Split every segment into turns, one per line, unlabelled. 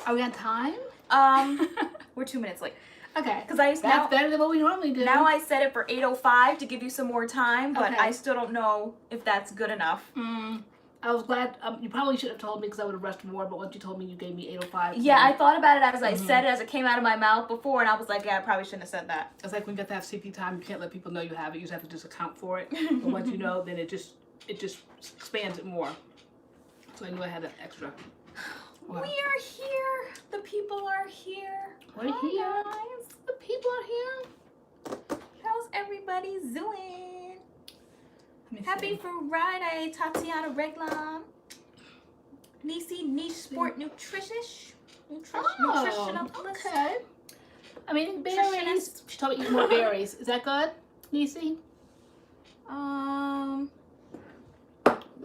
Are we on time?
We're 2 minutes late.
Okay.
Because
That's better than what we normally do.
Now I set it for 8:05 to give you some more time, but
Okay.
I still don't know if that's good enough.
I was glad. You probably should have told me because I would have rushed more. But once you told me, you gave me 8:05.
Yeah, I thought about it as I said it, as it came out of my mouth before, and I was like, yeah, I probably shouldn't have said that.
It's like when you get to have CP time, you can't let people know you have it. You just have to just account for it. But once you know, then it just expands it more. So I knew I had an extra.
We are here. The people are here.
We're here. Guys. The people are here.
How's everybody doing? Happy Friday, Tatiana Reglan. Nisi Niche Sport Nutritionist. Nutritionalist.
Okay. I'm eating berries. She told me to eat more berries. Is that good, Nisi?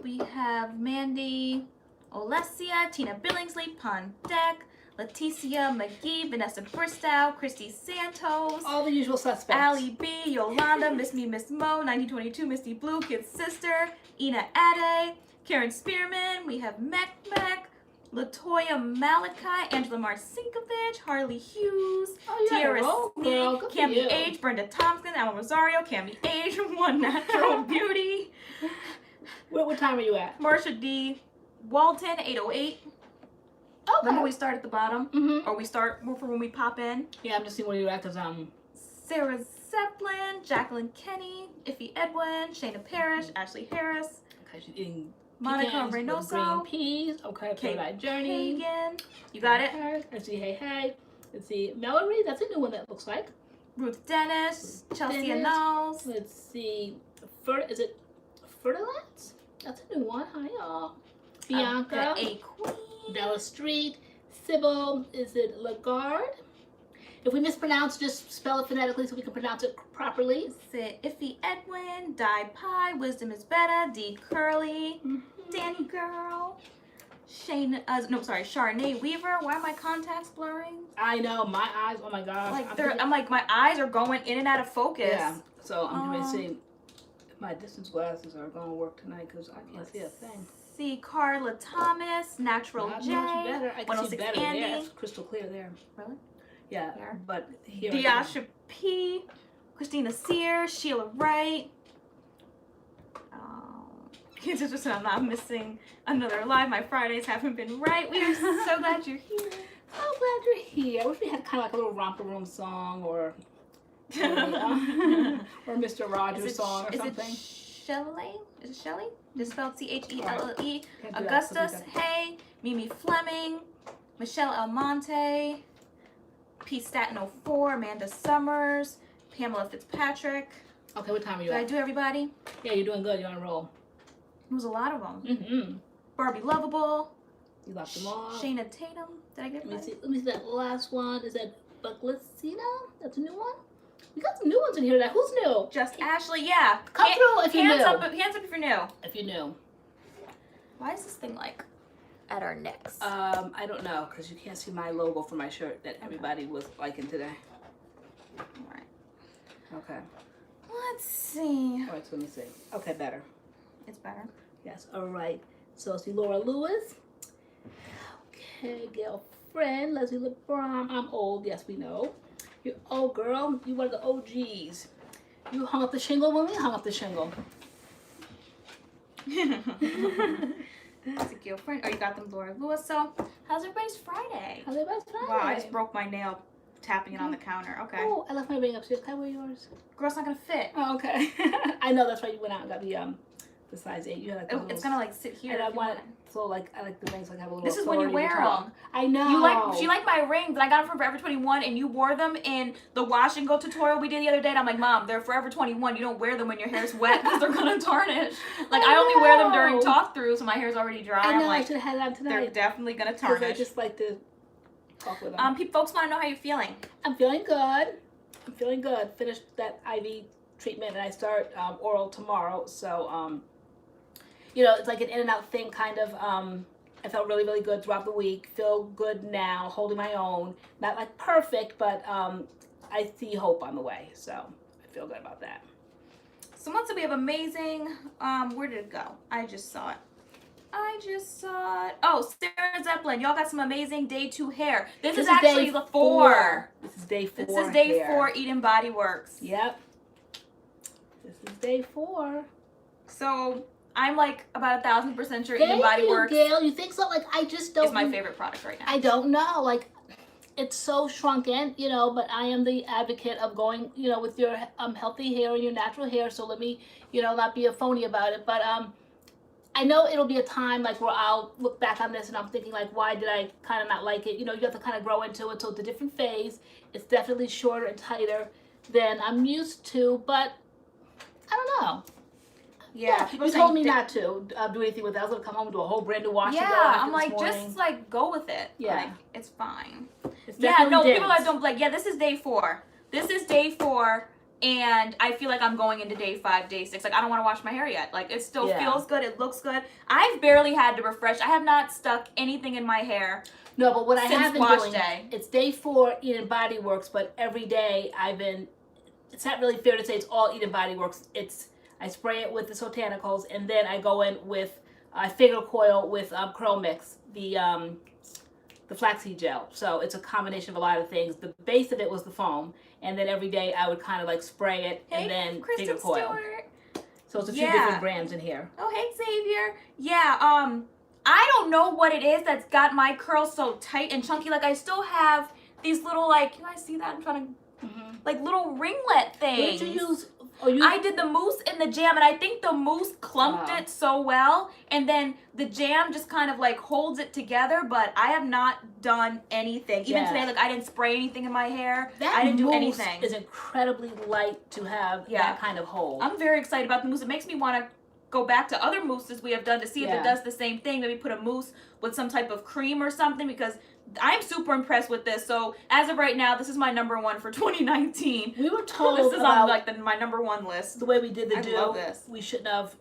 We have Mandy Olesia, Tina Billingsley, Pondek, Leticia McGee, Vanessa Bristow, Christy Santos,
all the usual suspects.
Allie B, Yolanda, Miss Me, Miss Mo, 1922, Misty Blue, Kid's Sister, Ina Ade, Karen Spearman, we have Mech, Latoya Malachi, Angela Marcinkovich, Harley Hughes, Tiara Sneak, Cami H, Brenda Thompson, Alma Rosario, Cami H, One Natural Beauty.
What time are you at?
Marsha D. Walton, 808. Okay. Remember we start at the bottom? Or we start more for when we pop in?
Yeah, I'm just seeing where you're at because
Sarah Zeppelin, Jacqueline Kenny, Iffy Edwin, Shayna Parrish, Ashley Harris.
Okay, she's eating
Monica Reynoso.
Green peas. Okay, Kate Journey.
Hagen. You got it?
Let's see, hey. Let's see, Mallory. That's a new one that looks like.
Ruth Dennis, Chelsea Knowles.
Let's see, is it Fertilance? That's a new one. Hi, y'all. Bianca.
A Queen.
Della Street. Sybil. Is it Lagarde? If we mispronounce, just spell it phonetically so we can pronounce it properly.
Iffy Edwin, Di Pie, Wisdom is Better, D Curly, Danny Girl, Charnay Weaver. Why are my contacts blurring?
I know, my eyes, oh my gosh.
I'm like, my eyes are going in and out of focus.
Yeah, so I'm going to see if my distance glasses are going to work tonight because I can't see a thing.
See Carla Thomas, Natural J,
much better. I can see better
Andy.
there. It's crystal clear there.
Really?
Yeah, but here
Diasha P, Christina Sear, Sheila Wright. I'm not missing another live. My Fridays haven't been right. We are so glad you're here.
So glad you're here. I wish we had kind of like a little romper room song or Mr. Rogers song or something.
Is it Shelley? Is it Shelley? Just spelled C-H-E-L-L-E. Augustus Hay, Mimi Fleming, Michelle Almonte, P. Staten 04, Amanda Summers, Pamela Fitzpatrick.
Okay, what time are you at?
Did I do everybody?
Yeah, you're doing good. You're on a roll.
There was a lot of them. Barbie Lovable.
You left them all.
Shayna Tatum. Did I get
Let me see that last one. Is that Bucklicina? That's a new one? We got some new ones in here today. Who's new?
Just Ashley, yeah.
Come through if you're new.
Hands up if you're new.
If you're new.
Why is this thing like at our necks?
I don't know, because you can't see my logo for my shirt that everybody was liking today.
Alright.
Okay.
Let's see.
Alright, so let me see. Okay, better.
It's better.
Yes, alright. So see Laura Lewis. Okay, girlfriend. Leslie LeBron. I'm old, yes we know. You're old girl. You one of the OGs. You hung up the shingle when we hung up the shingle.
That's a girlfriend. Oh, you got them, Laura Lewis. So, how's everybody's Friday?
How's everybody's Friday?
Wow, I just broke my nail tapping it on the counter. Okay.
Oh, I left my ring upstairs. Can I wear yours?
Girl, it's not gonna fit.
Oh, okay. I know, that's why you went out and got the size 8. You had like
it's gonna like sit here.
And I want it, so like I like the rings like have a little.
This is when you wear them.
I know.
She liked my rings, and I got them from Forever 21, and you wore them in the wash and go tutorial we did the other day. And I'm like, Mom, they're Forever 21. You don't wear them when your hair's wet because they're gonna tarnish. Like I only wear them during talk through, so my hair's already dry.
I know.
Like,
I should have had it on tonight.
They're definitely gonna tarnish.
I just like to talk with them.
Folks want to know how you're feeling.
I'm feeling good. I'm feeling good. Finished that IV treatment, and I start oral tomorrow. So you know, it's like an in and out thing, kind of. I felt really, really good throughout the week. Feel good now, holding my own. Not like perfect, but I see hope on the way. So I feel good about that.
Someone said we have amazing. Where did it go? I just saw it. Oh, Sarah Lord Zeppelin, y'all got some amazing day 2 hair. This is
day
actually the 4.
This is day 4.
This is day
hair.
4 Eden Body Works.
Yep. This is day 4.
So I'm like about 1,000% sure
Thank
Eden Body
you,
Works
Gail. You think so? Like, I just don't.
is my favorite product right now.
I don't know. Like, it's so shrunken, you know, but I am the advocate of going, you know, with your healthy hair and your natural hair. So let me, you know, not be a phony about it. But I know it'll be a time like where I'll look back on this and I'm thinking like, why did I kind of not like it? You know, you have to kind of grow into it. So it's a different phase. It's definitely shorter and tighter than I'm used to, but I don't know.
Yeah,
you told me not to do anything with it. I was gonna come home and do a whole brand new wash.
Yeah, I'm like, just like go with it.
Yeah,
like, it's fine.
It's
yeah, no, people that don't like. Yeah, this is day 4. This is day 4, and I feel like I'm going into day 5, day 6. Like I don't want to wash my hair yet. Like it still feels good. It looks good. I've barely had to refresh. I have not stuck anything in my hair.
No, but what I have been doing,
day.
It's day 4 Eden Body Works, but every day I've been. It's not really fair to say it's all Eden Body Works. It's I spray it with the Botanicals, and then I go in with I finger coil with CURLMIX, the flaxseed gel. So it's a combination of a lot of things. The base of it was the foam, and then every day I would kind of like spray it and then finger coil.
Stewart.
So it's a few different brands in here.
Oh, hey Xavier. Yeah. I don't know what it is that's got my curls so tight and chunky. Like I still have these little like. Can you guys see that? I'm trying to. Like little ringlet things.
What did you use?
I did the mousse in the jam, and I think the mousse clumped it so well, and then the jam just kind of like holds it together, but I have not done anything. Even today, like I didn't spray anything in my hair. I didn't do anything.
Is incredibly light to have that kind of hold.
I'm very excited about the mousse. It makes me want to go back to other mousses we have done to see if it does the same thing. Maybe put a mousse with some type of cream or something, because I'm super impressed with this. So as of right now, this is my number 1 for 2019.
We were told
this is on like my number 1 list.
The way we did the do,
love this.
We shouldn't have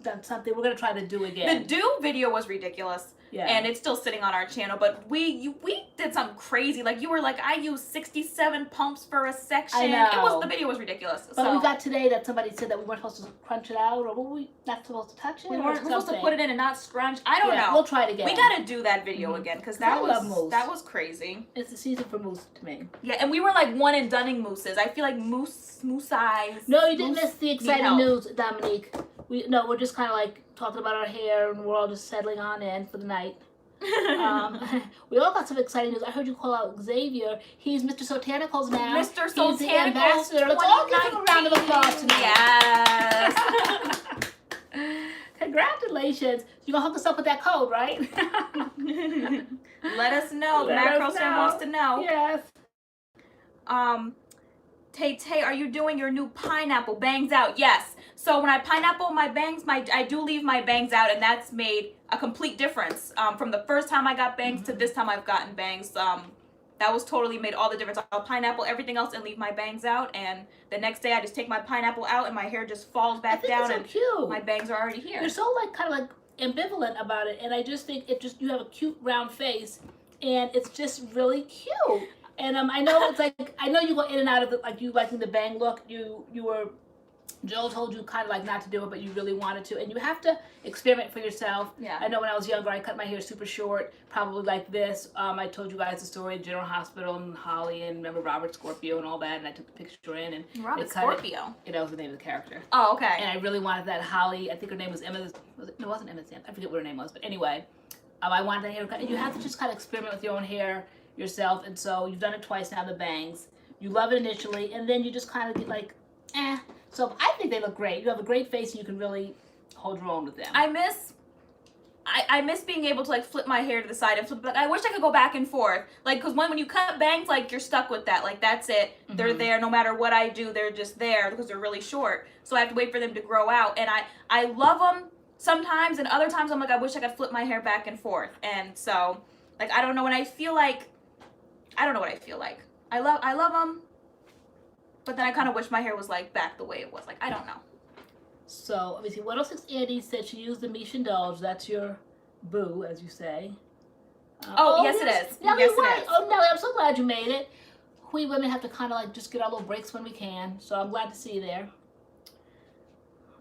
done something. We're gonna try to do again.
The do video was ridiculous. Yeah. And it's still sitting on our channel, but we did something crazy. Like you were like, I used 67 pumps for a section.
I know.
The video was ridiculous.
But we got today that somebody said that we weren't supposed to crunch it out, or were we not supposed to touch it?
We weren't supposed to put it in and not scrunch. I don't know.
We'll try it again.
We gotta do that video again, because that was crazy.
It's the season for mousse to me.
Yeah, and we were like one and doneing mousses. I feel like mousse eyes.
No, you didn't miss the exciting news, Dominique. We're just kind of like talking about our hair, and we're all just settling on in for the night. We all got some exciting news. I heard you call out Xavier. He's Mr. Botanicals now.
Mr.
He's the ambassador.
Botanicals.
Let's all give him a round of applause tonight.
Yes.
Congratulations. You're going to hook us up with that code, right?
Let us know. The MADCURLS fan wants to know.
Yes.
Tay, are you doing your new pineapple bangs out? Yes. So when I pineapple my bangs, I do leave my bangs out, and that's made a complete difference. From the first time I got bangs to this time I've gotten bangs. That was totally made all the difference. I'll pineapple everything else and leave my bangs out, and the next day I just take my pineapple out and my hair just falls back down,
and cute.
My bangs are already here.
You're so like kind of like ambivalent about it, and I just think you have a cute round face, and it's just really cute. And I know it's like, I know you go in and out of like you liking the bang look. Joel told you kind of like not to do it, but you really wanted to, and you have to experiment for yourself.
Yeah.
I know when I was younger, I cut my hair super short, probably like this. I told you guys the story of General Hospital and Holly, and remember Robert Scorpio and all that, and I took the picture in, and
Robert Scorpio.
That was the name of the character.
Oh, okay.
And I really wanted that Holly. I think her name was Emma. No, it wasn't Emma Sand. I forget what her name was, but anyway, I wanted that haircut, and you have to just kind of experiment with your own hair yourself. And so you've done it twice now, the bangs. You love it initially, and then you just kind of get like, eh. So I think they look great. You have a great face, and you can really hold your own with them.
I miss being able to like flip my hair to the side and flip. Like I wish I could go back and forth. Like because when you cut bangs, like you're stuck with that. Like that's it. Mm-hmm. They're there no matter what I do. They're just there because they're really short. So I have to wait for them to grow out. And I love them sometimes, and other times I'm like I wish I could flip my hair back and forth. And so like I don't know. And I feel like I don't know what I feel like. I love them. But then I kind of wish my hair was like back the way it was. Like, I don't know.
So, let me see. 106 Andy said she used the Mish Indulge. That's your boo, as you say.
Yes, it is.
Nelly,
yes, it is.
Oh, Nelly, I'm so glad you made it. We women have to kind of like just get our little breaks when we can. So, I'm glad to see you there.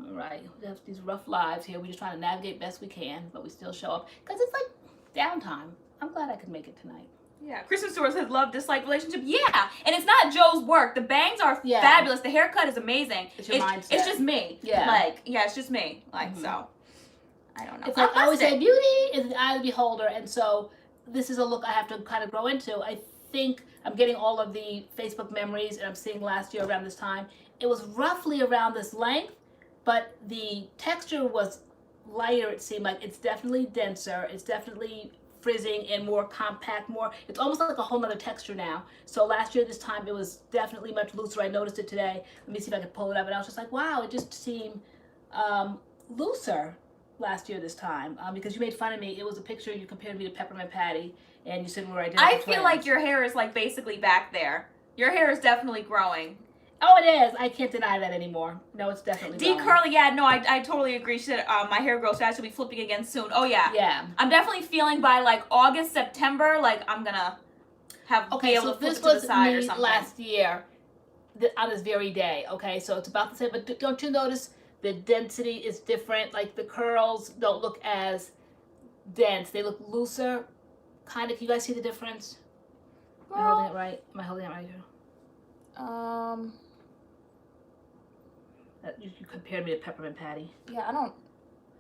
All right. We have these rough lives here. We're just trying to navigate best we can, but we still show up. Because it's like, downtime. I'm glad I could make it tonight.
Yeah, Kristen Stewart says love dislike relationship. Yeah, and it's not Joe's work. The bangs are fabulous. The haircut is amazing.
It's your mindset.
It's just me.
Yeah.
Like, yeah, it's just me. Like, so I don't know.
It's like I always say, beauty is the eye of the beholder, and so this is a look I have to kind of grow into. I think I'm getting all of the Facebook memories, and I'm seeing last year around this time. It was roughly around this length, but the texture was lighter. It seemed like it's definitely denser. It's definitely frizzing and more compact, it's almost like a whole nother texture now. So last year this time it was definitely much looser. I noticed it today. Let me see if I can pull it up, and I was just like, wow, it just seemed looser last year this time, because you made fun of me. It was a picture, you compared me to Peppermint Patty, and you said we were identical
I
twins.
feel like your hair is like basically back there. Your hair is definitely growing.
Oh, it is. I can't deny that anymore. No, it's definitely
D-curly, yeah, no, I totally agree. She said my hair grows fast. She'll be flipping again soon. Oh, yeah.
Yeah.
I'm definitely feeling by, like, August, September, like, I'm going to be able to flip it to the side or something.
Last year on this very day, okay? So it's about the same, but don't you notice the density is different? Like, the curls don't look as dense. They look looser, kind of. Can you guys see the difference? Am I holding it right? Am I holding it right here? You compared me to Peppermint Patty.
Yeah,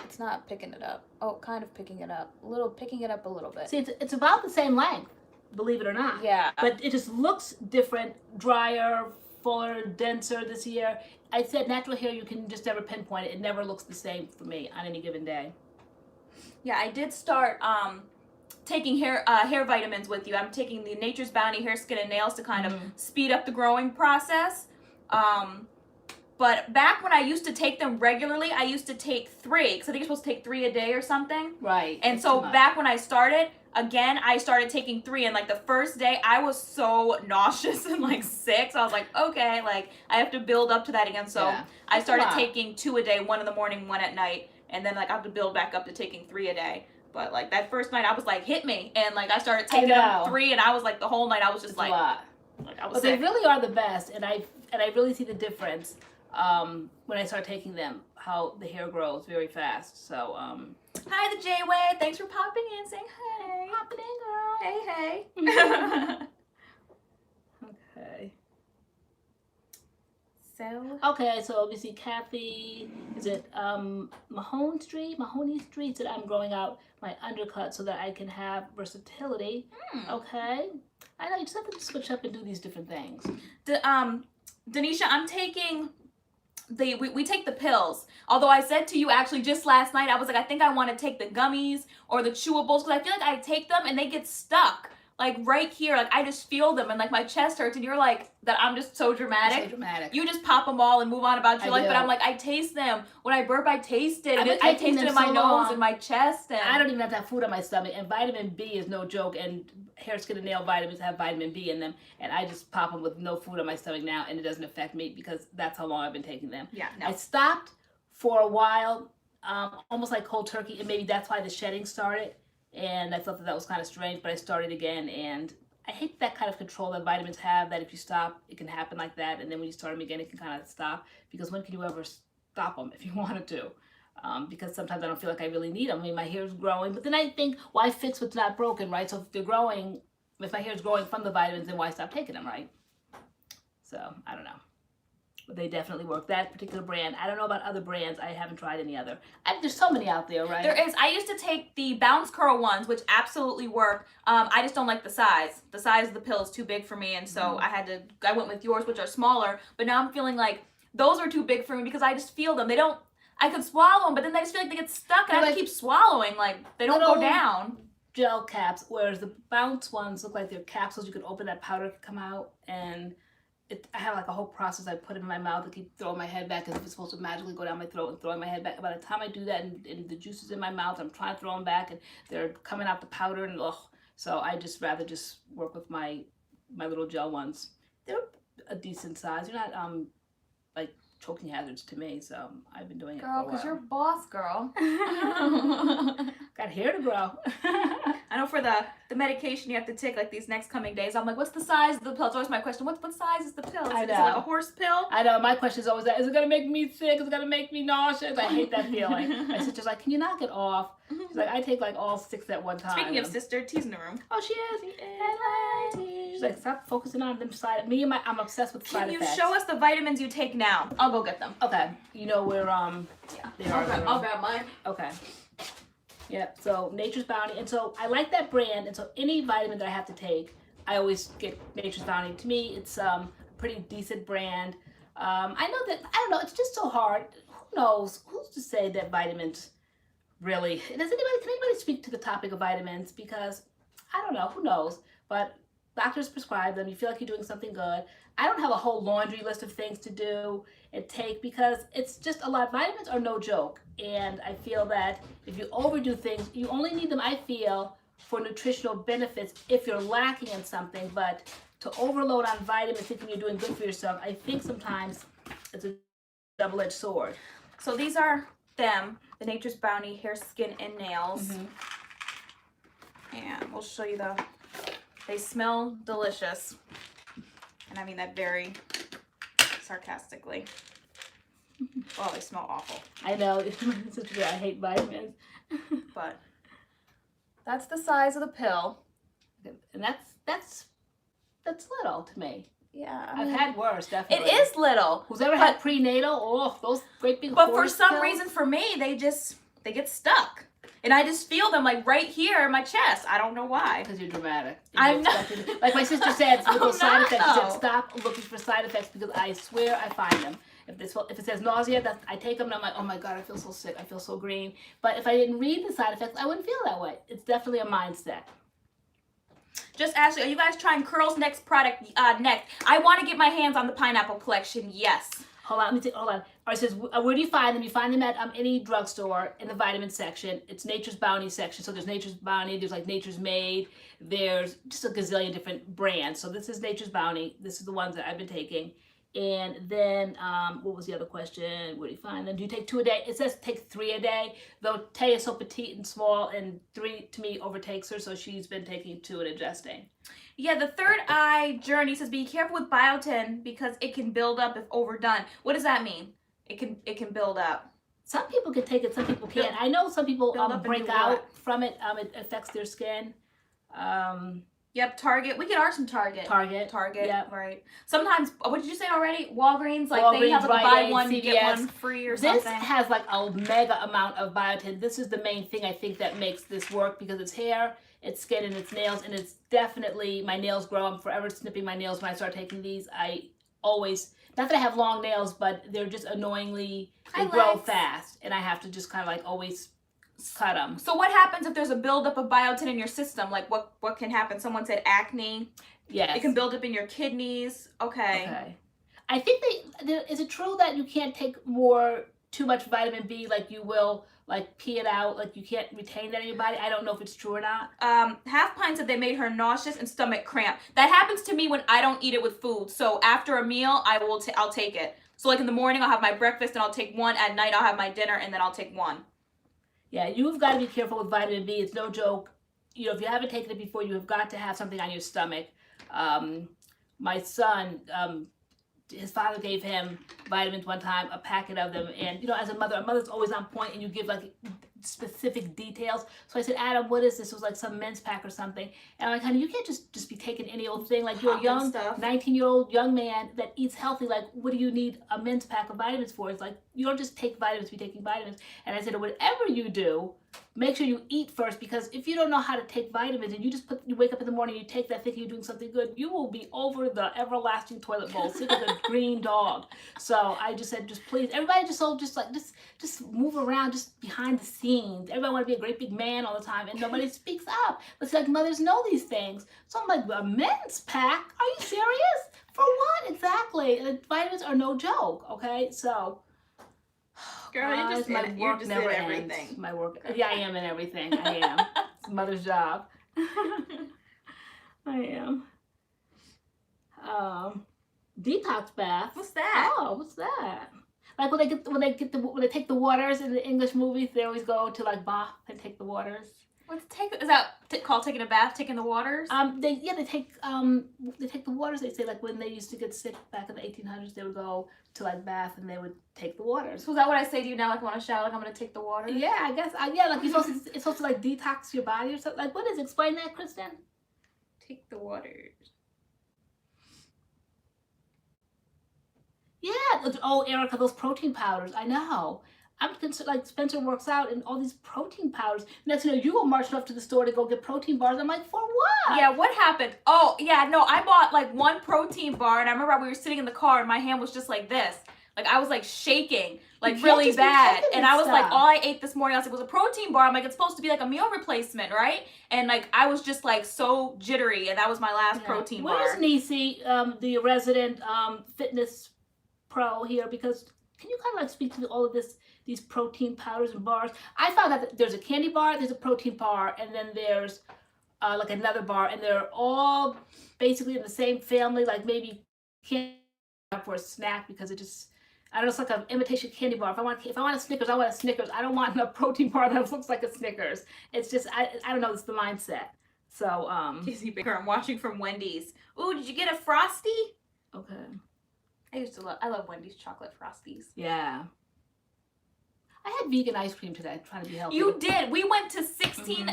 it's not picking it up. Oh, kind of picking it up. Picking it up a little bit.
See, it's about the same length, believe it or not.
Yeah.
But it just looks different, drier, fuller, denser this year. I said natural hair, you can just never pinpoint it. It never looks the same for me on any given day.
Yeah, I did start taking hair vitamins with you. I'm taking the Nature's Bounty Hair, Skin, and Nails to kind of speed up the growing process. But back when I used to take them regularly, I used to take 3, because I think you're supposed to take 3 a day or something.
Right.
And so back when I started, again, I started taking 3, and like the first day, I was so nauseous and like sick. So I was like, okay, like I have to build up to that again. So I started taking 2 a day, 1 in the morning, 1 at night, and then like I have to build back up to taking 3 a day. But like that first night, I was like, hit me, and like I started taking them 3, and I was like the whole night, I was just like I was sick.
They really are the best, and I really see the difference. When I start taking them, how the hair grows very fast. So,
hi, the J-Way. Thanks for popping in, saying hey.
Popping in, girl.
Hey, hey.
Okay.
So.
Okay, so we see Kathy. Is it Mahoney Street? Said I'm growing out my undercut so that I can have versatility. Okay. I know you just have to switch up and do these different things.
Denisha, I'm taking. We take the pills. Although I said to you actually just last night, I was like, I think I want to take the gummies or the chewables, because I feel like I take them and they get stuck. Like right here, like I just feel them and like my chest hurts, and you're like that I'm just so dramatic.
So dramatic.
You just pop them all and move on about your life, but I'm like, I taste them. When I burp, I taste it. I taste it in my nose and my chest. And
I don't even have to have food on my stomach. And vitamin B is no joke. And hair, skin, and nail vitamins have vitamin B in them. And I just pop them with no food on my stomach now, and it doesn't affect me because that's how long I've been taking them.
Yeah. No.
I stopped for a while, almost like cold turkey, and maybe that's why the shedding started. And I thought that was kind of strange, but I started again, and I hate that kind of control that vitamins have, that if you stop, it can happen like that, and then when you start them again, it can kind of stop, because when can you ever stop them if you wanted to? Because sometimes I don't feel like I really need them. I mean, my hair is growing, but then I think, why fix what's not broken, right? So if they're growing, if my hair is growing from the vitamins, then why stop taking them, right? So, I don't know. But they definitely work. That particular brand. I don't know about other brands. I haven't tried any other. There's so many out there, right?
There is. I used to take the Bounce Curl ones, which absolutely work. I just don't like the size. The size of the pill is too big for me, and so I went with yours, which are smaller. But now I'm feeling like those are too big for me because I just feel them. I could swallow them, but then I just feel like they get stuck, and I have to keep swallowing. Like they don't go down.
Gel caps, whereas the Bounce ones look like they're capsules. You can open, that powder can come out, and I have like a whole process. I put it in my mouth. I keep throwing my head back as if it's supposed to magically go down my throat and throwing my head back. By the time I do that, and the juice is in my mouth, I'm trying to throw them back, and they're coming out the powder, and ugh. So I just rather just work with my little gel ones. They're a decent size. They're not like choking hazards to me. So I've been doing it for a while.
Girl, because you're a boss, girl.
Got hair to grow.
I know for the medication you have to take like these next coming days. I'm like, what's the size of the pill? It's always my question. What size is the pill? Is it like a horse pill?
I know. My question is always that, is it going to make me sick? Is it going to make me nauseous? I hate that feeling. My sister's like, can you knock it off? She's like, I take like all 6 at one time.
Speaking of sister, T's in the room.
Oh, she is. Hello. She's like, stop focusing on them side. I'm obsessed with side effects.
Can you show us the vitamins you take now? I'll go get them.
Okay. You know where
yeah. I'll grab mine.
Okay. Yep. So Nature's Bounty, and so I like that brand, and so any vitamin that I have to take, I always get Nature's Bounty. To me, it's a pretty decent brand. I know that I don't know. It's just so hard. Who knows? Who's to say that vitamins really? Can anybody speak to the topic of vitamins? Because I don't know. Who knows? But doctors prescribe them. You feel like you're doing something good. I don't have a whole laundry list of things to do and take because it's just a lot. Vitamins are no joke. And I feel that if you overdo things, you only need them, I feel, for nutritional benefits if you're lacking in something. But to overload on vitamins thinking you're doing good for yourself, I think sometimes it's a double-edged sword.
So these are them, the Nature's Bounty Hair, Skin, and Nails. And we'll show you they smell delicious. And I mean that very sarcastically. Oh, they smell awful.
I know. I hate vitamins.
But that's the size of the pill.
And that's little to me.
Yeah,
I've had worse, definitely.
It is little.
Who's ever had prenatal? Oh, those great big.
But for some reason, for me, they get stuck, and I just feel them like right here in my chest. I don't know why.
Because you're dramatic.
I'm not.
Like my sister said, with those side effects. She said,
though.
stop looking for side effects because I swear I find them. If it says nausea, I take them and I'm like, oh my God, I feel so sick. I feel so green. But if I didn't read the side effects, I wouldn't feel that way. It's definitely a mindset.
Just Ashley, are you guys trying Curls next product next? I want to get my hands on the pineapple collection. Yes.
Hold on, hold on. All right, it says, where do you find them? You find them at any drugstore in the vitamin section. It's Nature's Bounty section. So there's Nature's Bounty, there's like Nature's Made, there's just a gazillion different brands. So this is Nature's Bounty. This is the ones that I've been taking. And then, what was the other question? Where do you find them? Do you take 2 a day? It says take 3 a day, though Tay is so petite and small, and 3 to me overtakes her, so she's been taking 2 and adjusting.
Yeah, the third eye journey says be careful with biotin because it can build up if overdone. What does that mean? It can build up.
Some people can take it, some people can't. I know some people break out from it. It affects their skin.
Yep, Target. We get ours from Target.
Target.
Yep. Right. Sometimes, what did you say already? Walgreens, like they have like buy one, get one free or something.
This has like a mega amount of biotin. This is the main thing I think that makes this work because it's hair, it's skin, and it's nails, and it's definitely, my nails grow. I'm forever snipping my nails when I start taking these. I always, not that I have long nails, but they're just annoyingly, they grow fast, and I have to just kind of like always cut them.
So what happens if there's a buildup of biotin in your system? Like what can happen? Someone said acne.
Yes.
It can build up in your kidneys. Okay.
I think is it true that you can't take too much vitamin B like you will like pee it out, like you can't retain that in your body? I don't know if it's true or not.
Half Pint said they made her nauseous and stomach cramp. That happens to me when I don't eat it with food. So after a meal, I'll take it. So like in the morning I'll have my breakfast and I'll take one. At night I'll have my dinner and then I'll take one.
Yeah, you've got to be careful with vitamin B. It's no joke. You know, if you haven't taken it before, you have got to have something on your stomach. My son, his father gave him vitamins one time, a packet of them. And, you know, as a mother's always on point and you give like specific details. So I said, Adam, what is this? It was like some men's pack or something. And I'm like, honey, you can't just be taking any old thing. Like you're a young 19-year-old young man that eats healthy. Like, what do you need a men's pack of vitamins for? It's like, you don't just take vitamins, be taking vitamins. And I said, whatever you do, make sure you eat first, because if you don't know how to take vitamins and you wake up in the morning, you take that thinking you're doing something good, you will be over the everlasting toilet bowl, sick as a green dog. So I just said, just please, everybody just move around, just behind the scenes. Everybody want to be a great big man all the time, and nobody speaks up. But it's like mothers know these things. So I'm like, a men's pack? Are you serious? For what exactly? And vitamins are no joke. Okay, so.
Girl, you're just in everything.
My work. Yeah, I am in everything. I am. It's a mother's job. I am. Detox bath.
What's that?
Oh, what's that? Like when they take the waters in the English movies, they always go to like bath and take the waters.
Is that called taking a bath, taking the waters?
They take the waters. They say like when they used to get sick back in the 1800s, they would go to like bath and they would take the waters.
So is that what I say to you now? Like, I want to shower, like I'm gonna take the water?
Yeah, I guess. Yeah, like it's supposed to like detox your body or something. Like, what is it? Explain that, Kristen.
Take the waters.
Yeah. Oh, Erica, those protein powders. I know. I'm concerned, like Spencer works out and all these protein powders. Next, you go marching off to the store to go get protein bars. I'm like, for what?
Yeah, what happened? Oh, yeah, no, I bought like one protein bar and I remember we were sitting in the car and my hand was just like this. Like I was like shaking, like really bad. And I was like, all I ate this morning, I was like, it was a protein bar. I'm like, it's supposed to be like a meal replacement, right? And like, I was just like so jittery and that was my last protein bar.
Where's Nisi, the resident fitness pro here? Because can you kind of like speak to all of these protein powders and bars? I found out that there's a candy bar, there's a protein bar, and then there's like another bar, and they're all basically in the same family. Like maybe candy for a snack because it just, I don't know, it's like an imitation candy bar. If I want a Snickers, I want a Snickers. I don't want a protein bar that looks like a Snickers. It's just, I don't know, it's the mindset. So
Casey Baker, I'm watching from Wendy's. Ooh, did you get a Frosty?
Okay.
I love Wendy's chocolate Frosties.
Yeah. I had vegan ice cream today, trying to be healthy.
You did. We went to 16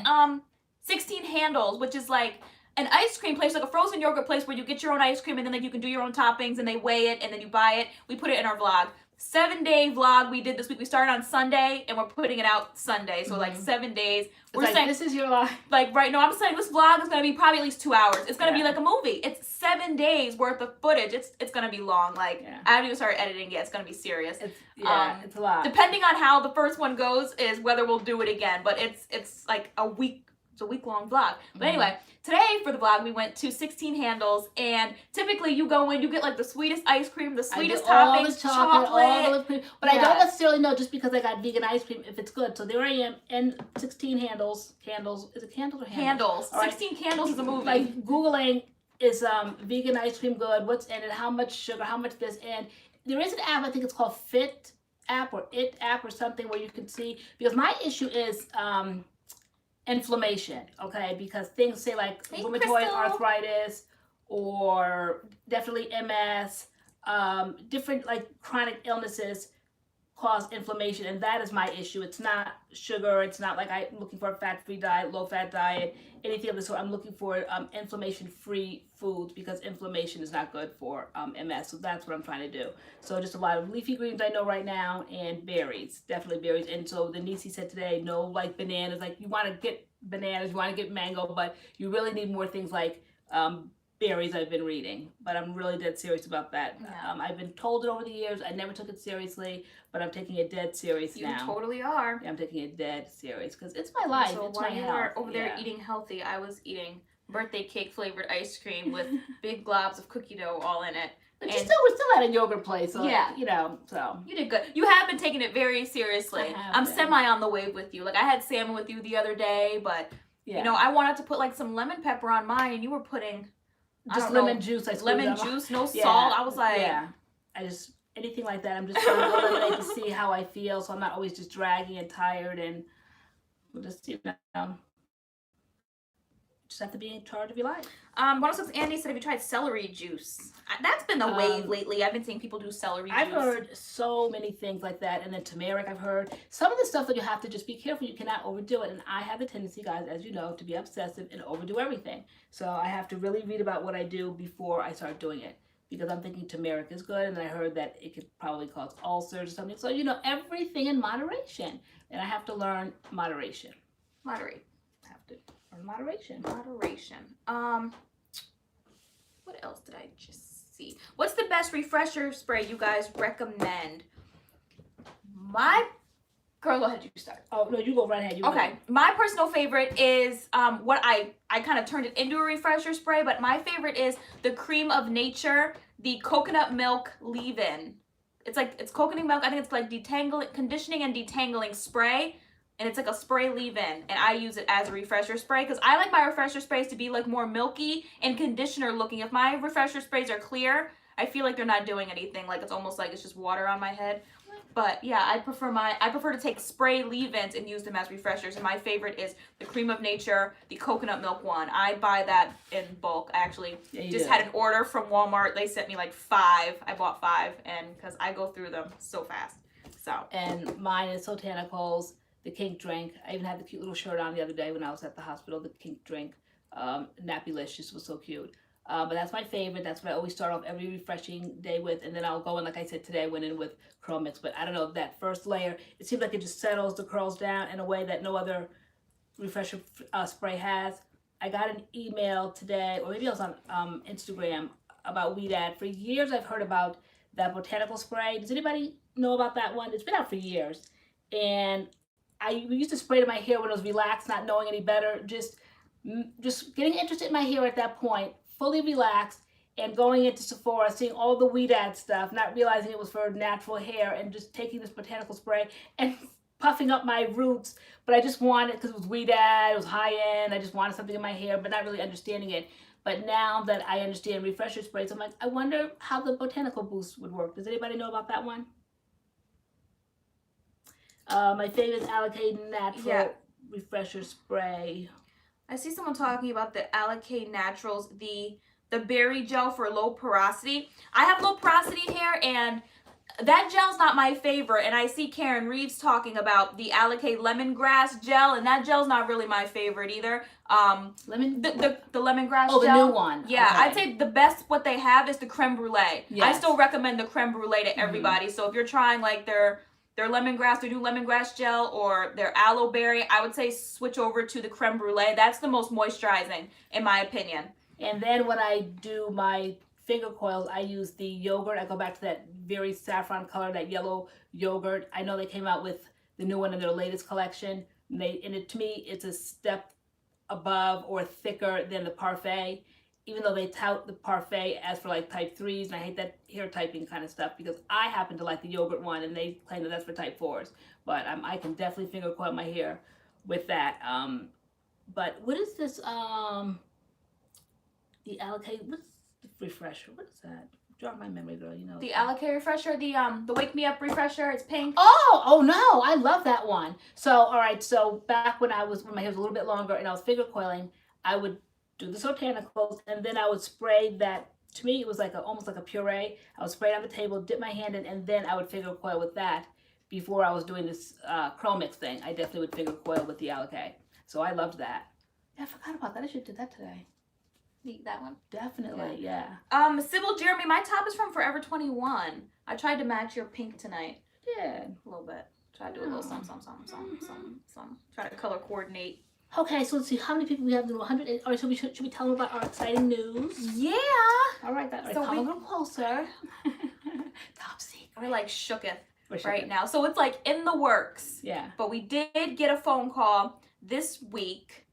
Handles, which is like an ice cream place, like a frozen yogurt place where you get your own ice cream and then like you can do your own toppings and they weigh it and then you buy it. We put it in our vlog. 7-day vlog we did this week. We started on Sunday and we're putting it out Sunday. So like 7 days. We're
like,
saying
this is your life.
Like right now, I'm saying this vlog is gonna be probably at least 2 hours. It's gonna be like a movie. It's 7 days worth of footage. It's gonna be long. Like I haven't even started editing yet. It's gonna be serious.
It's a lot.
Depending on how the first one goes is whether we'll do it again. But it's like a week. It's a week-long vlog. But anyway, today for the vlog, we went to 16 Handles, and typically you go in, you get like the sweetest ice cream, the sweetest toppings, chocolate.
All the whipped cream. But I don't necessarily know just because I got vegan ice cream if it's good. So there I am in 16 Handles. Candles. Is it Candles or Handles?
16 Candles is a movie.
Like Googling, is vegan ice cream good? What's in it? How much sugar? How much this? And there is an app, I think it's called Fit app or It app or something where you can see, because my issue is inflammation, okay? Because things say like rheumatoid arthritis or definitely MS, different like chronic illnesses cause inflammation, and that is my issue. It's not sugar. It's not like I'm looking for a fat-free diet, low-fat diet, anything of the sort. I'm looking for inflammation-free foods because inflammation is not good for MS. So that's what I'm trying to do. So just a lot of leafy greens I know right now, and berries, definitely berries. And so the Nisi said today, no like bananas. Like you want to get bananas, you want to get mango, but you really need more things like berries. I've been reading, but I'm really dead serious about that. I've been told it over the years. I never took it seriously, but I'm taking it dead serious now.
You totally are.
Yeah, I'm taking it dead serious because it's my life.
So
it's my health.
While you were over there eating healthy, I was eating birthday cake flavored ice cream with big globs of cookie dough all in it.
But we're still at a yogurt place, so you know. So
you did good. You have been taking it very seriously. I'm semi on the wave with you. Like I had salmon with you the other day, but you know I wanted to put like some lemon pepper on mine, and you were putting
just lemon juice.
Lemon juice, no salt. I was like,
I just anything like that. I'm just trying to eliminate to see how I feel, so I'm not always just dragging and tired, and we'll just just have to be in charge of your life.
106 Andy said, have you tried celery juice? That's been the wave lately. I've been seeing people do celery juice.
I've heard so many things like that. And then turmeric, I've heard. Some of the stuff that you have to just be careful. You cannot overdo it. And I have a tendency, guys, as you know, to be obsessive and overdo everything. So I have to really read about what I do before I start doing it. Because I'm thinking turmeric is good. And then I heard that it could probably cause ulcers or something. So, you know, everything in moderation. And I have to learn moderation.
Moderate.
I have to learn moderation.
Moderation. What else did I just see? What's the best refresher spray you guys recommend? Girl, go ahead, you start.
Oh, no, you go right ahead.
Okay. My personal favorite is what I kind of turned it into a refresher spray, but my favorite is the Cream of Nature, the coconut milk leave-in. It's coconut milk. I think it's like conditioning and detangling spray. And it's like a spray leave-in, and I use it as a refresher spray because I like my refresher sprays to be like more milky and conditioner looking. If my refresher sprays are clear, I feel like they're not doing anything. Like it's almost like it's just water on my head. But yeah, I prefer to take spray leave-ins and use them as refreshers. And my favorite is the Cream of Nature, the coconut milk one. I buy that in bulk. I actually just had an order from Walmart. They sent me like 5. I bought 5, and because I go through them so fast. So.
And mine is MADCURLS, the Kink Drink. I even had the cute little shirt on the other day when I was at the hospital, the Kink Drink. Nappylicious was so cute. But that's my favorite. That's what I always start off every refreshing day with. And then I'll go in, like I said today, I went in with CURLMIX. But I don't know, that first layer, it seems like it just settles the curls down in a way that no other refresher spray has. I got an email today, or maybe I was on Instagram, about Weed-Ad. For years I've heard about that botanical spray. Does anybody know about that one? It's been out for years. And I used to spray it in my hair when it was relaxed, not knowing any better. Just getting interested in my hair at that point, fully relaxed, and going into Sephora, seeing all the Weed-Ad stuff, not realizing it was for natural hair, and just taking this botanical spray and puffing up my roots. But I just wanted, because it was Weed-Ad, it was high-end, I just wanted something in my hair, but not really understanding it. But now that I understand refresher sprays, I'm like, I wonder how the botanical boost would work. Does anybody know about that one? My favorite is Alikay Naturals refresher spray.
I see someone talking about the Alikay Naturals, the berry gel for low porosity. I have low porosity hair, and that gel's not my favorite. And I see Karen Reeves talking about the Alikay lemongrass gel, and that gel's not really my favorite either. The lemongrass gel.
Oh, the new one.
Yeah,
okay.
I'd say the best what they have is the creme brulee.
Yes.
I still recommend the creme brulee to everybody. So if you're trying like their lemongrass, their new lemongrass gel, or their aloe berry, I would say switch over to the creme brulee. That's the most moisturizing, in my opinion.
And then when I do my finger coils, I use the yogurt. I go back to that very saffron color, that yellow yogurt. I know they came out with the new one in their latest collection. And to me, it's a step above or thicker than the Parfait, even though they tout the Parfait as for like type 3s, and I hate that hair typing kind of stuff because I happen to like the yogurt one, and they claim that that's for type 4s. But I can definitely finger coil my hair with that. But what is this? The Alikay, what's the refresher? What is that? Jog my memory, girl. You know.
The Alikay refresher, the Wake Me Up refresher. It's pink.
Oh no, I love that one. So all right, so back when my hair was a little bit longer and I was finger coiling, I would do the botanicals, and then I would spray that. To me, it was like almost like a puree. I would spray it on the table, dip my hand in, and then I would finger coil with that. Before I was doing this CURLMIX thing, I definitely would finger coil with the Alikay. So I loved that. Yeah, I forgot about that. I should have did that today.
That one?
Definitely, yeah.
Sybil Jeremy, my top is from Forever 21. I tried to match your pink tonight.
Yeah.
A little bit. Try to do a little some. Try to color coordinate.
Okay, so let's see how many people we have. 100. All right, so should we tell them about our exciting news?
Yeah.
All right, that. All right,
so
come a little closer. Top secret.
We're like shooketh right now. So it's like in the works. Yeah. But we did get a phone call this week.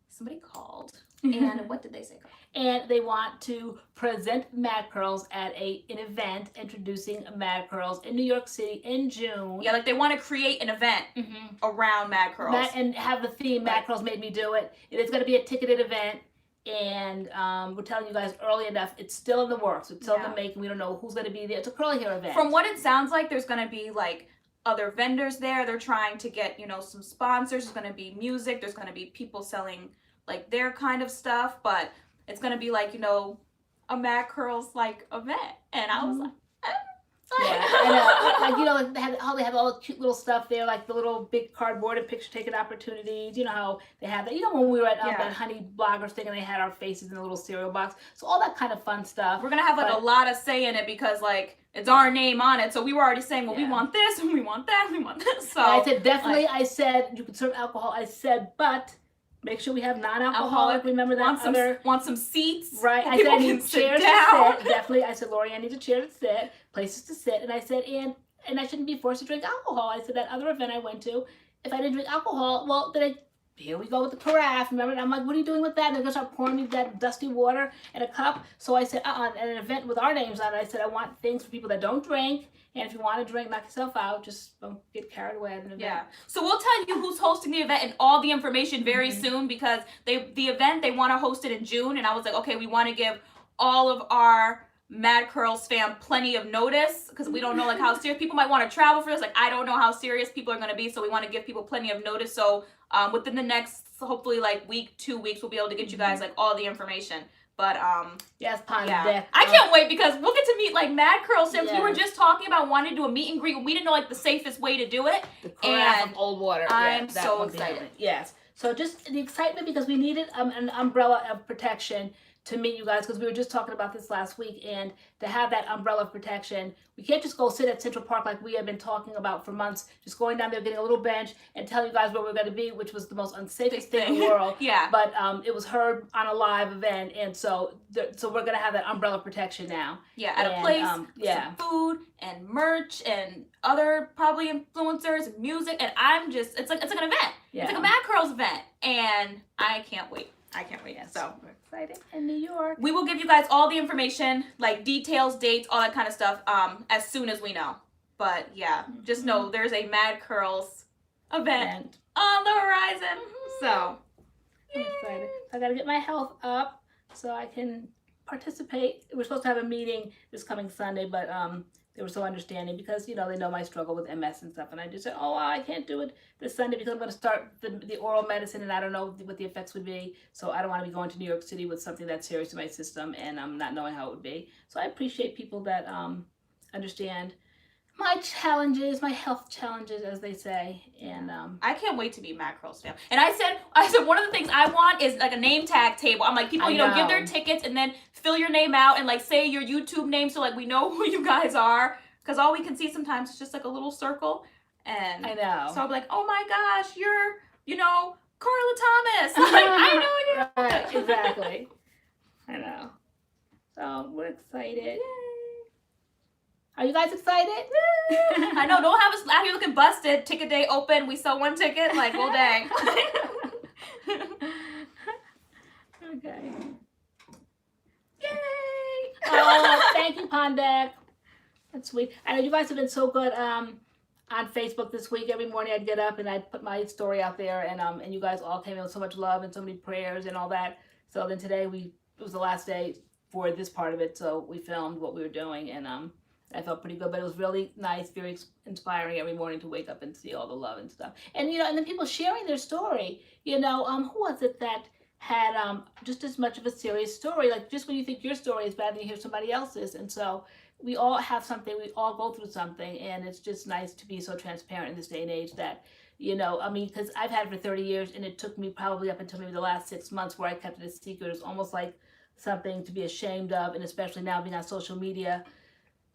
Somebody called. And what did they say?
And they want to present MADCURLS at an event introducing MADCURLS in New York City in June.
Yeah, like they want to create an event around MADCURLS.
And have the theme, MADCURLS Made Me Do It. It is going to be a ticketed event. And we're telling you guys early enough, it's still in the works. It's still in the making. We don't know who's going to be there. It's a curly hair event.
From what it sounds like, there's going to be like other vendors there. They're trying to get, some sponsors. There's going to be music. There's going to be people selling like their kind of stuff, but it's gonna be like a MADCURLS like event, and I was like,
like they have all the cute little stuff there, like the little big cardboard and picture taking opportunities. You know how they have that. When we were at that Honey Bloggers thing, and they had our faces in a little cereal box. So all that kind of fun stuff.
We're gonna have like a lot of say in it because like it's our name on it. So we were already saying, well, we want this, and we want that, and we want this. So
and I said definitely. I said you could serve alcohol. I said, but make sure we have non-alcoholic. Remember that
want some seats.
Right. I said I need chairs to sit. Definitely. I said LoriAnne needs a chair to sit, places to sit, and I said and I shouldn't be forced to drink alcohol. I said that other event I went to, if I didn't drink alcohol, well then here we go with the carafe. Remember? And I'm like, what are you doing with that? And they're gonna start pouring me that dusty water in a cup. So I said, at an event with our names on it, I said I want things for people that don't drink. And if you want to drink, knock yourself out. Just don't get carried away at an event.
Yeah. So we'll tell you who's hosting the event and all the information very soon because the event, they want to host it in June. And I was like, okay, we want to give all of our Mad Curls fam plenty of notice because we don't know like how serious people might want to travel for this. Like I don't know how serious people are going to be, so we want to give people plenty of notice. So within the next hopefully like week, 2 weeks, we'll be able to get you guys like all the information. But
yes,
yeah, I can't wait because we'll get to meet like Mad Curls Sims. We were just talking about wanting to do a meet and greet. We didn't know like the safest way to do it.
The carafe of old water.
I'm so excited.
Yes. So just the excitement because we needed an umbrella of protection to meet you guys because we were just talking about this last week, and to have that umbrella of protection, we can't just go sit at Central Park like we have been talking about for months, just going down there, getting a little bench and telling you guys where we're going to be, which was the most unsafest thing in the world.
Yeah.
But it was heard on a live event, and so we're going to have that umbrella protection now.
Yeah, at a place, some food and merch and other probably influencers and music, and it's like an event. Yeah. It's like a Mad Curls event, and I can't wait.
Yes,
so
we're excited in New York.
We will give you guys all the information, like details, dates, all that kind of stuff, as soon as we know. But yeah, just know there's a Mad Curls event on the horizon. So
I'm excited. I gotta get my health up so I can participate. We're supposed to have a meeting this coming Sunday, but they were so understanding because, you know, they know my struggle with MS and stuff. And I just said, oh, I can't do it this Sunday because I'm going to start the oral medicine and I don't know what the effects would be. So I don't want to be going to New York City with something that's serious in my system and I'm not knowing how it would be. So I appreciate people that understand my challenges, my health challenges, as they say. And
I can't wait to be Mad Curls fam. And I said one of the things I want is like a name tag table. I'm like, people, you know, give their tickets and then fill your name out and like say your YouTube name so like we know who you guys are. Because all we can see sometimes is just like a little circle. And
I know.
So I'll be like, oh my gosh, you're, you know, Carla Thomas. Like, I know you.
Right, exactly. I know. So we're excited. Yay. Are you guys excited?
I know, don't have us out here looking busted. Ticket day open, we sell 1 ticket, like, well, dang.
Okay.
Yay!
Oh, thank you, Pondek. That's sweet. I know you guys have been so good on Facebook this week. Every morning I'd get up and I'd put my story out there, and you guys all came in with so much love and so many prayers and all that. So then today it was the last day for this part of it, so we filmed what we were doing, and I felt pretty good, but it was really nice, very inspiring every morning to wake up and see all the love and stuff. And, you know, and then people sharing their story, you know, who was it that had just as much of a serious story? Like, just when you think your story is bad, then you hear somebody else's. And so we all have something, we all go through something, and it's just nice to be so transparent in this day and age that, you know, I mean, because I've had it for 30 years, and it took me probably up until maybe the last 6 months where I kept it a secret. It's almost like something to be ashamed of, and especially now being on social media,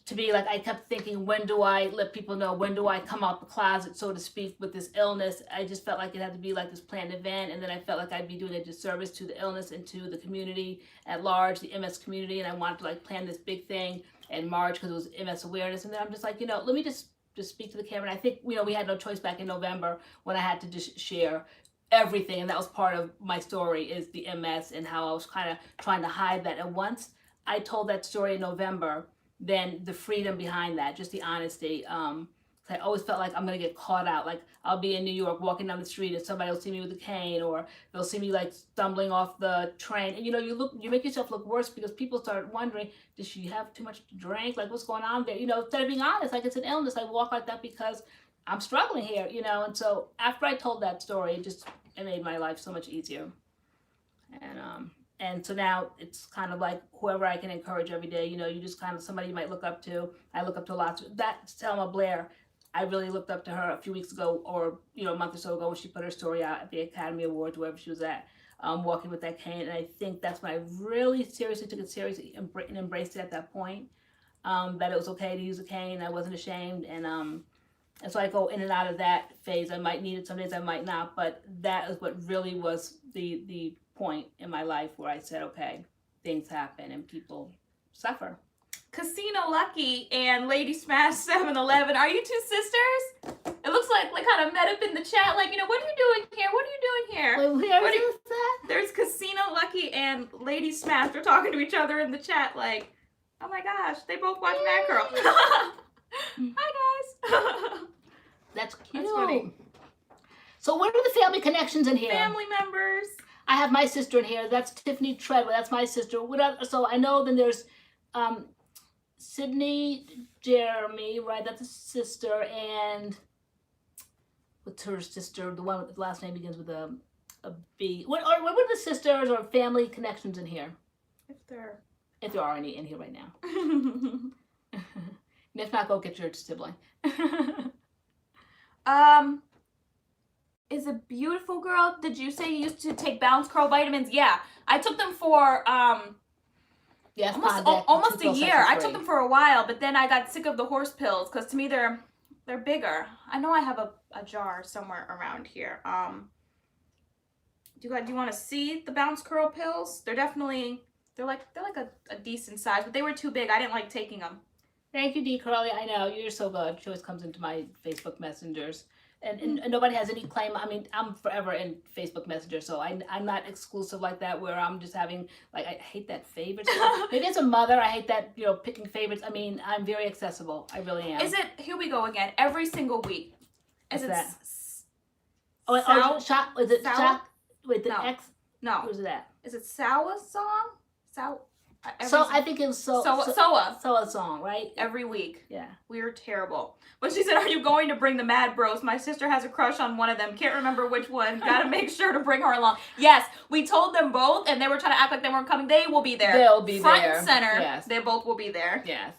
to be like, I kept thinking, when do I let people know? When do I come out the closet, so to speak, with this illness? I just felt like it had to be like this planned event, and then I felt like I'd be doing a disservice to the illness and to the community at large, the MS community, and I wanted to like plan this big thing in March because it was MS awareness. And then I'm just like, you know, let me just speak to the camera. And I think, you know, we had no choice back in November when I had to just share everything, and that was part of my story, is the MS and how I was kind of trying to hide that. And once I told that story in November, then the freedom behind that, just the honesty. I always felt like I'm gonna get caught out. Like I'll be in New York walking down the street and somebody will see me with a cane, or they'll see me like stumbling off the train. And you know, you make yourself look worse because people start wondering, did she have too much to drink? Like what's going on there? You know, instead of being honest, like it's an illness. I walk like that because I'm struggling here, you know. And so after I told that story, it made my life so much easier. And so now it's kind of like whoever I can encourage every day, you know, you just kind of somebody you might look up to. I look up to lots. That's Selma Blair. I really looked up to her a few weeks ago, or, you know, a month or so ago when she put her story out at the Academy Awards, wherever she was at, walking with that cane. And I think that's when I really seriously took it seriously and embraced it at that point, that it was okay to use a cane. I wasn't ashamed. And so I go in and out of that phase. I might need it some days, I might not, but that is what really was the point in my life where I said, okay, things happen and people suffer.
Casino Lucky and Lady Smash 711, are you two sisters? It looks like kind of met up in the chat, like, you know, what are you doing here? What are you doing here?
Wait, where is that?
There's Casino Lucky and Lady Smash. They're talking to each other in the chat, like, oh my gosh, they both watch Mad Curls. Hi guys.
That's cute.
That's funny.
So what are the family connections in here?
Family members.
I have my sister in here. That's Tiffany Treadwell. That's my sister. So I know then there's Sydney Jeremy, right? That's a sister, and what's her sister? The one with the last name begins with a B. What were the sisters or family connections in here? If there are any in here right now. And if not, go get your sibling.
Is a beautiful girl. Did you say you used to take Bounce Curl vitamins? Yeah, I took them for
yes,
almost a year. I took them for a while, but then I got sick of the horse pills because to me they're bigger. I know I have a jar somewhere around here. Do you want to see the Bounce Curl pills? They're like a decent size, but they were too big. I didn't like taking them.
Thank you, D. Curly. I know you're so good. She always comes into my Facebook messengers. And nobody has any claim. I mean, I'm forever in Facebook Messenger, so I'm not exclusive like that where I'm just having, like, I hate that favorites. Maybe as a mother, I hate that, picking favorites. I mean, I'm very accessible. I really am.
Is it, here we go again, every single week.
Is it that?
Shot?
Is it
Sour?
Wait, the
No.
X?
No.
Who's that?
Is it Sowa song?
I think it was Soa song, right?
Every week.
Yeah.
We were terrible. But she said, are you going to bring the Mad Bros? My sister has a crush on one of them. Can't remember which one. Gotta make sure to bring her along. Yes, we told them both, and they were trying to act like they weren't coming. They will be there.
They'll be
Front
there.
and center.
Yes.
They both will be there.
Yes.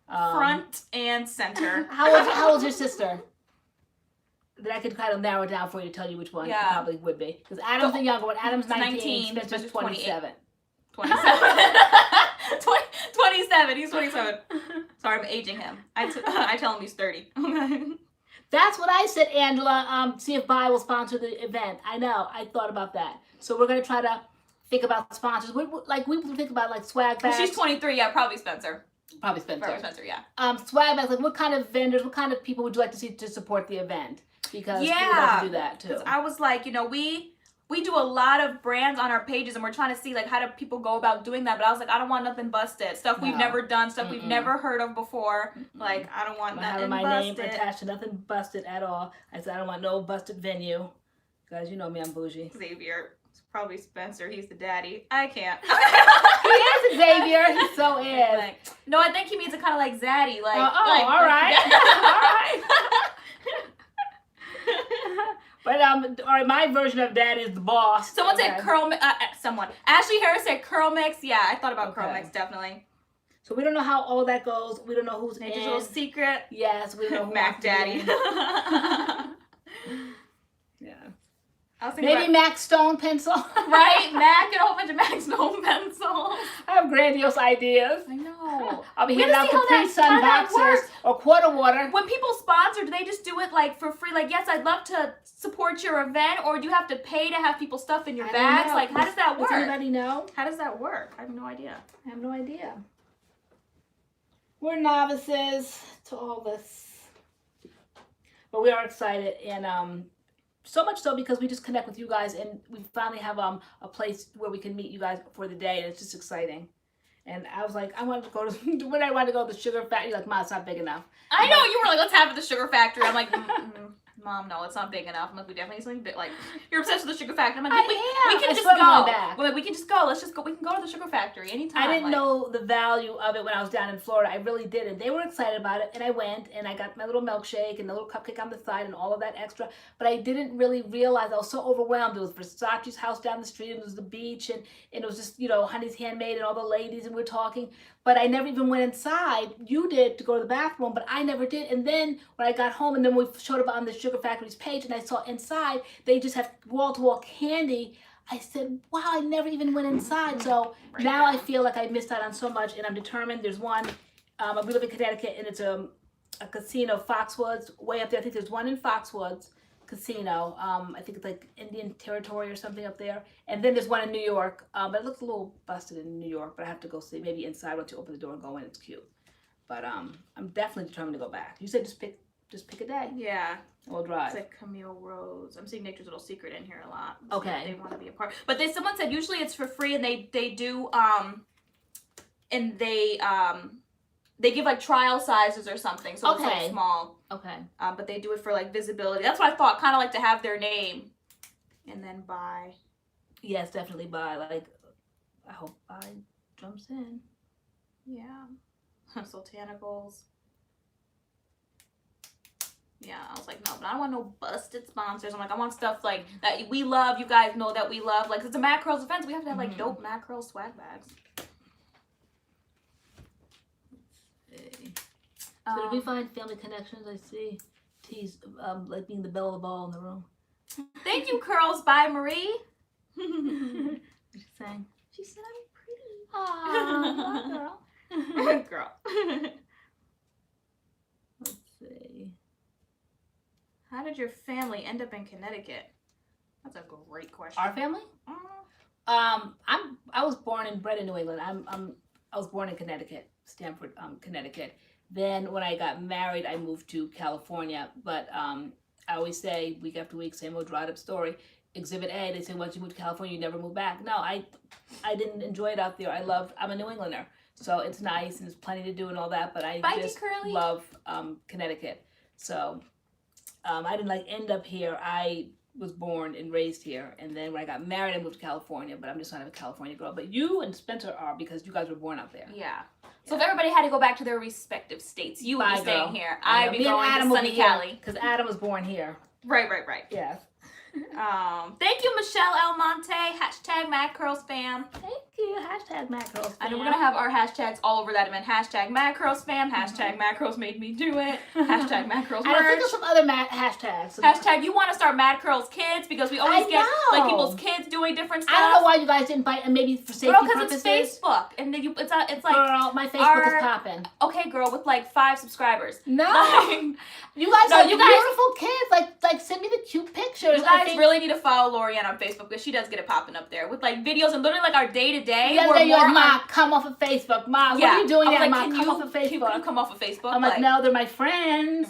Front and center.
How old's your sister? That I could kind of narrow it down for you to tell you which one it probably would be. Because Adam's the younger one. Adam's 19 Spencer's 27.
27. He's 27. Sorry, I'm aging him. I tell him he's 30.
That's what I said, Angela. See if Bai will sponsor the event. I know. I thought about that. So we're gonna try to think about sponsors. We think about like swag bags.
She's 23. Yeah, probably Spencer.
Probably Spencer.
Yeah.
Swag bags. Like what kind of vendors? What kind of people would you like to see to support the event? Because we would like to do that too.
I was like, we do a lot of brands on our pages and we're trying to see like how do people go about doing that, but I was like, I don't want nothing busted. Stuff we've never done, stuff we've never heard of before. Like I don't want nothing busted. My name
attached to nothing busted at all. I said I don't want no busted venue. Guys, you know me, I'm bougie.
Xavier. It's probably Spencer. He's the daddy. I can't.
He is Xavier. He so is.
Like, no, I think he means it kind of like Zaddy. Like,
all right. All right. But all right, my version of that is the boss.
Someone said CURLMIX. Ashley Harris said CURLMIX. Yeah, I thought about CURLMIX definitely.
So we don't know how all that goes. We don't know who's
Nature's little secret.
Yes, we don't know who
Mac Daddy.
Yeah.
I was thinking
maybe Mac Stone Pencil.
Right, Mac and a whole bunch of Mac Stone pencils.
I have grandiose ideas.
I know.
I'll be handing out Capri Sun boxes or quarter water.
When people sponsor, do they just do it like for free? Like, yes, I'd love to support your event, or do you have to pay to have people stuff in your bags? Like, how does that work?
Does anybody know?
How does that work? I have no idea.
I have no idea. We're novices to all this. But we are excited, and so much so because we just connect with you guys, and we finally have a place where we can meet you guys for the day, and it's just exciting. And I was like, I wanted to go to, when I wanted to go to the sugar factory, like, Mom, it's not big enough.
I know, you were like, let's have it at the sugar factory. I'm like, Mom, no, it's not big enough. I'm like, we definitely need something big. Like, you're obsessed with the sugar factory. I'm like, we can just go. We're like, we can just go. Let's just go. We can go to the sugar factory anytime.
I didn't know the value of it when I was down in Florida. I really didn't. They were excited about it, and I went, and I got my little milkshake and the little cupcake on the side and all of that extra. But I didn't really realize. I was so overwhelmed. It was Versace's house down the street, and it was the beach, and it was just, Honey's Handmade and all the ladies, and we were talking. But I never even went inside. You did to go to the bathroom, but I never did. And then when I got home, and then we showed up on the Sugar Factory's page, and I saw inside, they just have wall-to-wall candy. I said, wow, I never even went inside. So now I feel like I missed out on so much, and I'm determined. There's one, we live in Connecticut, and it's a casino, Foxwoods, way up there. I think there's one in Foxwoods Casino. I think it's like Indian Territory or something up there. And then there's one in New York, but it looks a little busted in New York, but I have to go see. Maybe inside once you open the door and go in, it's cute. But I'm definitely determined to go back. You said just pick a day.
Yeah.
We'll drive.
It's like Camille Rose. I'm seeing Nature's Little Secret in here a lot.
Okay.
They want to be a part. But someone said usually it's for free, and they do and they give like trial sizes or something, so it's like small.
Okay.
But they do it for like visibility. That's what I thought, kind of like to have their name, and then buy.
Yes, definitely buy. Like, I hope buy jumps in.
Yeah. Soultanicals. Yeah, I was like, no, but I don't want no busted sponsors. I'm like, I want stuff like that we love. You guys know that we love. Like, it's a MADCURLS event. We have to have like dope MADCURLS swag bags.
So did we find family connections? I see T's like being the belle of the ball in the room.
Thank you, Curls by Marie.
What'd she say?
She said I'm pretty.
Aww, girl.
Girl.
Let's see.
How did your family end up in Connecticut? That's a great question.
Our family? I was born and bred in New England. I was born in Connecticut, Stamford, Connecticut. Then when I got married, I moved to California. But I always say, week after week, same old dried up story. Exhibit A, they say once you move to California, you never move back. No, I didn't enjoy it out there. I'm a New Englander, so it's nice and there's plenty to do and all that. But I just love Connecticut. So I didn't like end up here. I was born and raised here, and then when I got married, I moved to California. But I'm just not a California girl. But you and Spencer are, because you guys were born out there.
Yeah. So if everybody had to go back to their respective states, you would be staying here. I'd be going to sunny Cali.
Because Adam was born here.
Right.
Yes.
Thank you, Michelle Almonte. Hashtag MADCURLS fam.
Thank you. Hashtag MADCURLS fam.
I know we're gonna have our hashtags all over that event. Hashtag MADCURLS fam. Hashtag MADCURLS made me do it. Hashtag MADCURLS merch.
I think of some other hashtags.
Hashtag you want to start MADCURLS kids, because we always get like people's kids doing different stuff.
I don't know why you guys didn't buy, and maybe for safety purposes.
Girl, because it's Facebook, and then it's like,
girl, my Facebook is popping.
Okay, girl, with like 5 subscribers.
No, you guys are beautiful kids. Like send me the cute pictures.
You guys really need to follow LoriAnne on Facebook, because she does get it popping up there with like videos and literally like our day to day.
Yeah, you're like, Ma, come off of Facebook. Ma, what are you doing now, Ma? Come off of Facebook.
Can you come off of Facebook?
I'm like, no, they're my friends.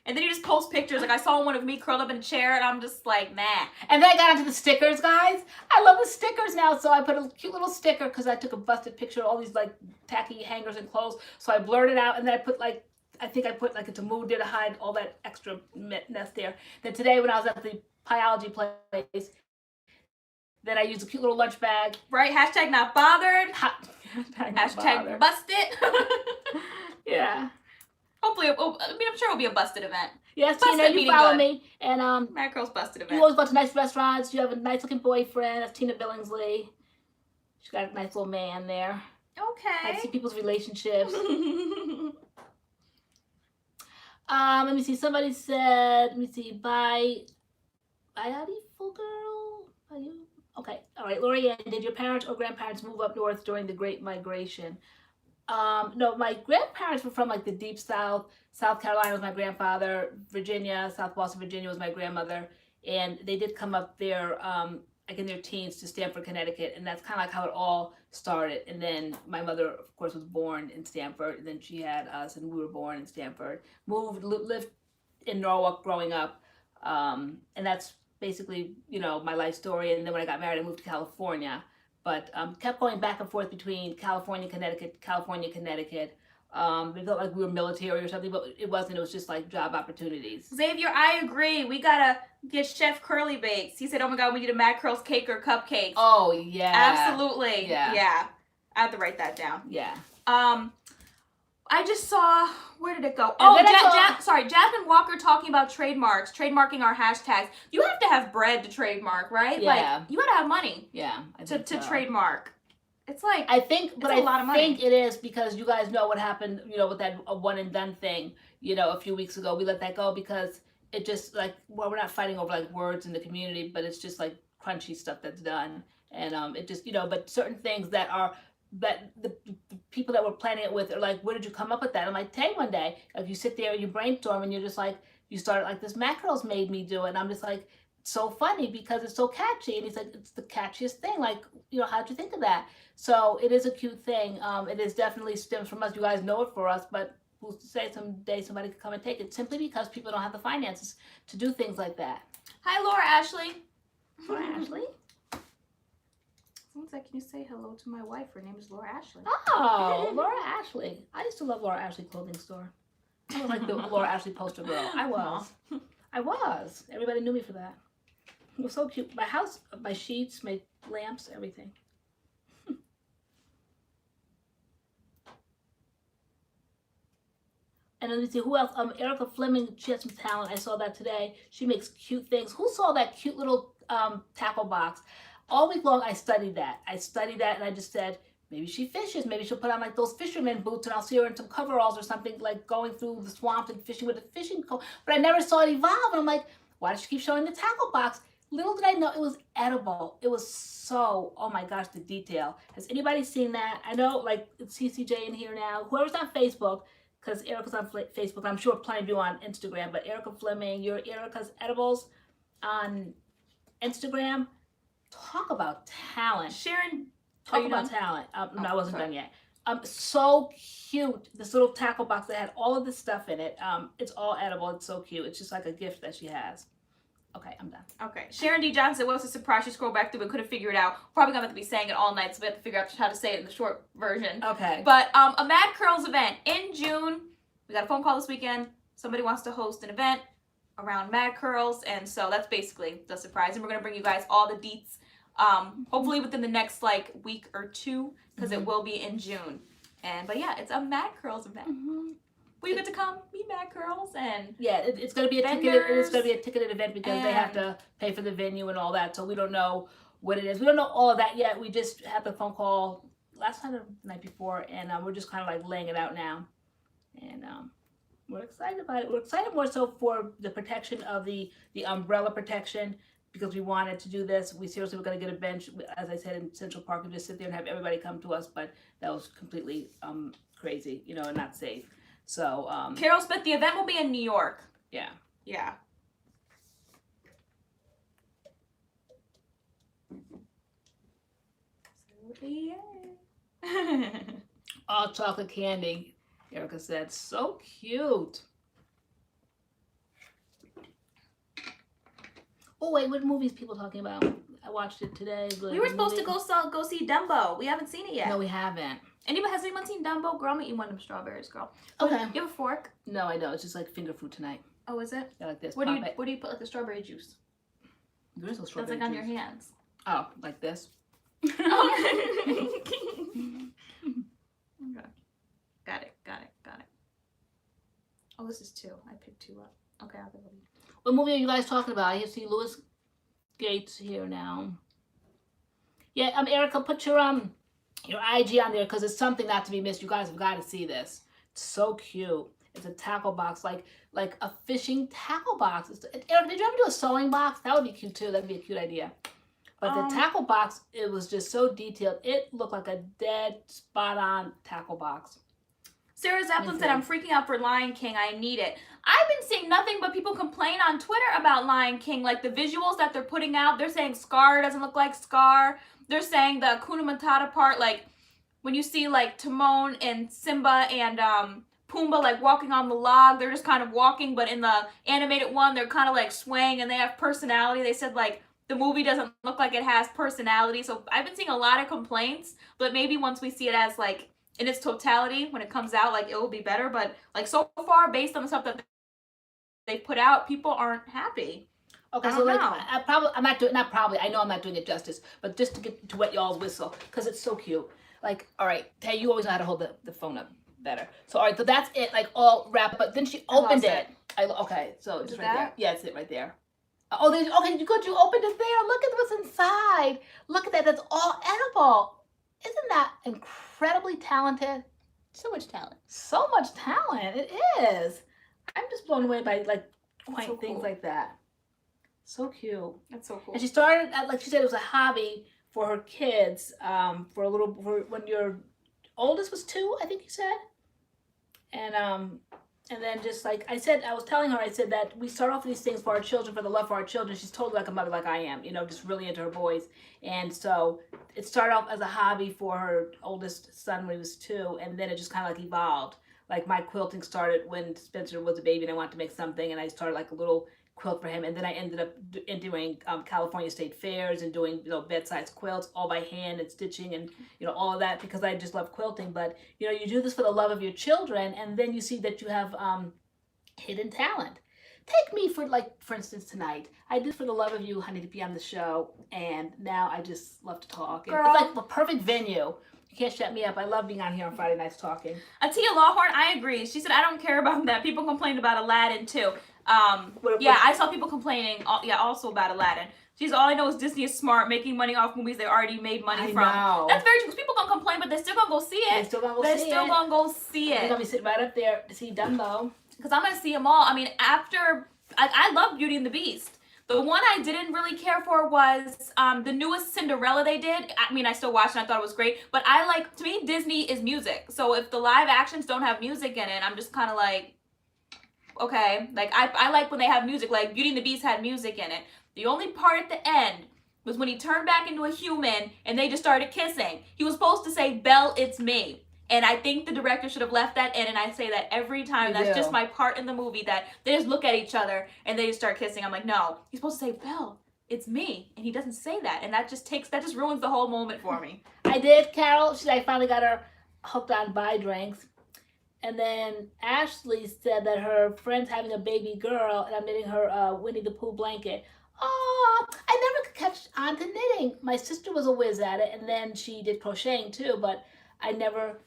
And then you just post pictures. Like I saw one of me curled up in a chair, and I'm just like, nah.
And then I got onto the stickers, guys. I love the stickers now. So I put a cute little sticker because I took a busted picture of all these like tacky hangers and clothes. So I blurred it out, and then I put like, I think I put like it's a mood there to hide all that extra mess there. Then today when I was at the Pyology place, then I used a cute little lunch bag.
Right, hashtag not bothered.
Hashtag
busted.
Yeah.
Hopefully, I mean, I'm sure it'll be a busted event.
Yes, Tina, you follow me. And
MADCURLS busted event.
You always go to nice restaurants. You have a nice looking boyfriend. That's Tina Billingsley. She's got a nice little man there.
Okay.
I see people's relationships. Let me see. Somebody said, let me see, Beautiful girl. Are you? Okay. All right. LoriAnne, did your parents or grandparents move up north during the Great Migration? No, my grandparents were from like the deep South. South Carolina was my grandfather. Virginia, South Boston, Virginia was my grandmother. And they did come up there, like in their teens to Stamford, Connecticut. And that's kind of like how it all started. And then my mother, of course, was born in Stamford. And then she had us, and we were born in Stamford. Lived in Norwalk growing up. And that's basically, you know, my life story. And then when I got married, I moved to California. But kept going back and forth between California, Connecticut. We felt like we were military or something, but it wasn't. It was just like job opportunities.
Xavier, I agree. We gotta get Chef Curly Bakes. He said, oh my God, we need a MADCURLS cake or cupcake.
Oh, yeah.
Absolutely. Yeah. I have to write that down.
Yeah.
I just saw, where did it go? Oh, Jasmine Walker talking about trademarks, trademarking our hashtags. You have to have bread to trademark, right?
Yeah.
Like, you gotta have money.
Yeah.
To trademark. It's like,
I think
it
is because you guys know what happened, you know, with that one and done thing, you know, a few weeks ago. We let that go because it just like, well, we're not fighting over like words in the community, but it's just like crunchy stuff that's done. And it just, you know, but certain things that the people that we're planning it with are like, where did you come up with that? I'm like, tell you one day, like you sit there and you brainstorm and you're just like, you start like this MADCURLS made me do it. And I'm just like, it's so funny because it's so catchy. And he's like, it's the catchiest thing. Like, you know, how'd you think of that? So it is a cute thing. It is definitely stems from us. You guys know it for us, but who's to say someday somebody could come and take it simply because people don't have the finances to do things like that.
Hi, Laura Ashley.
Laura Ashley.
Someone said, can you say hello to my wife? Her name is Laura Ashley.
Oh, Laura Ashley. I used to love Laura Ashley clothing store. I was like the Laura Ashley poster girl. I was. Everybody knew me for that. It was so cute. My house, my sheets, my lamps, everything. And let me see who else. Erica Fleming, she has some talent. I saw that today. She makes cute things. Who saw that cute little tackle box? All week long, I studied that. And I just said, maybe she fishes. Maybe she'll put on like those fisherman boots, and I'll see her in some coveralls or something, like going through the swamp and fishing with a fishing pole. But I never saw it evolve. And I'm like, why does she keep showing the tackle box? Little did I know it was edible. It was so, oh my gosh, the detail. Has anybody seen that? I know, like, it's CCJ in here now. Whoever's on Facebook, because Erica's on Facebook. I'm sure plenty of you on Instagram, but Erica Fleming, your Erica's Edibles on Instagram. Talk about talent.
Sharon,
talk about talent. No, I wasn't done yet. So cute. This little tackle box that had all of this stuff in it. It's all edible. It's so cute. It's just like a gift that she has. Okay, I'm done.
Okay. Sharon D. Johnson, what was a surprise? She scrolled back through but couldn't figure it out. Probably gonna have to be saying it all night, so we have to figure out how to say it in the short version.
Okay.
But a MADCURLS event in June. We got a phone call this weekend. Somebody wants to host an event around MADCURLS, and so that's basically the surprise. And we're gonna bring you guys all the deets, hopefully within the next like week or two, because it will be in June. But yeah, it's a MADCURLS event. Well, you get to come meet MADCURLS, and
yeah, it's going to be a ticketed. It's going to be a ticketed event because they have to pay for the venue and all that. So we don't know what it is. We don't know all of that yet. We just had the phone call last night or the night before, and we're just kind of like laying it out now, and we're excited about it. We're excited more so for the protection of the umbrella protection, because we wanted to do this. We seriously were going to get a bench, as I said, in Central Park and just sit there and have everybody come to us, but that was completely crazy, you know, and not safe. So
Carol Smith, the event will be in New York.
Yeah.
Yeah.
All chocolate candy, Erica said. So cute. Oh wait, what movies people talking about? I watched it today.
We were supposed to go see Dumbo. We haven't seen it yet.
No, we haven't.
Has anyone seen Dumbo? Girl, I'm gonna eat one of them strawberries, girl.
Okay.
You have a fork?
No, I know. It's just like finger food tonight.
Oh, is it?
Yeah, like this.
Where do you put like the strawberry juice?
There is no strawberry
juice. That's like
juice.
On your hands.
Oh, like this?
Okay. Got it. Oh, this is 2. I picked 2 up. Okay, I'll go.
What movie are you guys talking about? I see Louis Gates here now. Yeah, Erica, put your IG on there, because it's something not to be missed. You guys have got to see this. It's so cute. It's a tackle box, like a fishing tackle box. Erica, did you ever do a sewing box? That would be cute too. That'd be a cute idea. But the tackle box, it was just so detailed. It looked like a dead, spot-on tackle box.
Sarah Zeppelin said, I'm freaking out for Lion King. I need it. I've been seeing nothing but people complain on Twitter about Lion King. Like the visuals that they're putting out, they're saying Scar doesn't look like Scar. They're saying the Hakuna Matata part, like when you see like Timon and Simba and Pumbaa like walking on the log, they're just kind of walking, but in the animated one, they're kind of like swaying and they have personality. They said like the movie doesn't look like it has personality. So I've been seeing a lot of complaints, but maybe once we see it as like in its totality, when it comes out, like it will be better. But like so far, based on the stuff that they put out, people aren't happy.
Okay, so like I know I'm not doing it justice, but just to get to wet y'all's whistle, because it's so cute. Like, all right, Tay, you always know how to hold the phone up better. So all right, so that's it, like all wrapped. But then she opened it. Okay, so just right there. Yeah, it's it right there. Oh, okay, good. You opened it there. Look at what's inside. Look at that. That's all edible. Isn't that incredibly talented?
So much talent.
So much talent. It is. I'm just blown away by like quaint things like that. So cute.
That's so cool.
And she started, like she said, it was a hobby for her kids, for when your oldest was 2, I think you said. And then just like I said, I was telling her, I said that we start off with these things for our children, for the love for our children. She's totally like a mother like I am, you know, just really into her boys. And so it started off as a hobby for her oldest son when he was 2, and then it just kind of like evolved. Like my quilting started when Spencer was a baby and I wanted to make something, and I started like a little quilt for him, and then I ended up doing California State Fairs and doing, you know, bed-size quilts all by hand and stitching and, you know, all of that because I just love quilting. But, you know, you do this for the love of your children, and then you see that you have hidden talent. Take me for instance, tonight. I did for the love of you, honey, to be on the show, and now I just love to talk.
Girl.
It's like the perfect venue. You You can't shut me up. I love being on here on Friday nights talking.
Atia Lawhorn, I agree. She said, I don't care about that. People complained about Aladdin too.
What-
Yeah, I saw people complaining. Also about Aladdin. She's all I know is Disney is smart, making money off movies they already made money from.
Know.
That's very true. Because people gonna complain, but they're still gonna go see it.
They're still gonna go see it.
They're still gonna go see it.
They're gonna be sitting right up there to see Dumbo.
Because I'm gonna see them all. I mean, after I love Beauty and the Beast. The one I didn't really care for was the newest Cinderella they did. I mean, I still watched it. I thought it was great. But to me, Disney is music. So if the live actions don't have music in it, I'm just kind of like, okay. Like, I like when they have music. Like, Beauty and the Beast had music in it. The only part at the end was when he turned back into a human and they just started kissing. He was supposed to say, Belle, it's me. And I think the director should have left that in, and I say that every time. That's just my part in the movie, that they just look at each other and they just start kissing. I'm like, no, he's supposed to say, Belle, it's me. And he doesn't say that. And that just ruins the whole moment for me.
I did, Carol. I finally got her hooked on buy drinks. And then Ashley said that her friend's having a baby girl, and I'm knitting her a Winnie the Pooh blanket. Oh, I never could catch on to knitting. My sister was a whiz at it, and then she did crocheting too, but I never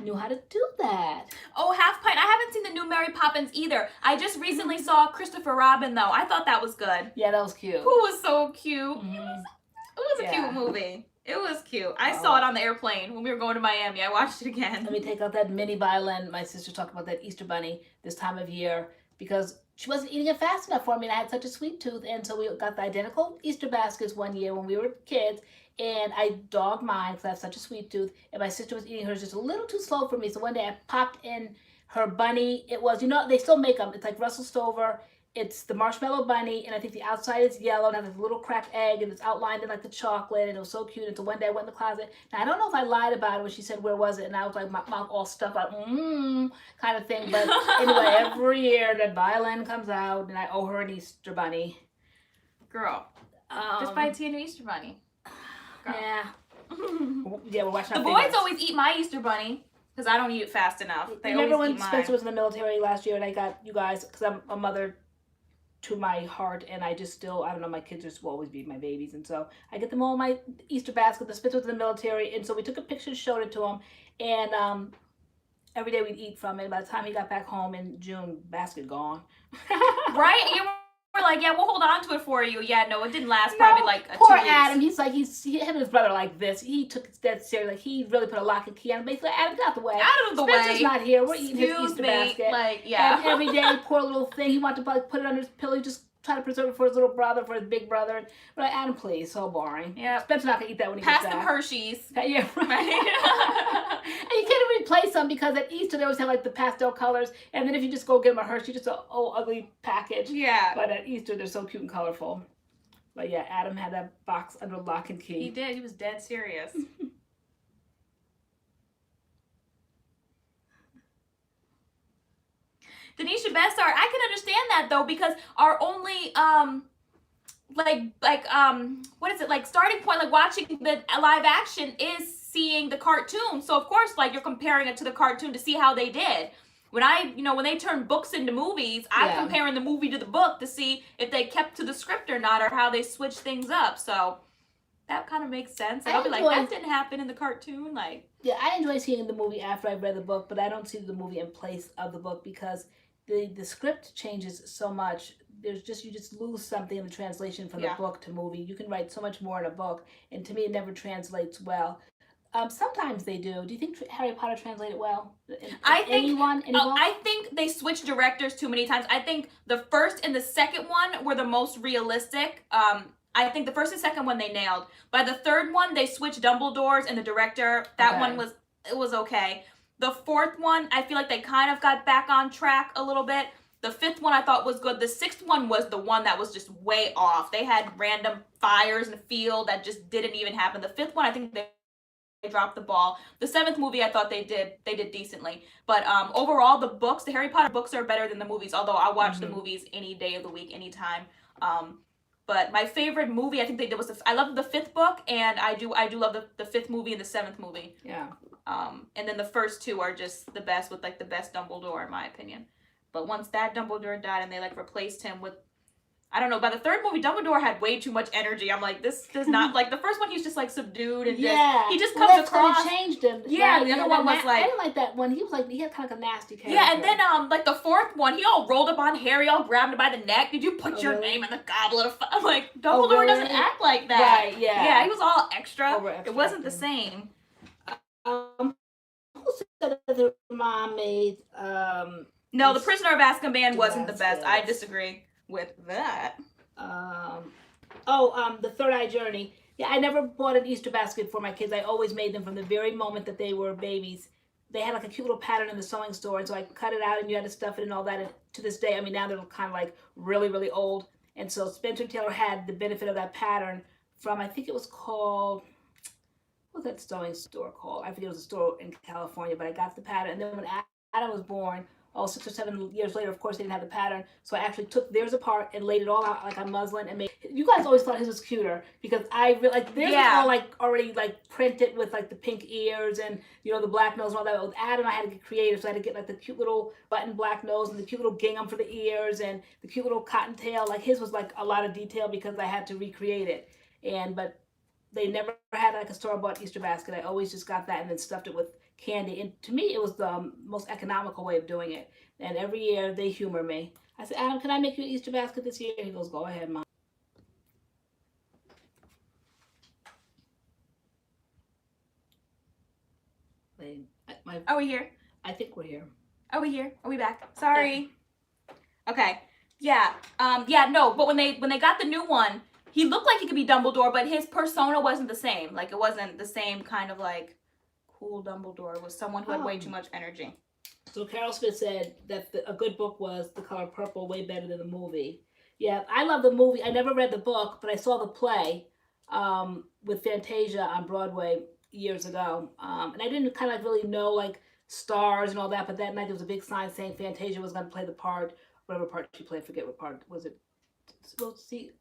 knew how to do that.
Oh, Half Pint. I haven't seen the new Mary Poppins either. I just recently saw Christopher Robin, though. I thought that was good.
Yeah, that was cute.
Who was so cute.
Mm-hmm.
It was a cute movie. It was cute. I saw it on the airplane when we were going to Miami. I watched it again.
Let me take out that mini violin. My sister talked about that Easter bunny this time of year because she wasn't eating it fast enough for me, and I had such a sweet tooth, and so we got the identical Easter baskets one year when we were kids. And I dogged mine because I have such a sweet tooth. And my sister was eating hers just a little too slow for me. So one day I popped in her bunny. It was, they still make them. It's like Russell Stover. It's the marshmallow bunny. And I think the outside is yellow. And it has a little cracked egg. And it's outlined in like the chocolate. And it was so cute. And so one day I went in the closet. Now I don't know if I lied about it when she said, where was it? And I was like, my mouth all stuffed out. Kind of thing. But anyway, every year that violin comes out. And I owe her an Easter bunny.
Girl. Just buy Tia an Easter bunny.
Yeah. Yeah, we're watching.
The boys always eat my Easter bunny because I don't eat it fast enough. They
remember
always
when
eat mine.
Spencer was in the military last year, and I got you guys because I'm a mother to my heart, and I just still, I don't know, my kids just will always be my babies, and so I get them all my Easter basket. The Spencer was in the military, and so we took a picture, showed it to him, and every day we'd eat from it. By the time he got back home in June, basket gone.
Right? You were like, yeah, we'll hold on to it for you. Yeah, no, it didn't last probably like a 2
poor
weeks.
Adam, he's like, him and his brother like this. He took it dead serious. Like, he really put a lock and key on it. Basically, Adam, get out the way.
Out of the
Spencer's
way.
not here. We're eating his
Excuse
Easter
me.
basket.
Like, yeah.
And every day, poor little thing, he wanted to like, put it under his pillow. He just try to preserve it for his little brother, for his big brother. But like, Adam, please, so boring.
Yeah.
Spencer's not going to eat that when he
Pass
gets
them
back.
Hershey's.
Yeah, right. And you can't even replace them because at Easter they always have like the pastel colors. And then if you just go get them a Hershey, just an old ugly package.
Yeah.
But at Easter they're so cute and colorful. But yeah, Adam had that box under lock and key.
He did. He was dead serious. Denisha Bessart, I can understand that though, because our only what is it, like starting point, like watching the live action is seeing the cartoon. So of course, like you're comparing it to the cartoon to see how they did. When when they turn books into movies, I'm comparing the movie to the book to see if they kept to the script or not, or how they switched things up. So that kind of makes sense. Like, I'll be like, that didn't happen in the cartoon. Like,
yeah, I enjoy seeing the movie after I've read the book, but I don't see the movie in place of the book because the script changes so much. You just lose something in the translation from the book to movie. You can write so much more in a book, and to me, it never translates well. Sometimes they do. Do you think Harry Potter translated well?
I think
I
think they switched directors too many times. I think the first and the second one were the most realistic. I think the first and second one they nailed. By the third one, they switched Dumbledore's and the director. That one was okay. The fourth one, I feel like they kind of got back on track a little bit. The fifth one I thought was good. The sixth one was the one that was just way off. They had random fires in the field that just didn't even happen. The fifth one, I think they dropped the ball. The seventh movie, I thought they did decently. But overall, the Harry Potter books are better than the movies. Although I watch the movies any day of the week, anytime. But my favorite movie I think they did was I love the fifth book, and I do love the fifth movie and the seventh movie.
Yeah.
And then the first two are just the best, with like the best Dumbledore in my opinion. But once that Dumbledore died and they like replaced him with, I don't know. By the third movie, Dumbledore had way too much energy. I'm like, this does not like the first one. He's just like subdued and he just comes across.
They changed him.
Yeah, the other one was like
I didn't like that one. He was like he had kind of a nasty character.
Yeah, and then like the fourth one, he all rolled up on Harry, all grabbed him by the neck. Did you put your name in the goblet of fire? I'm like, Dumbledore doesn't act like that.
Right? Yeah.
Yeah, he was all extra.
Over-extra.
It wasn't the same.
Who said that their mom made?
No, the Prisoner of Azkaban wasn't the best. I disagree with that.
The Third Eye Journey. Yeah, I never bought an Easter basket for my kids. I always made them from the very moment that they were babies. They had like a cute little pattern in the sewing store, and so I cut it out, and you had to stuff it and all that. And to this day, I mean, now they're kind of like really, really old. And so Spencer Taylor had the benefit of that pattern from, I think it was called, what was that sewing store called? I forget, it was a store in California, but I got the pattern. And then when Adam was born, 6 or 7 years later, of course, they didn't have the pattern. So I actually took theirs apart and laid it all out like on muslin and made. You guys always thought his was cuter because I really like theirs was all like already like printed with like the pink ears and the black nose and all that. But with Adam, I had to get creative, so I had to get like the cute little button black nose and the cute little gingham for the ears and the cute little cottontail. Like his was like a lot of detail because I had to recreate it. But they never had like a store-bought Easter basket. I always just got that and then stuffed it with candy. And to me, it was the most economical way of doing it. And every year they humor me. I said, Adam, can I make you an Easter basket this year? He goes, go ahead, Mom.
Are we here?
I think we're here.
Are we here? Are we back? Sorry. Yeah. Okay. Yeah. No. But when they got the new one, he looked like he could be Dumbledore, but his persona wasn't the same. Like it wasn't the same kind of like cool Dumbledore. It was someone who had way too much energy.
So Carol Smith said that a good book was The Color Purple, way better than the movie. Yeah, I love the movie. I never read the book, but I saw the play with Fantasia on Broadway years ago. And I didn't kind of like really know like stars and all that, but that night there was a big sign saying Fantasia was going to play the part, whatever part she played. I forget what part was it. Supposed to see.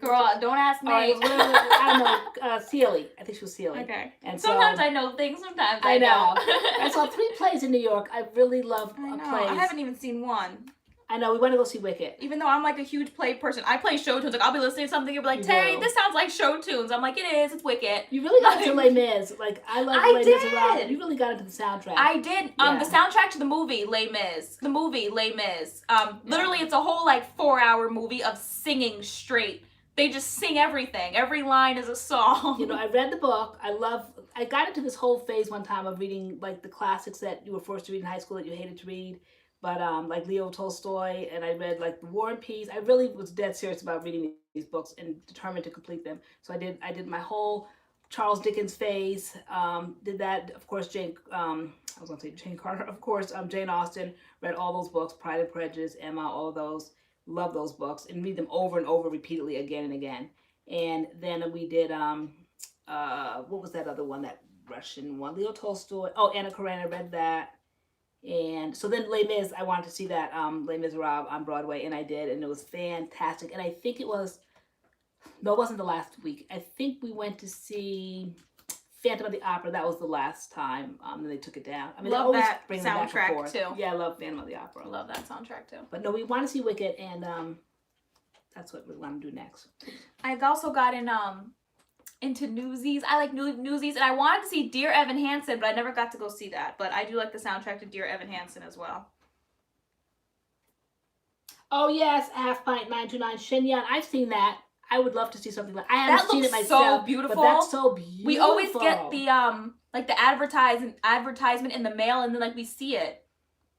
Girl, don't ask me.
I don't know. Celie. I think she was Celie.
Okay.
And
sometimes I know things. Sometimes I know.
I saw 3 plays in New York. I really love plays.
I haven't even seen one.
I know. We want to go see Wicked.
Even though I'm like a huge play person, I play show tunes. Like I'll be listening to something, you'll be like, Terry, this sounds like show tunes. I'm like, it is. It's Wicked.
You really got into Les Mis. Like I love Les Mis. You really got into the soundtrack.
I did. The soundtrack to the movie Les Mis. The movie Les Mis. Literally, it's a whole like 4-hour movie of singing straight. They just sing everything. Every line is a song.
I read the book. I got into this whole phase one time of reading like the classics that you were forced to read in high school that you hated to read. But like Leo Tolstoy, and I read like The War and Peace. I really was dead serious about reading these books and determined to complete them. So I did my whole Charles Dickens phase. Did that, of course, Jane Carter, of course, Jane Austen. Read all those books, Pride and Prejudice, Emma, all of those. Love those books and read them over and over repeatedly again and again. And then we did what was that other one, that Russian one, Leo Tolstoy. Anna Karenina, read that. And so then Les Mis, I wanted to see that Les Miserables on Broadway, and I did, and it was fantastic. And I think it wasn't the last week. I think we went to see Phantom of the Opera. That was the last time and they took it down. I mean,
love that
bring
soundtrack too.
Yeah, I love Phantom of the Opera.
Love that soundtrack too.
But no, we want to see Wicked, and that's what we want to do next.
I've also gotten into Newsies. I like Newsies, and I wanted to see Dear Evan Hansen, but I never got to go see that. But I do like the soundtrack to Dear Evan Hansen as well.
Oh yes, Half Pint 929 Shenyang. I've seen that. I would love to see something like I haven't seen it myself.
That looks so beautiful.
But that's so beautiful.
We always get the like the advertisement in the mail, and then like we see it.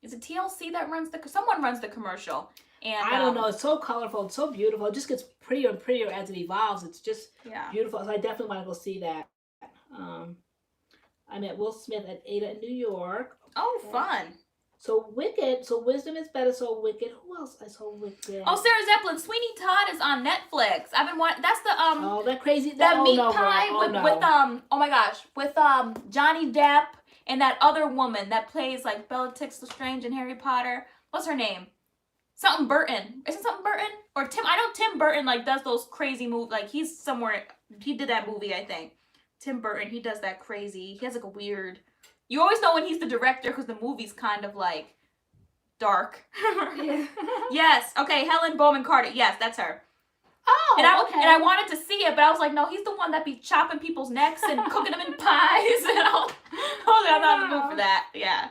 Is it TLC that runs someone runs the commercial? And
I don't know. It's so colorful. It's so beautiful. It just gets prettier and prettier as it evolves. It's just beautiful. So I definitely want to go see that. I met Will Smith at Ada in New York.
Oh, fun.
So Wicked. So Wisdom is Better. So Wicked. Who else I saw Wicked?
Oh, Sarah Zeppelin. Sweeney Todd is on Netflix. I've been watching. That's the
Oh, that crazy.
That meat pie with oh my gosh, with Johnny Depp and that other woman that plays like Bellatrix Lestrange in Harry Potter. What's her name? Something Burton. Is it something Burton? Or Tim? I know Tim Burton like does those crazy movies. Like he's somewhere. He did that movie, I think. Tim Burton. He does that crazy. He has like a weird. You always know when he's the director because the movie's kind of like dark. Yes. Okay. Helen Bowman Carter. Yes, that's her.
Oh,
And
okay.
I wanted to see it, but I was like, no, he's the one that be chopping people's necks and cooking them in pies. And I was like, I'm not in the mood for that. Yeah.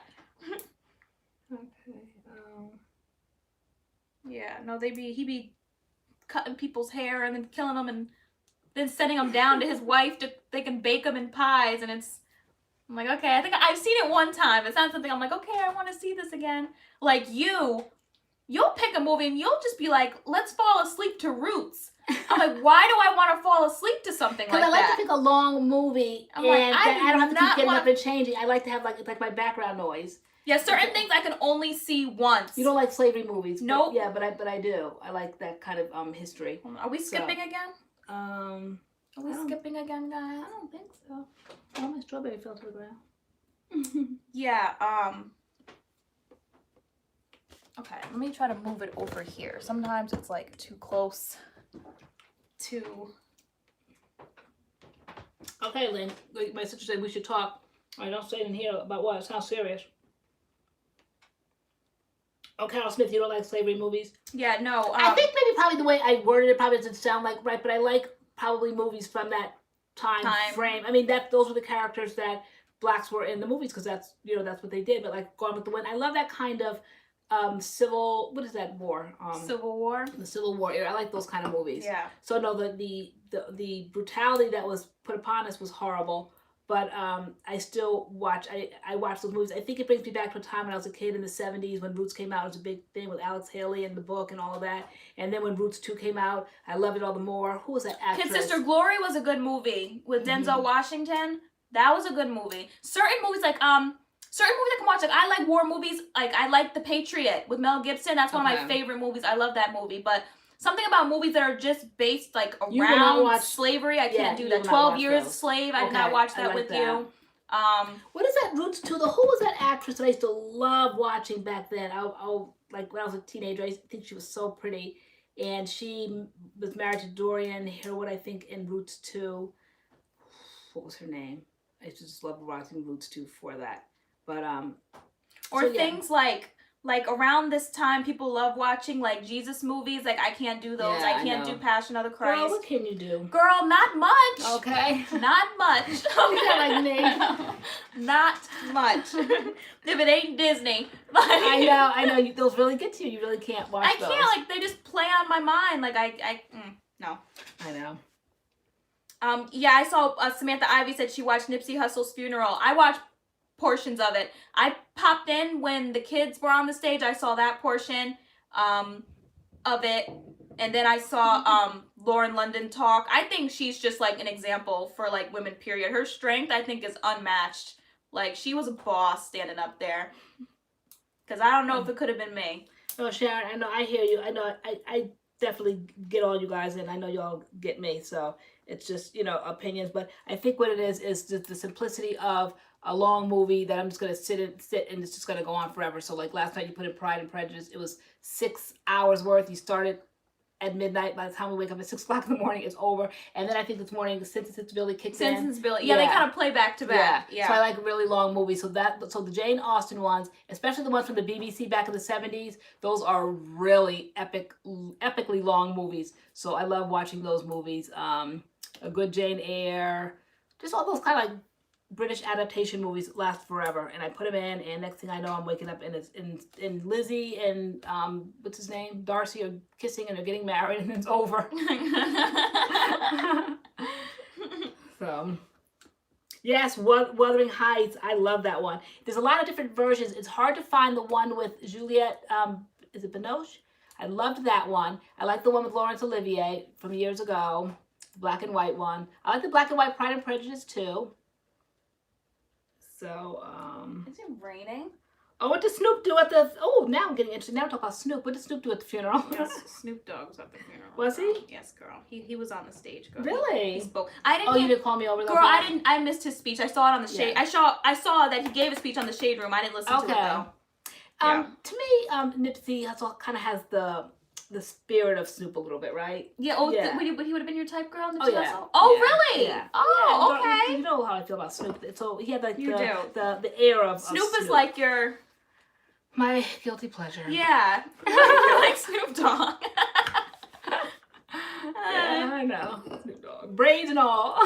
Okay.
Yeah, no, he be cutting people's hair and then killing them and then sending them down to his wife to they can bake them in pies, and I'm like, okay, I think I've seen it one time. It's not something I'm like, okay, I want to see this again. Like you'll pick a movie and you'll just be like, let's fall asleep to Roots. I'm like, why do I want to fall asleep to something like that?
Because I like to pick a long movie
I'm like,
and
I
I don't have to
do not
keep getting
wanna-
up and changing. I like to have like my background noise.
Yeah, certain things I can only see once.
You don't like slavery movies?
Nope.
Yeah, but I do. I like that kind of history.
Are we skipping again?
Are
we skipping again, guys?
I don't think so. Oh, my strawberry fell to the ground.
Yeah, okay, let me try to move it over here. Sometimes it's like too close to...
Okay, Lynn, my sister said we should talk. I don't say it in here about what? It sounds serious. Oh, Carol Smith, you don't like slavery movies?
Yeah, no.
I think maybe probably the way I worded it probably doesn't sound like right, but I like probably movies from that time frame. I mean, those were the characters that blacks were in the movies because that's what they did. But like Gone with the Wind, I love that kind of what is that war?
Civil War.
The Civil War era. I like those kind of movies.
Yeah.
So no, the brutality that was put upon us was horrible. But I still watch. I watch those movies. I think it brings me back to a time when I was a kid in the 70s when Roots came out. It was a big thing with Alex Haley and the book and all of that. And then when Roots 2 came out, I loved it all the more. Who was that actress?
Kid Sister Glory was a good movie with Denzel Washington. That was a good movie. Certain movies I can watch. Like I like war movies. Like I like The Patriot with Mel Gibson. That's one of my favorite movies. I love that movie. But something about movies that are just based like around slavery, I can't do that. 12 Years a Slave, I did not watch that with you.
What is that Roots 2 though? Who was that actress that I used to love watching back then? Like when I was a teenager, I think she was so pretty. And she was married to Dorian Harewood, I think, in Roots 2. What was her name? I used to just love watching Roots 2 for that. But
things like around this time, people love watching like Jesus movies. Like I can't do those.
Yeah,
I can't do Passion of the Christ.
Girl, what can you do?
Girl, not much.
Okay.
Not much.
You're like me.
Not much. If it ain't Disney.
I know. Those really get to you. You really can't watch those.
I can't. Like they just play on my mind. Like no.
I know.
Yeah, I saw Samantha Ivy said she watched Nipsey Hussle's funeral. I watched portions of it. I popped in when the kids were on the stage. I saw that portion of it. And then I saw Lauren London talk. I think she's just like an example for like women, period. Her strength, I think, is unmatched. Like she was a boss standing up there. Because I don't know if it could have been me.
No, Sharon, I know. I hear you. I know. I definitely get all you guys, and I know y'all get me. So it's just, opinions. But I think what it is just the simplicity of a long movie that I'm just going to sit and it's just going to go on forever. So like last night you put in Pride and Prejudice. It was 6 hours worth. You started at midnight. By the time we wake up at 6 o'clock in the morning, it's over. And then I think this morning, Sense and Sensibility kicks in.
Sense and Sensibility. Yeah, they kind of play back to back. Yeah.
So I like really long movies. So the Jane Austen ones, especially the ones from the BBC back in the 70s, those are really epically long movies. So I love watching those movies. A good Jane Eyre, just all those kind of like British adaptation movies last forever. And I put them in, and next thing I know, I'm waking up and it's in Lizzie and what's his name, Darcy, are kissing and they're getting married, and it's over. So yes, Wuthering Heights, I love that one. There's a lot of different versions. It's hard to find the one with Juliette, is it Binoche? I loved that one. I like the one with Laurence Olivier from years ago, the black and white one. I like the black and white Pride and Prejudice too. So,
Is it raining?
Oh, what did Snoop do at the... Oh, now I'm getting interested. Now we're talking about Snoop. What did Snoop do at the funeral?
Yes, Snoop Dogg was at the funeral.
Was he?
Yes, girl. He was on the stage, girl.
Really?
He spoke. I didn't.
Oh, you didn't call me over?
Girl, I missed his speech. I saw it on the shade. Yeah. I saw that he gave a speech on the Shade Room. I didn't listen to it though.
Yeah. To me, Nipsey Hussle kind of has the spirit of Snoop a little bit, right?
Yeah. Oh, yeah. But he would have been your type, girl.
Nipsey
Hussle? Oh, yeah. Really?
Yeah.
Oh,
yeah.
Okay.
You know how I feel about Snoop. So he had like
the
air of
Snoop is like your...
My guilty pleasure.
Yeah. You're like Snoop Dogg.
Yeah, I know. Snoop Dogg. Braids and all.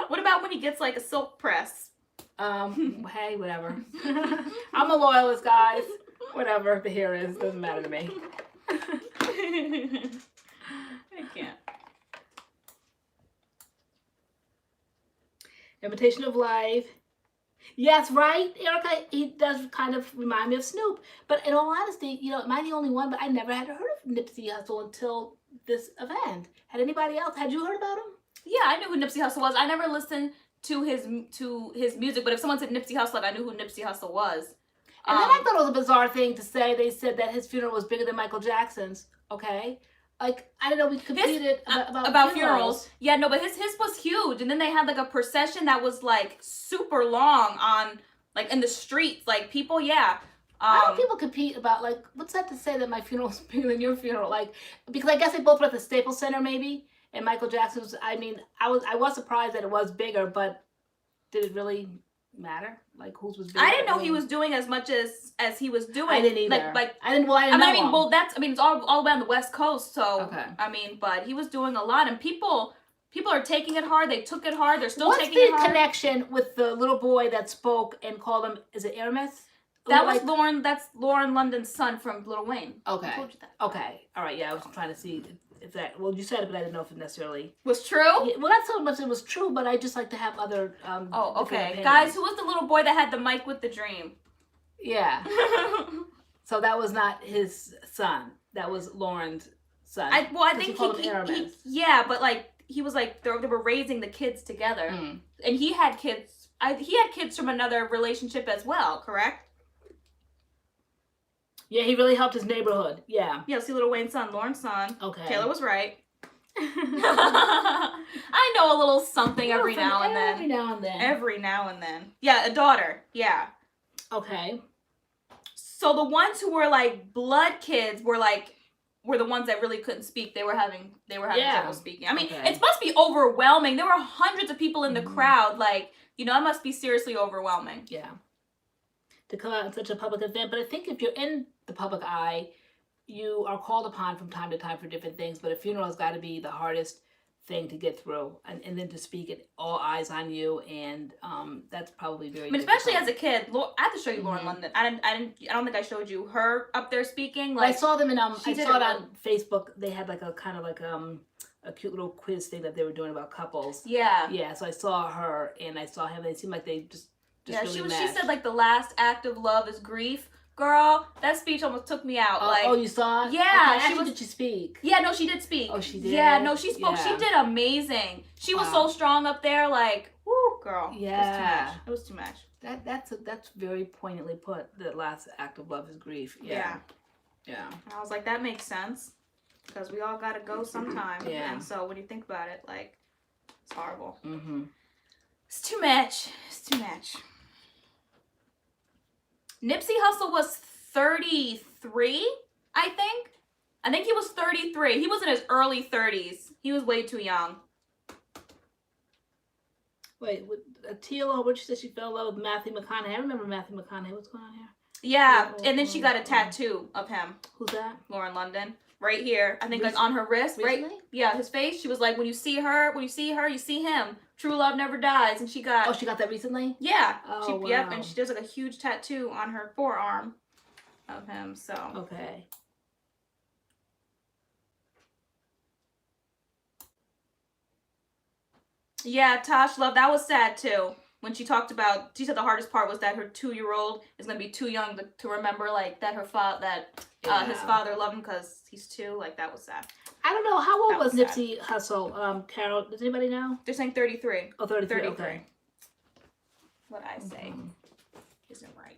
What about when he gets like a silk press?
Hey, whatever. I'm a loyalist, guys. Whatever the hair is, doesn't matter to me.
I can't.
Imitation of Life. Yes, right, Erica? He does kind of remind me of Snoop. But in all honesty, you know, am I the only one? But I never had heard of Nipsey Hussle until this event. Had anybody else? Had you heard about him?
Yeah, I knew who Nipsey Hussle was. I never listened to his music, but if someone said Nipsey Hussle, like, I knew who Nipsey Hussle was.
And then I thought it was a bizarre thing to say. They said that his funeral was bigger than Michael Jackson's. Okay. Like, I don't know, we competed about funerals.
Yeah, no, but his was huge. And then they had like a procession that was like super long on, like, in the streets. Like, people, yeah.
How do people compete about, like, what's that to say that my funeral's bigger than your funeral? Like, because I guess they both were at the Staples Center maybe. And Michael Jackson's, I mean, I was surprised that it was bigger, but did it really matter? Like, whose was bigger?
I didn't know he was doing as much as he was doing.
I didn't either.
Like
I didn't know.
It's all around the West Coast, so
okay.
I mean, but he was doing a lot, and people are taking it hard. They took it hard. They're still taking it hard.
What's the connection with the little boy that spoke and called him? Is it Aramis?
That was Lauren. That's Lauren London's son from Lil Wayne.
Okay.
I told you that.
Okay. All right. Yeah, I was trying to see if that. Well, you said it, but I didn't know if it necessarily
was true.
Yeah, well, not so much it was true, but I just like to have other.
Oh, okay, guys. Who was the little boy that had the mic with the dream?
Yeah. So that was not his son. That was Lauren's son.
I think he yeah, but like he was like they were raising the kids together, and he had kids. He had kids from another relationship as well, correct?
Yeah, he really helped his neighborhood. Yeah.
Yeah, see Lil Wayne's son, Lauren's son.
Okay.
Taylor was right. I know a little something every now and then.
Every now and then.
Every now and then. Yeah, a daughter. Yeah.
Okay.
So the ones who were like blood kids were the ones that really couldn't speak. They were having trouble speaking. I mean, it must be overwhelming. There were hundreds of people in the crowd. Like, you know, it must be seriously overwhelming.
Yeah. To come out in such a public event. But I think if you're in the public eye, you are called upon from time to time for different things. But a funeral has got to be the hardest thing to get through. And then to speak it, all eyes on you. And that's probably very difficult.
Especially as a kid. I have to show you Lauren London. I don't think I showed you her up there speaking. Like,
well, I saw them in I saw it on Facebook. They had like a kind of like a cute little quiz thing that they were doing about couples.
Yeah.
Yeah, so I saw her and I saw him. They seemed like they just
yeah,
really
she said like the last act of love is grief. Girl, that speech almost took me out.
Oh, you saw it?
Yeah.
Okay, did she speak?
Yeah, no, she did speak.
Oh, she did?
Yeah, no, she spoke.
Yeah.
She did amazing. She was so strong up there, like, whoo, girl.
Yeah.
It was too much.
That's very poignantly put. The last act of love is grief.
Yeah.
Yeah.
And I was like, that makes sense. Because we all got to go sometime.
Yeah.
And so when you think about it, like, it's horrible.
Mm-hmm.
It's too much. It's too much. Nipsey Hussle was 33, I think. I think he was 33. He was in his early 30s. He was way too young.
Wait, Teal, what she said she fell in love with Matthew McConaughey. I remember Matthew McConaughey. What's going on here?
Yeah, and then she got a tattoo of him.
Who's that?
Lauren London. Right here. I think like on her wrist.
Recently?
Right? Yeah, his face. She was like, when you see her, you see him. True love never dies. And she got...
Oh, she got that recently?
Yeah.
Oh, wow.
Yep, and she does like a huge tattoo on her forearm of him, so...
Okay.
Yeah, Tosh Love, that was sad too. When she talked about, she said the hardest part was that her 2-year-old is going to be too young to remember, like, that his father loved him because he's 2. Like, that was sad.
I don't know. How old was Nipsey Hussle? Carol, does anybody know?
They're saying 33.
Oh, 33. Okay.
What I say isn't right.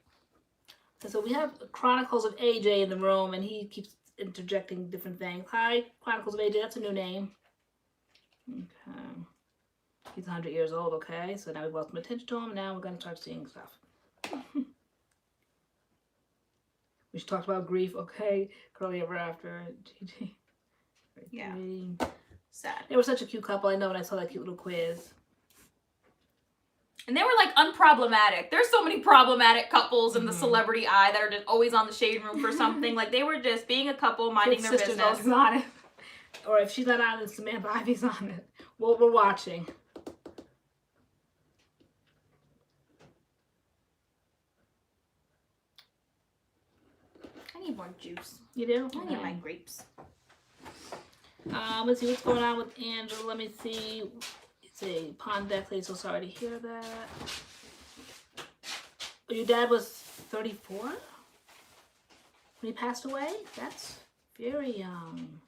So we have Chronicles of AJ in the room, and he keeps interjecting different things. Hi, Chronicles of AJ. That's a new name. Okay. He's 100 years old, okay? So now we brought some attention to him. Now we're going to start seeing stuff. We talked about grief, okay? Curly Ever After. GG.
Yeah. Sad.
They were such a cute couple. I know when I saw that cute little quiz.
And they were like unproblematic. There's so many problematic couples in the celebrity eye that are just always on the shade room for something. Like they were just being a couple, minding their business.
Or if she's not on it, Samantha Ivy's on it. Well, we're watching.
I need more juice.
You do?
I need my grapes.
Let's see what's going on with Angela. Let me see. It's a Pond Beckley, so sorry to hear that. Your dad was 34 when he passed away? That's very young.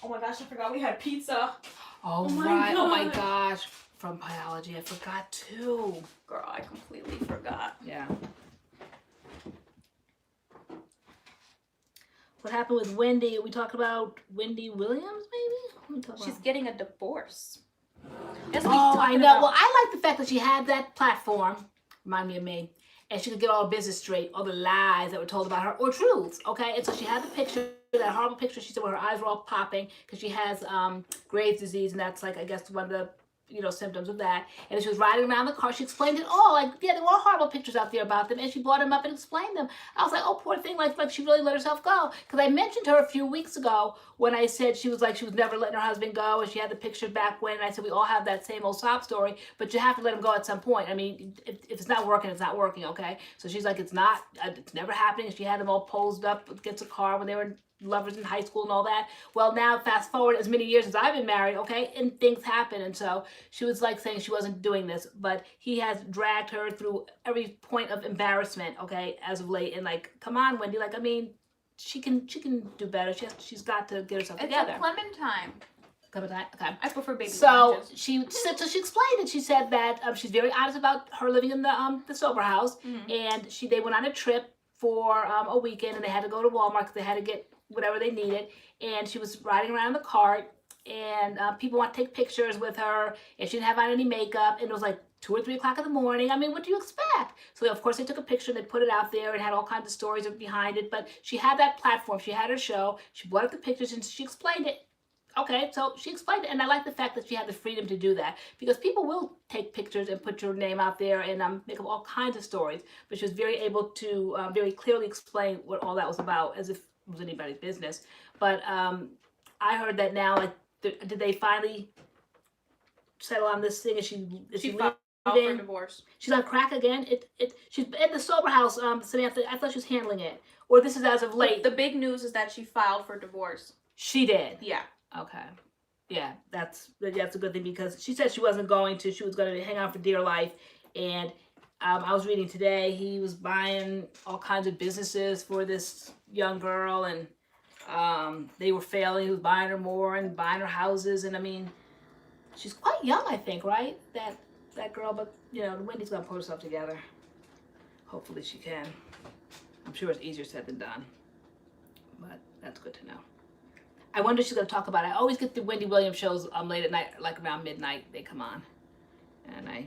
Oh my gosh, I forgot we had pizza.
Oh,
my
right.
God.
Oh my gosh. From biology, I forgot too.
Girl, I completely forgot.
Yeah. What happened with Wendy? We talked about Wendy Williams, maybe? What we talk
She's
about?
getting a divorce.
Oh, I know. Well, I like the fact that she had that platform, remind me of me, and she could get all the business straight, all the lies that were told about her, or truths, okay? And so she had the picture, that horrible picture, she said, where her eyes were all popping, because she has Graves' disease, and that's, like, I guess, one of the, you know, symptoms of that. And she was riding around the car, she explained it all, like, yeah, there were all horrible pictures out there about them, and she brought them up and explained them. I was like, oh, poor thing, like she really let herself go. Because I mentioned her a few weeks ago when I said she was never letting her husband go, and she had the picture back when, and I said, we all have that same old sob story, but you have to let him go at some point. I mean, if it's not working, it's not working, okay? So she's like, it's never happening. And she had them all posed up against a car when they were lovers in high school and all that. Well, now fast forward as many years as I've been married, okay, and things happen. And so she was like saying she wasn't doing this, but he has dragged her through every point of embarrassment, okay, as of late. And like, come on, Wendy, like, I mean, she can do better. She's got to get herself together.
It's a Clementine.
Clementine, okay.
I prefer baby
So
oranges.
she explained it. She said that she's very honest about her living in the sober house, and they went on a trip for a weekend, and they had to go to Walmart because they had to get whatever they needed, and she was riding around in the cart, and people want to take pictures with her, and she didn't have on any makeup, and it was like 2 or 3 o'clock in the morning. I mean, what do you expect? So of course they took a picture, they put it out there, and had all kinds of stories behind it, but she had that platform, she had her show, she brought up the pictures, and she explained it. Okay, so she explained it, and I like the fact that she had the freedom to do that, because people will take pictures and put your name out there and make up all kinds of stories, but she was very able to very clearly explain what all that was about, as if it was anybody's business. But I heard that now, like, did they finally settle on this thing? Is she
filed for divorce.
She's on crack again? She's in the sober house, Samantha. I thought she was handling it. Or this is as of late.
The big news is that she filed for divorce.
She did?
Yeah.
Okay. Yeah, that's a good thing, because she said she wasn't going to. She was going to hang on for dear life. And I was reading today, he was buying all kinds of businesses for this young girl, and they were failing. He was buying her more and buying her houses. And I mean, she's quite young, I think, right? That girl, but you know, Wendy's going to put herself together. Hopefully she can. I'm sure it's easier said than done. But that's good to know. I wonder if she's going to talk about it. I always get the Wendy Williams shows late at night, like around midnight, they come on. And I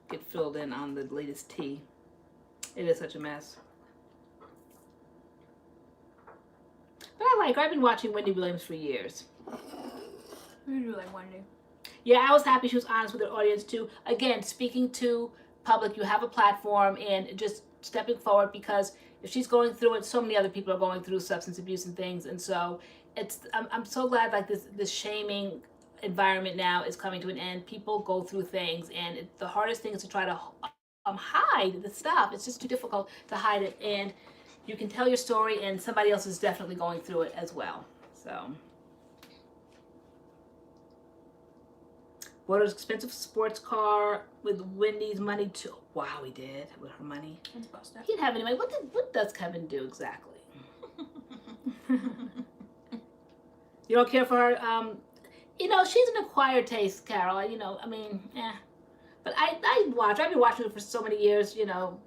get filled in on the latest tea. It is such a mess. But I like her. I've been watching Wendy Williams for years.
You do like Wendy.
Yeah, I was happy she was honest with her audience too. Again, speaking to public, you have a platform, and just stepping forward, because if she's going through it, so many other people are going through substance abuse and things. And so I'm so glad, like, this shaming environment now is coming to an end. People go through things, and the hardest thing is to try to hide the stuff. It's just too difficult to hide it, and you can tell your story, and somebody else is definitely going through it as well. So, bought an expensive sports car with Wendy's money too. Wow, he did, with her money.
That's busted.
He didn't have any money. What does Kevin do exactly? You don't care for her? You know, she's an acquired taste, Carol. You know, I mean, eh. But I've been watching her for so many years, you know.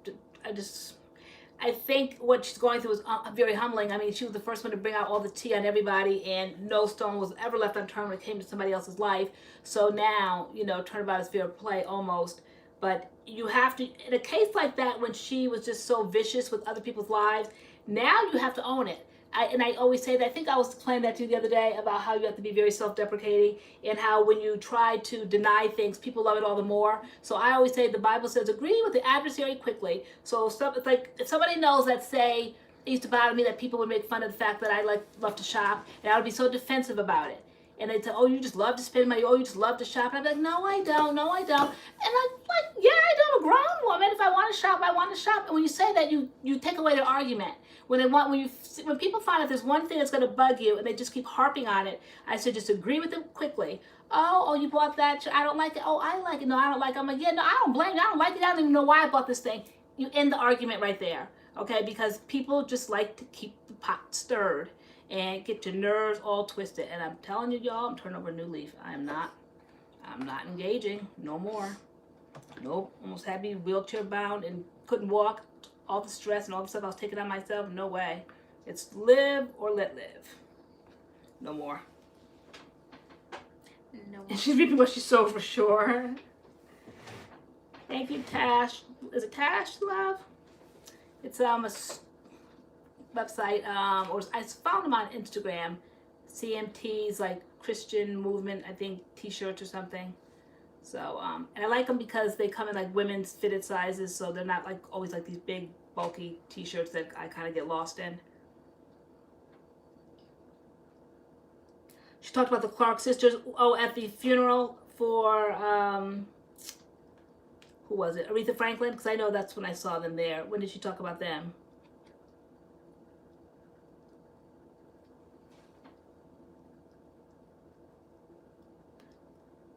I think what she's going through is very humbling. I mean, she was the first one to bring out all the tea on everybody, and no stone was ever left unturned when it came to somebody else's life. So now, you know, turnabout is fair play almost. But you have to, in a case like that, when she was just so vicious with other people's lives, now you have to own it. I always say that. I think I was playing that to you the other day about how you have to be very self-deprecating, and how when you try to deny things, people love it all the more. So I always say the Bible says, agree with the adversary quickly. So it's like if somebody knows that, say, it used to bother me that people would make fun of the fact that I love to shop, and I would be so defensive about it. And they'd say, oh, you just love to spend money. Oh, you just love to shop. And I'd be like, no, I don't. No, I don't. And I'm like, yeah, I do. I'm a grown woman. If I want to shop, I want to shop. And when you say that, you take away their argument. When people find out there's one thing that's going to bug you and they just keep harping on it, I should just agree with them quickly. Oh, you bought that. I don't like it. Oh, I like it. No, I don't like it. I'm like, yeah, no, I don't blame you. I don't like it. I don't even know why I bought this thing. You end the argument right there. Okay? Because people just like to keep the pot stirred and get your nerves all twisted. And I'm telling you, y'all, I'm turning over a new leaf. I'm not engaging no more. Nope. Almost had me wheelchair bound and couldn't walk. All the stress and all the stuff I was taking on myself. No way. It's live or let live. No more.
No more.
And she's reaping what she sowed for sure. Thank you, Tash. Is it Tash, love? It's a website, or I found them on Instagram. CMT's like Christian movement, I think, t-shirts or something. So, and I like them because they come in like women's fitted sizes, so they're not like always like these big, bulky t-shirts that I kind of get lost in. She talked about the Clark sisters. Oh, at the funeral for, who was it? Aretha Franklin? Because I know that's when I saw them there. When did she talk about them?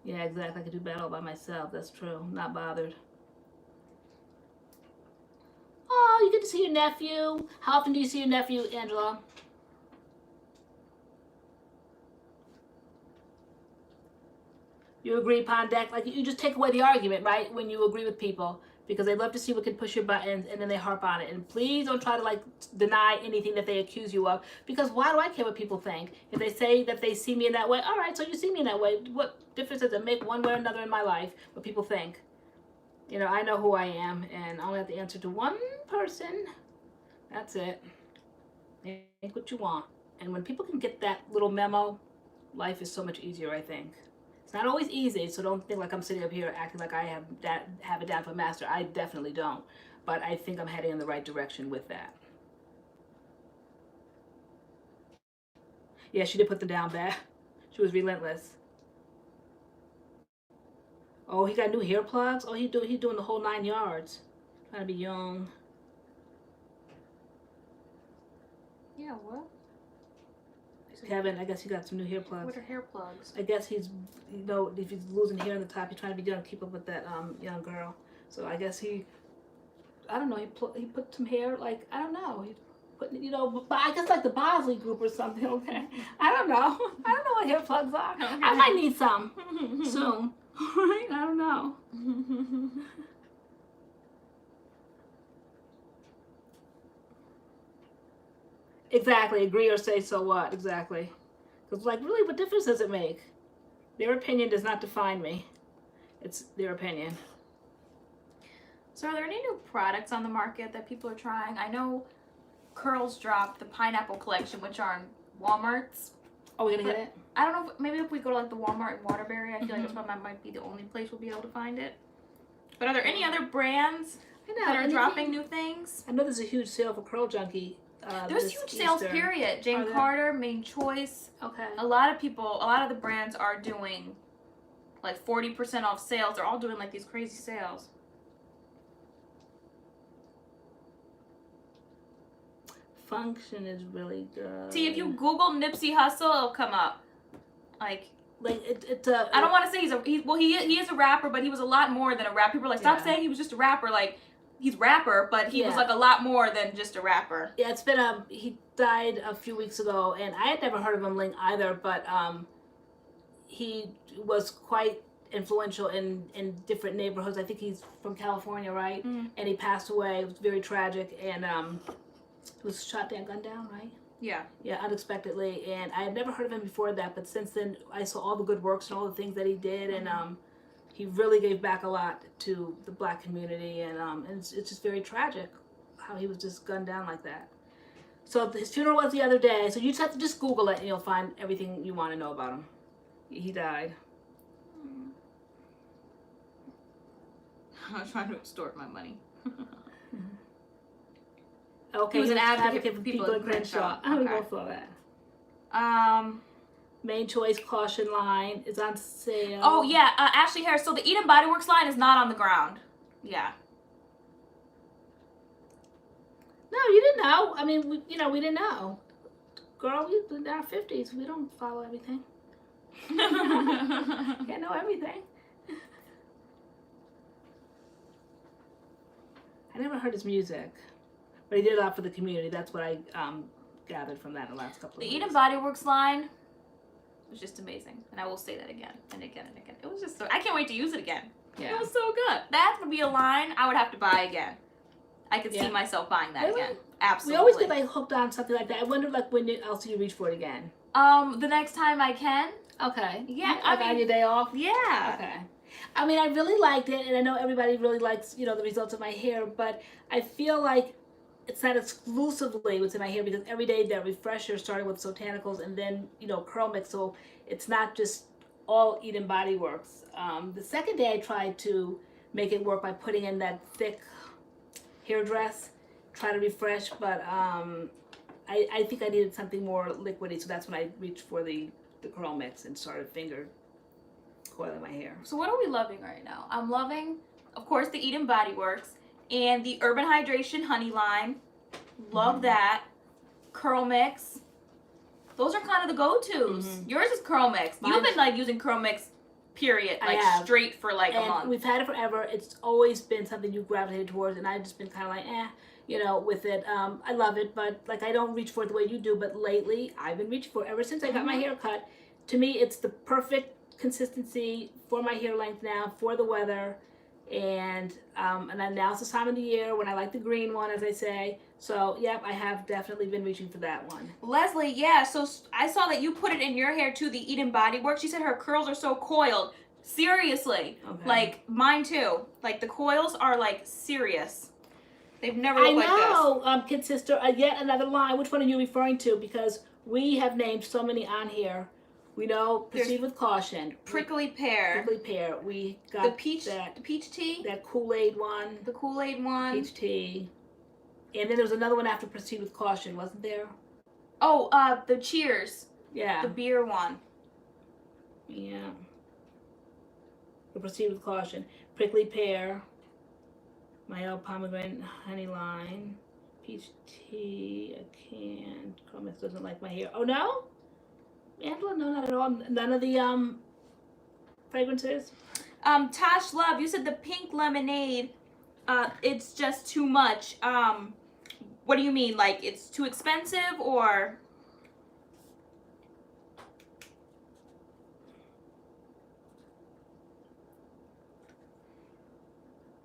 Yeah, exactly. I could do battle by myself. That's true. Not bothered. Oh, you get to see your nephew. How often do you see your nephew, Angela? You agree upon deck. Like, you just take away the argument, right? When you agree with people. Because they love to see what can push your buttons, and then they harp on it. And please don't try to, like, deny anything that they accuse you of. Because why do I care what people think? If they say that they see me in that way, all right, so you see me in that way. What difference does it make one way or another in my life, what people think? You know, I know who I am, and I only have to answer to one person. That's it. Think what you want. And when people can get that little memo, life is so much easier, I think. It's not always easy, so don't think like I'm sitting up here acting like I have it down for master. I definitely don't. But I think I'm heading in the right direction with that. Yeah, she did put them down bad. She was relentless. Oh, he got new hair plugs? Oh, he doing the whole 9 yards. Trying to be young.
Yeah, what?
Kevin, I guess he got some new hair plugs.
What are hair plugs?
I guess he's, you know, if he's losing hair on the top, he's trying to be young, keep up with that young girl. So I guess he, I don't know, he put some hair, like, I don't know. He put, you know, but I guess like the Bosley group or something, okay? I don't know. I don't know what hair plugs are. Okay. I might need some soon. Right? I don't know. Exactly. Agree or say so what? Exactly. Because, like, really, what difference does it make? Their opinion does not define me. It's their opinion.
So are there any new products on the market that people are trying? I know Curls dropped the pineapple collection, which are in Walmart's.
Oh, we're going to get it?
I don't know, maybe if we go to like the Walmart in Waterbury, I feel like that's probably might be the only place we'll be able to find it. But are there any other brands that are dropping new things?
I know there's a huge sale for Curl Junkie.
There's huge sales, period. Jane Carter, Main Choice.
Okay.
A lot of the brands are doing like 40% off sales. They're all doing like these crazy sales.
Function is really good.
See, if you Google Nipsey Hussle, it'll come up. Like
it's
I don't want to say he is a rapper, but he was a lot more than a rapper. People are like, stop saying he was just a rapper. Like, he's rapper, but he was like a lot more than just a rapper.
Yeah, it's been he died a few weeks ago, and I had never heard of him either, but he was quite influential in different neighborhoods. I think he's from California, right? And he passed away. It was very tragic, and he was shot down, gunned down, right?
Yeah.
Yeah, unexpectedly, and I had never heard of him before that, but since then I saw all the good works and all the things that he did, and he really gave back a lot to the black community, and it's just very tragic how he was just gunned down like that. So his funeral was the other day, so you just have to just Google it and you'll find everything you want to know about him. He died.
I was trying to extort my money.
Okay,
He was an
he's
advocate for people in Crenshaw.
I'm
Okay.
gonna go for that. Main Choice Caution line is on sale.
Oh yeah, Ashley Harris. So the Eden Body Works line is not on the ground. Yeah.
No, you didn't know. I mean, we didn't know. Girl, we're in our 50s. We don't follow everything. Can't know everything. I never heard his music, but he did a lot for the community. That's what I gathered from that in the last couple of
The
years.
Eden Body Works line was just amazing, and I will say that again and again and again. It was just so. I can't wait to use it again.
Yeah.
It was so good. That would be a line I would have to buy again. I could see
Yeah.
myself buying that
Really?
again. Absolutely.
We always get like hooked on something like that. I wonder like when else do you reach for it again?
The next time I can.
Okay.
Yeah,
Like on your day off?
Yeah.
Okay. I mean, I really liked it, and I know everybody really likes, the results of my hair, but I feel like it's not exclusively what's in my hair because every day that refresher started with Botanicals and then, CURLMIX, so it's not just all Eden Body Works. The second day I tried to make it work by putting in that thick hair dress, try to refresh, but I think I needed something more liquidy, so that's when I reached for the CURLMIX and started finger coiling my hair.
So what are we loving right now? I'm loving, of course, the Eden Body Works and the Urban Hydration Honey line. Love that. CURLMIX. Those are kind of the go-tos. Yours is CURLMIX. You've been like using CURLMIX, period, like straight for like a month.
We've had it forever. It's always been something you gravitated towards, and I've just been kind of like, with it. I love it, but like I don't reach for it the way you do. But lately, I've been reaching for it ever since I got my hair cut. To me, it's the perfect consistency for my hair length now, for the weather, and then now's the time of the year when I like the green one, as I say. So, yep, I have definitely been reaching for that one.
Leslie, yeah, so I saw that you put it in your hair too, the Eden Body Works. She said her curls are so coiled. Seriously.
Okay.
Like, mine too. Like, the coils are, like, serious. They've never looked like this.
I know, Kid Sister, yet another line. Which one are you referring to? Because we have named so many on here. We know Proceed with Caution.
Prickly Pear.
Prickly Pear. We got
the peach tea.
That Kool-Aid one.
The Kool-Aid one.
Peach tea. And then there was another one after Proceed with Caution, wasn't there?
Oh, the Cheers.
Yeah.
The beer one.
Yeah. The Proceed with Caution. Prickly Pear. My old pomegranate honey line. Peach tea. I can't. CURLMIX doesn't like my hair. Oh no? Angela, no, not at all. None of the fragrances.
Tosh Love, you said the pink lemonade. It's just too much. What do you mean? Like it's too expensive, or?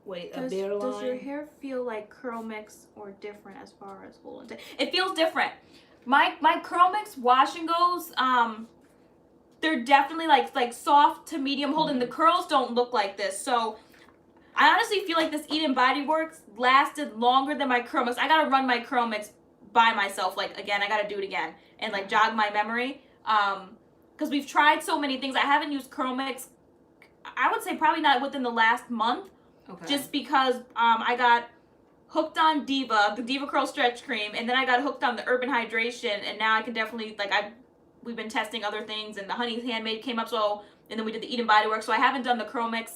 Wait, a beer line?
Does your hair feel like CURLMIX or different as far as hold on? It feels different. My CURLMIX wash and goes, they're definitely like soft to medium hold, and the curls don't look like this. So I honestly feel like this Eden Body Works lasted longer than my CURLMIX. I gotta run my CURLMIX by myself. Like again, I gotta do it again and like jog my memory. Because we've tried so many things. I haven't used CURLMIX. I would say probably not within the last month.
Okay.
Just because I got hooked on Diva, the Diva Curl Stretch Cream, and then I got hooked on the Urban Hydration, and now I can definitely, like, we've been testing other things, and the Honey's Handmade came up, so, and then we did the Eden Body Works, so I haven't done the CURLMIX.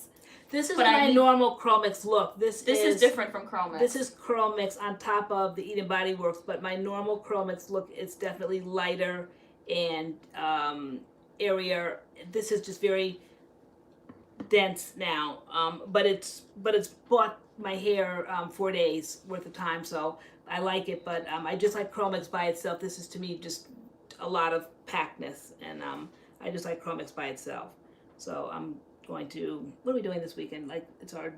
This is my normal CURLMIX look. This
is different from CURLMIX.
This is CURLMIX on top of the Eden Body Works, but my normal CURLMIX look is definitely lighter and airier. This is just very dense now, but it's bought my hair 4 days worth of time, so I like it. But I just like CURLMIX by itself. This is to me just a lot of packedness, and I just like CURLMIX by itself. So I'm going to, what are we doing this weekend? Like it's our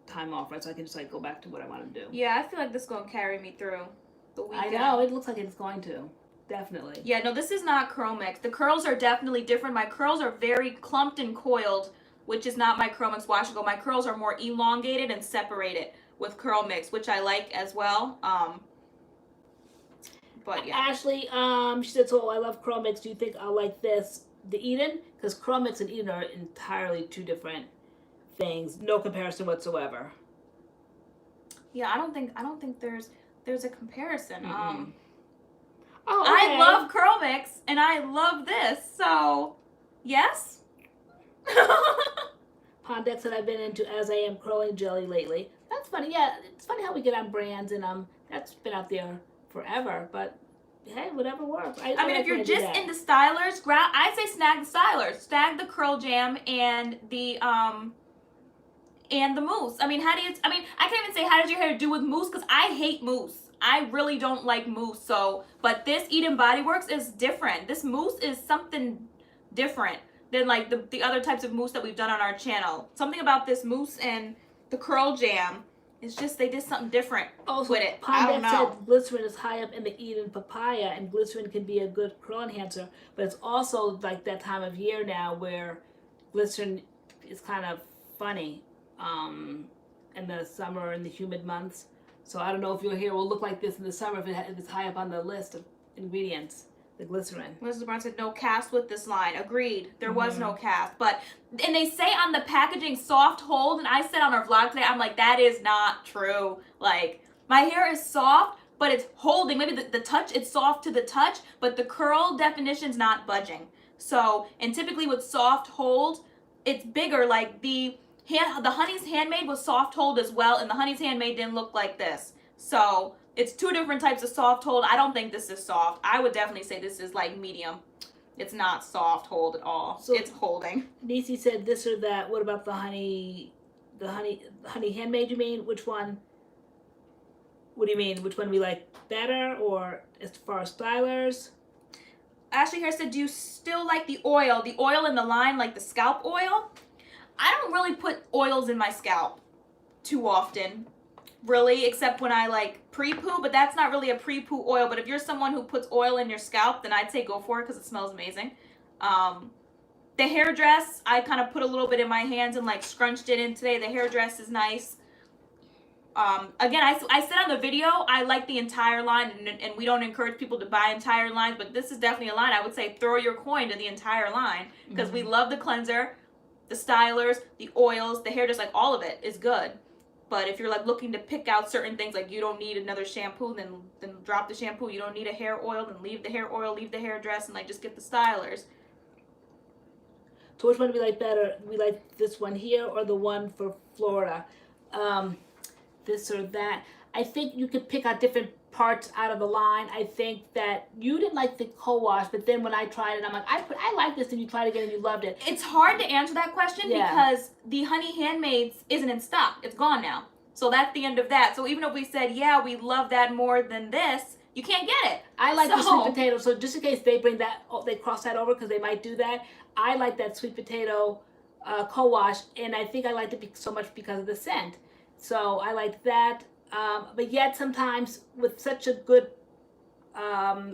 time off, right? So I can just like go back to what I want to do.
Yeah, I feel like this is gonna carry me through the weekend.
I know, it looks like it's going to. Definitely.
Yeah, no, this is not CURLMIX. The curls are definitely different. My curls are very clumped and coiled, which is not my CURLMIX wash and go. My curls are more elongated and separated with CURLMIX, which I like as well. But yeah.
Ashley, she said, so I love CURLMIX. Do you think I'll like this, the Eden? Because CURLMIX and Eden are entirely two different things. No comparison whatsoever.
Yeah, I don't think there's there's a comparison.
Oh,
I love CURLMIX and I love this, so yes.
Pondex that I've been into as I am curling jelly lately. That's funny. Yeah, it's funny how we get on brands, and that's been out there forever. But hey, whatever works.
I mean, if you're just into stylers, I'd say snag the stylers, snag the Curl Jam and the mousse. I mean, I can't even say how does your hair do with mousse because I hate mousse. I really don't like mousse. So, but this Eden Body Works is different. This mousse is something different than like the other types of mousse that we've done on our channel. Something about this mousse and the Curl Jam is just they did something different with it. I don't know.
Said glycerin is high up in the Eden papaya, and glycerin can be a good curl enhancer. But it's also like that time of year now where glycerin is kind of funny in the summer and the humid months. So I don't know if your hair will look like this in the summer if it's high up on the list of ingredients. The glycerin.
Elizabeth Brown said no cast with this line. Agreed. There was no cast. And they say on the packaging soft hold, and I said on our vlog today, I'm like, that is not true. Like, my hair is soft, but it's holding. Maybe the touch, it's soft to the touch, but the curl definition's not budging. So, and typically with soft hold, it's bigger. Like the Honey's Handmade was soft hold as well, and the Honey's Handmade didn't look like this. So, it's two different types of soft hold. I don't think this is soft. I would definitely say this is like medium. It's not soft hold at all. So it's holding.
Nisi said this or that. What about the honey handmade, you mean? Which one? What do you mean? Which one we like better, or as far as stylers?
Ashley here said, do you still like the oil? The oil in the line, like the scalp oil? I don't really put oils in my scalp too often. Really, except when I like pre-poo, but that's not really a pre-poo oil. But if you're someone who puts oil in your scalp, then I'd say go for it because it smells amazing. The hairdress, I kind of put a little bit in my hands and like scrunched it in today. The hairdress is nice. Again, I said on the video, I like the entire line, and we don't encourage people to buy entire lines, but this is definitely a line. I would say throw your coin to the entire line because we love the cleanser, the stylers, the oils, the hairdress, like all of it is good. But if you're like looking to pick out certain things, like you don't need another shampoo, then drop the shampoo. You don't need a hair oil, then leave the hair oil, leave the hairdress, and like just get the stylers.
So which one do we like better? We like this one here or the one for Florida? This or that. I think you could pick out different parts out of the line. I think that you didn't like the co-wash, but then when I tried it, I'm like, I like this, and you tried it again and you loved it.
It's hard to answer that question because the Honey Handmaids isn't in stock. It's gone now. So that's the end of that. So even if we said, yeah, we love that more than this, you can't get it.
I like the sweet potato, so just in case they bring that, they cross that over because they might do that. I like that sweet potato co-wash, and I think I liked it so much because of the scent. So I like that. But yet sometimes with such a good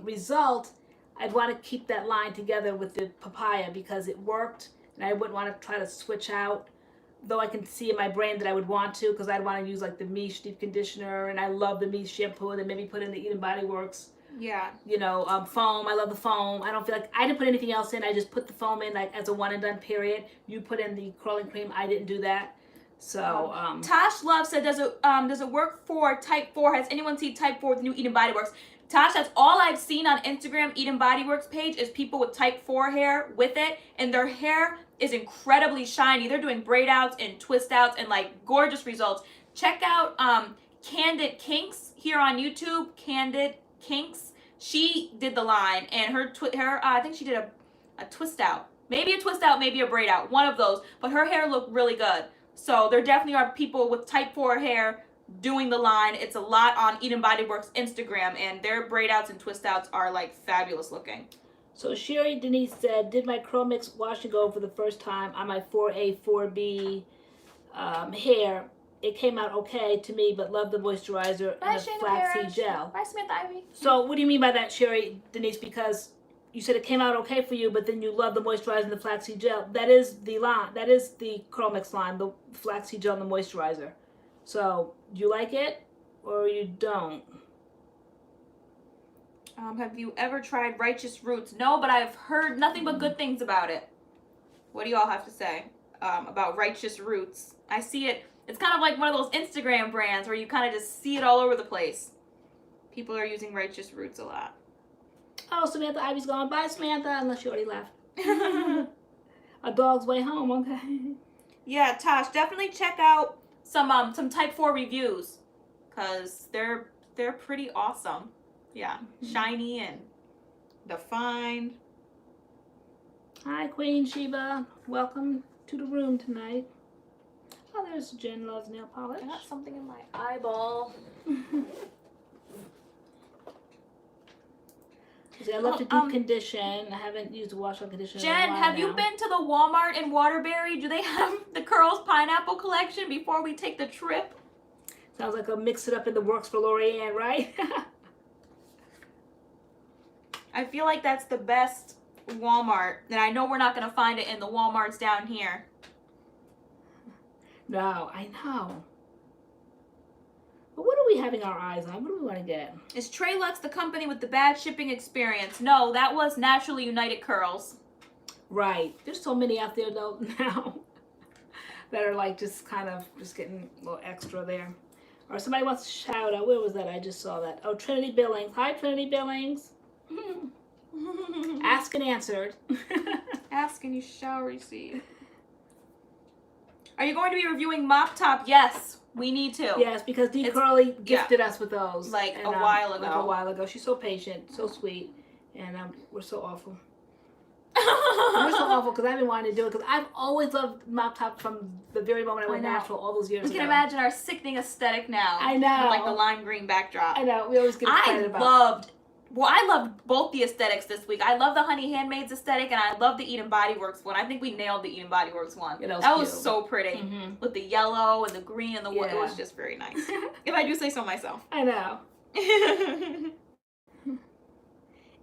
result, I'd want to keep that line together with the papaya because it worked, and I wouldn't want to try to switch out. Though I can see in my brain that I would want to, because I'd want to use like the Miche deep conditioner, and I love the Miche shampoo, and then maybe put in the Eden Body Works.
Yeah.
You know, foam. I love the foam. I don't feel like I didn't put anything else in. I just put the foam in like as a one and done period. You put in the curling cream. I didn't do that. So
Tosh Love said, does it work for type 4? Has anyone seen type 4 with the new Eden Body Works? Tosh, that's all I've seen on Instagram Eden Body Works page is people with type 4 hair with it, and their hair is incredibly shiny. They're doing braid outs and twist outs and like gorgeous results. Check out Candid Kinks here on YouTube. Candid Kinks. She did the line, and her I think she did a twist out. Maybe a twist out, maybe a braid out. One of those. But her hair looked really good. So there definitely are people with type 4 hair doing the line. It's a lot on Eden Body Works Instagram, and their braid outs and twist outs are like fabulous looking.
So Sherry Denise said, did my CURLMIX wash and go for the first time on my 4A, 4B hair. It came out okay to me, but love the moisturizer and the flaxseed gel.
Bye, Smith Ivy.
So what do you mean by that, Sherry Denise? Because you said it came out okay for you, but then you love the moisturizer and the flaxseed gel. That is the line. That is the CURLMIX line, the flaxseed gel and the moisturizer. So do you like it or you don't?
Have you ever tried Righteous Roots? No, but I've heard nothing but good things about it. What do you all have to say about Righteous Roots? I see it. It's kind of like one of those Instagram brands where you kind of just see it all over the place. People are using righteous roots a lot.
Oh, Samantha Ivy's gone. Bye, Samantha, unless you already left. A dog's way home, okay.
Yeah, Tosh, definitely check out some type 4 reviews, cause they're pretty awesome. Yeah, shiny and defined.
Hi, Queen Sheba. Welcome to the room tonight. Oh, there's Jen loves nail polish.
I got something in my eyeball.
See, I love to deep condition. I haven't used a wash on conditioner.
Jen,
in a while
have you
now.
been to the Walmart in Waterbury? Do they have the Curls pineapple collection before we take the trip?
Sounds like a mix it up in the works for LoriAnne, right?
I feel like that's the best Walmart, and I know we're not going to find it in the Walmarts down here.
No, I know. But what are we having our eyes on? What do we want to get?
Is Traylux the company with the bad shipping experience? No, that was Naturally United Curls.
Right. There's so many out there though now that are like just kind of just getting a little extra there. Or somebody wants to shout out. Where was that? I just saw that. Oh, Trinity Billings. Hi, Trinity Billings. Ask and answered.
Ask and you shall receive. Are you going to be reviewing Mop Top? Yes, we need to.
Yes, because Dee Curly gifted us with those.
Like a while ago.
Like a while ago. She's so patient, so sweet. And we're so awful. We're so awful because I've been wanting to do it because I've always loved Mop Top from the very moment I went natural all those years ago.
You can imagine our sickening aesthetic now.
I know.
With like the lime green backdrop.
I know. We always get excited about it.
I loved both the aesthetics this week. I love the Honey Handmaids aesthetic and I love the Eden Body Works one. I think we nailed the Eden Body Works one.
Yeah,
that was so pretty. With the yellow and the green and the wood.
Yeah.
It was just very nice. If I do say so myself.
I know.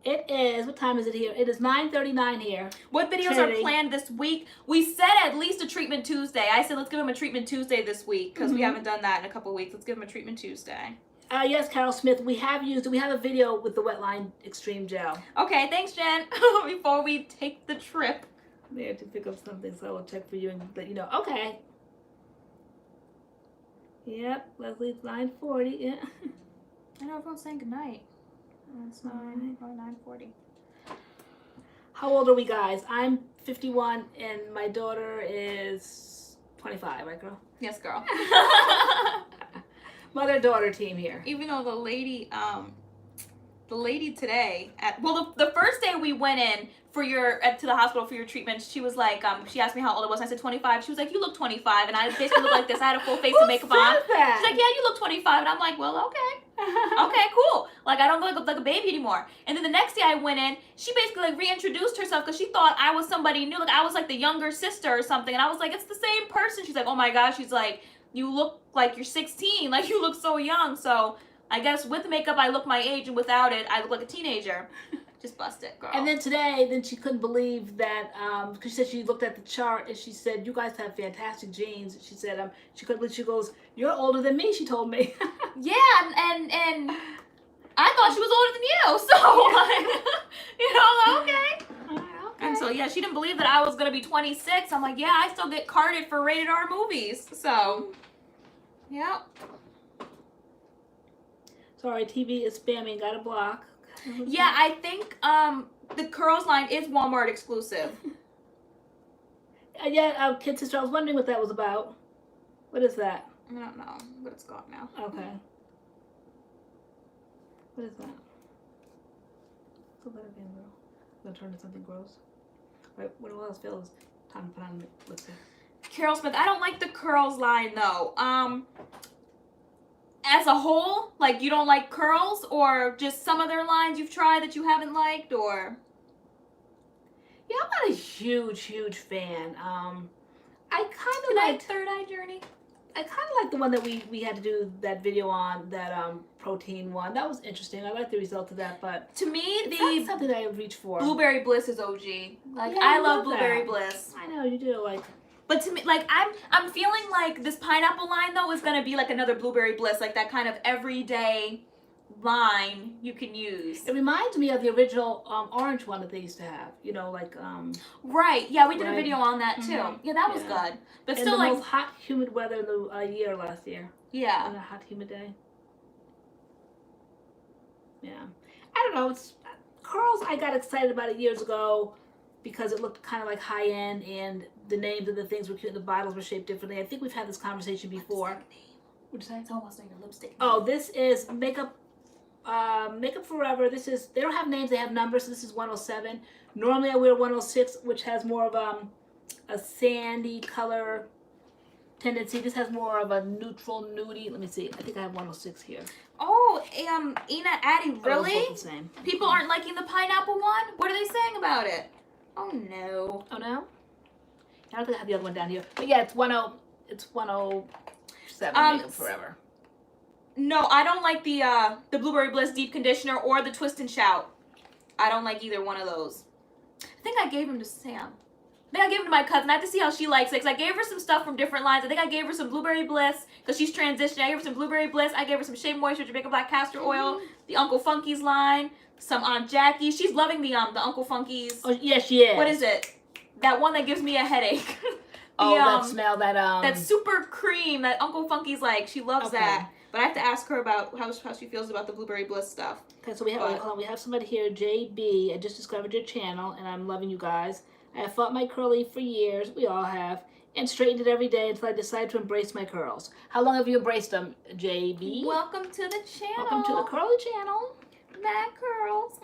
It is, what time is it here? It is 9:39 here.
What videos are planned this week? We said at least a Treatment Tuesday. I said let's give him a Treatment Tuesday this week because we haven't done that in a couple weeks. Let's give him a Treatment Tuesday.
Yes, Carol Smith, we have a video with the Wetline Extreme Gel.
Okay, thanks, Jen. Before we take the trip.
There to pick up something, so I will check for you and let you know. Okay. Yep, Leslie's 9:40. Yeah.
I know everyone's saying goodnight. It's 9:40.
How old are we, guys? I'm 51 and my daughter is 25, right, girl?
Yes, girl.
Mother-daughter team here.
Even though the lady today the first day we went in for to the hospital for your treatment, she was like, she asked me how old I was, and I said 25. She was like, you look 25, and I basically looked like this. I had a full face of makeup on. She's like, yeah, you look 25, and I'm like, well, okay. Okay, cool. Like, I don't look like a baby anymore. And then the next day I went in, she basically like reintroduced herself because she thought I was somebody new. Like, I was like the younger sister or something. And I was like, it's the same person. She's like, oh my gosh. She's like, you look like you're 16. Like, you look so young. So I guess with makeup, I look my age. And without it, I look like a teenager. Just bust it, girl.
And then today, she couldn't believe that, because she said she looked at the chart and she said, you guys have fantastic genes. She said, she couldn't believe, she goes, you're older than me, she told me.
Yeah, and I thought she was older than you, so, like, okay. And so, yeah, she didn't believe that I was going to be 26. I'm like, yeah, I still get carded for rated R movies, so, yeah.
Sorry, TV is spamming, got a block.
Yeah, I think the Curls line is Walmart exclusive.
Yeah, Kid Sister, I was wondering what that was about. What is that?
I don't know, but it's gone now.
Okay. What is that? It's a letter game, girl. I'm gonna turn to something gross. Right, what else feels? Time to put on lipstick.
Carol Smith, I don't like the Curls line though. As a whole, like, you don't like Curls, or just some of their lines you've tried that you haven't liked, or?
Yeah, I'm not a huge fan. I kind of
like Third Eye Journey.
I kind of like the one that we had to do that video on, that protein one. That was interesting. I like the result of that, but
to me,
it's not something that I would reach for.
Blueberry Bliss is OG. Like, yeah, I love Blueberry Bliss.
I know you do. Like.
But to me, like, I'm feeling like this pineapple line, though, is going to be like another Blueberry Bliss, like that kind of everyday line you can use.
It reminds me of the original orange one that they used to have, you know, like...
Right, yeah, we did a video on that, too. Yeah, that was good. But still, like...
the most hot, humid weather in the year last year.
Yeah.
On a hot, humid day. Yeah. I don't know. It's curls. I got excited about it years ago because it looked kind of like high end, and the names of the things were cute. The bottles were shaped differently. I think we've had this conversation before. What'd you say?
It's almost like your lipstick.
Oh, this is Makeup Forever. This is, they don't have names, they have numbers. So this is 107. Normally I wear 106, which has more of a sandy color tendency. This has more of a neutral nudie. Let me see. I think I have 106 here.
Oh, Ina, Addie, really?
Oh, both the same.
People aren't liking the pineapple one? What are they saying about it? Oh no.
Oh no? I don't think I have the other one down here. But yeah, it's 107 Makeup Forever.
No, I don't like the Blueberry Bliss Deep Conditioner or the Twist and Shout. I don't like either one of those. I think I gave them to Sam. I think I gave them to my cousin. I have to see how she likes it, because I gave her some stuff from different lines. I think I gave her some Blueberry Bliss, because she's transitioning. I gave her some Blueberry Bliss. I gave her some Shea Moisture Jamaica Black Castor Oil, the Uncle Funky's line, some Aunt Jackie. She's loving the Uncle Funky's.
Oh, yes, she is.
What is it? That one that gives me a headache.
That smell,
that super cream that Uncle Funky's like. She loves that. But I have to ask her about how she feels about the Blueberry Bliss stuff.
Okay, so we have, hold on, we have somebody here, JB. I just discovered your channel, and I'm loving you guys. I have fought my curly for years, we all have, and straightened it every day until I decided to embrace my curls. How long have you embraced them, JB?
Welcome to the channel.
Welcome to the curly channel.
Mad Curls.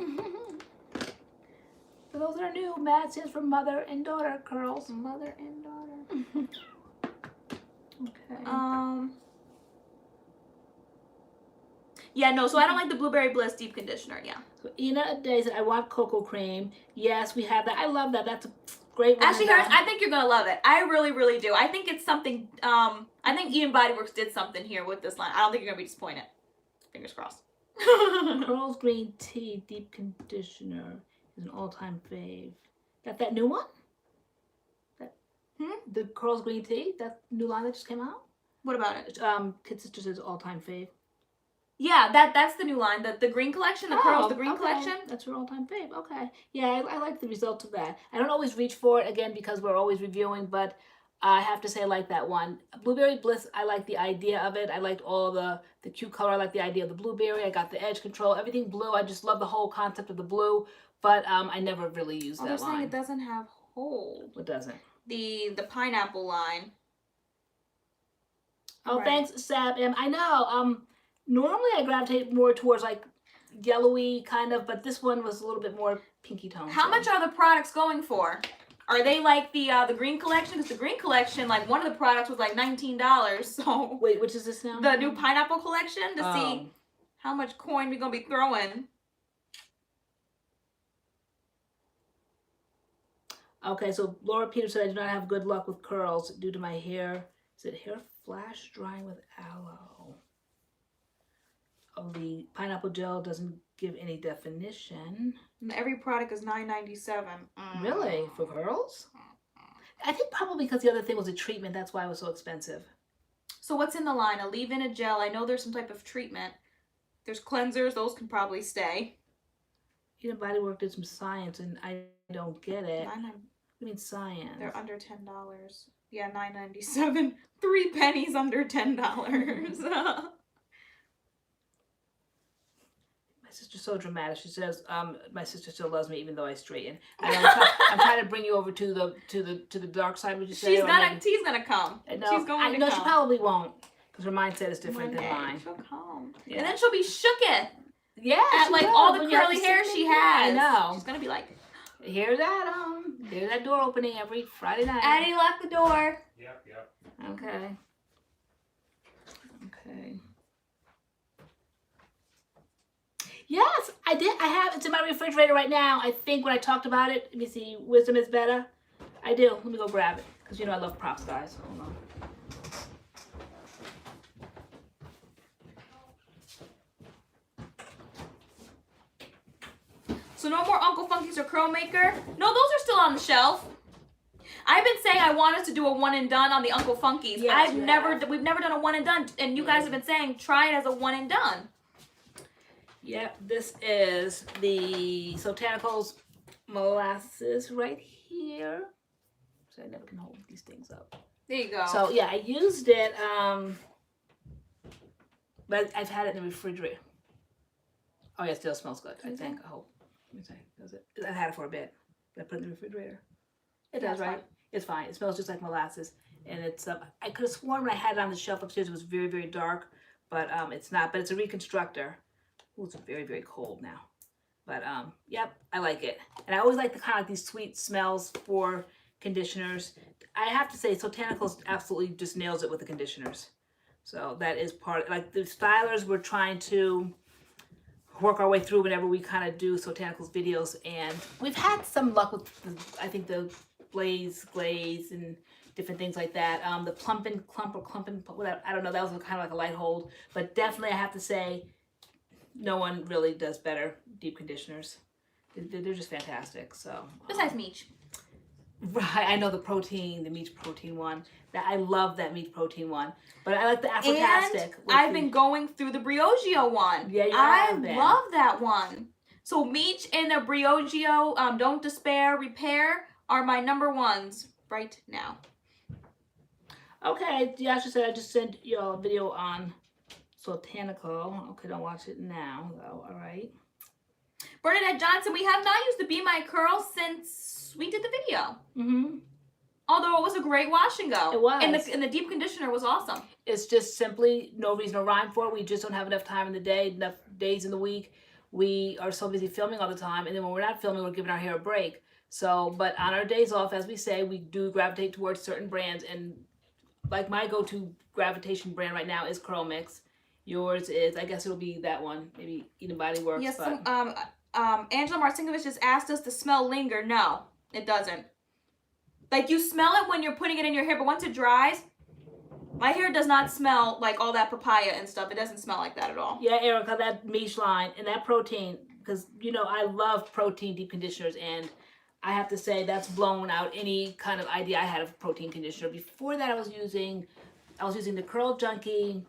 For those that are new, MAD stands for mother and daughter curls.
Mother and daughter.
Okay.
Yeah, no, so I don't like the Blueberry Bliss Deep Conditioner, yeah.
So Ina Day said, I want cocoa cream. Yes, we have that. I love that. That's a great one.
Ashley Harris, I think you're going to love it. I really, really do. I think it's something, I think Ian Body Works did something here with this line. I don't think you're going to be disappointed. Fingers crossed.
Curls Green Tea Deep Conditioner is an all-time fave. Got that new one? The Curls Green Tea, that new line that just came out?
What about it?
Kid Sister says all-time fave.
Yeah, that's the new line. The green collection, the Curls, the green collection.
That's her all-time fave. Okay. Yeah, I like the result of that. I don't always reach for it, again, because we're always reviewing, but I have to say I like that one. Blueberry Bliss, I like the idea of it. I liked all the cute color. I like the idea of the blueberry. I got the edge control. Everything blue. I just love the whole concept of the blue, but I never really used that line.
They're saying it doesn't have hold.
What doesn't?
The pineapple line.
Oh, right. Thanks, Sab. I know. Normally I gravitate more towards like yellowy kind of, but this one was a little bit more pinky tone.
How much are the products going for? Are they like the green collection? Because the green collection, like one of the products was like $19. So
wait, which is this now?
The new pineapple collection, to see how much coin we're gonna be throwing.
Okay, so Laura Peters said I do not have good luck with curls due to my hair. Is it hair flash drying with aloe? Oh, the pineapple gel doesn't give any definition.
And every product is $9.97.
Really? For curls? I think probably because the other thing was a treatment. That's why it was so expensive.
So what's in the line? A leave-in, a gel. I know there's some type of treatment. There's cleansers. Those can probably stay.
Ina Body Work did some science, and I don't get it.
I
mean science.
They're under $10. Yeah, $9.97. 3 pennies under $10.
My sister's so dramatic. She says, "My sister still loves me even though I straighten." I'm trying to bring you over to the dark side. Would you say?
She's gonna come.
No,
she's going to come.
No, she probably won't, because her mindset is different than mine.
She'll come,
yeah.
And then she'll be shooketh.
Yeah,
at like all the curly hair she has.
I know.
She's gonna be like,
hear that door opening every Friday night.
Addie, lock the door.
Yep.
Okay. Yes, I did. I have. It's in my refrigerator right now. I think when I talked about it, let me see. Wisdom is better. I do. Let me go grab it, because you know I love props, guys. Hold on.
So no more Uncle Funky's or Curl Maker? No, those are still on the shelf. I've been saying I want us to do a one and done on the Uncle Funky's.
Yes,
we've never done a one and done, and you guys have been saying try it as a one and done.
Yep, this is the Botanicals molasses right here. So I never can hold these things up.
There you go.
So yeah, I used it, but I've had it in the refrigerator. Oh yeah, it still smells good. I
Can you
think. I hope. Let me see. Does it? I had it for a bit. Did I put it in the refrigerator? It
Yeah,
does,
it's
right?
fine.
It's fine. It smells just like molasses, and it's. I could have sworn when I had it on the shelf upstairs it was very, very dark, but it's not. But it's a reconstructor. Ooh, it's very, very cold now. But yep, I like it, and I always like the kind of like these sweet smells for conditioners. I have to say, Botanicals absolutely just nails it with the conditioners. So that is part. Like the stylers, we're trying to work our way through whenever we kind of do Botanicals videos, and we've had some luck with I think the glaze and different things like that. The plumpin whatever, I don't know, that was kind of like a light hold, but definitely I have to say no one really does better deep conditioners. They're just fantastic. So
Besides Meech.
right, I know the Meech protein one. That I love that Meech protein one, but I like the Afrotastic.
And I've been going through the Briogeo one.
Yeah,
I love that one. So Meech and the Briogeo, Don't Despair, Repair are my #1s right now.
Okay, yeah, I just sent you a video on Botanical. Okay, don't watch it now though. All right.
Bernadette Johnson, we have not used the Be My Curls since we did the video.
Mm-hmm.
Although it was a great wash and go.
It was.
And the deep conditioner was awesome.
It's just simply no reason or rhyme for it. We just don't have enough time in the day, enough days in the week. We are so busy filming all the time, and then when we're not filming, we're giving our hair a break. So, but on our days off, as we say, we do gravitate towards certain brands, and like my go-to gravitation brand right now is CURLMIX. Yours is, I guess it'll be that one, maybe Eden Body Works.
Yes,
but
Angela Marcinkovich just asked us, the smell linger? No, it doesn't. Like, you smell it when you're putting it in your hair, but once it dries, my hair does not smell like all that papaya and stuff. It doesn't smell like that at all.
Yeah, Erica, that Meech line and that protein, because, you know, I love protein deep conditioners, and I have to say that's blown out any kind of idea I had of protein conditioner. Before that, I was using the Curl Junkie.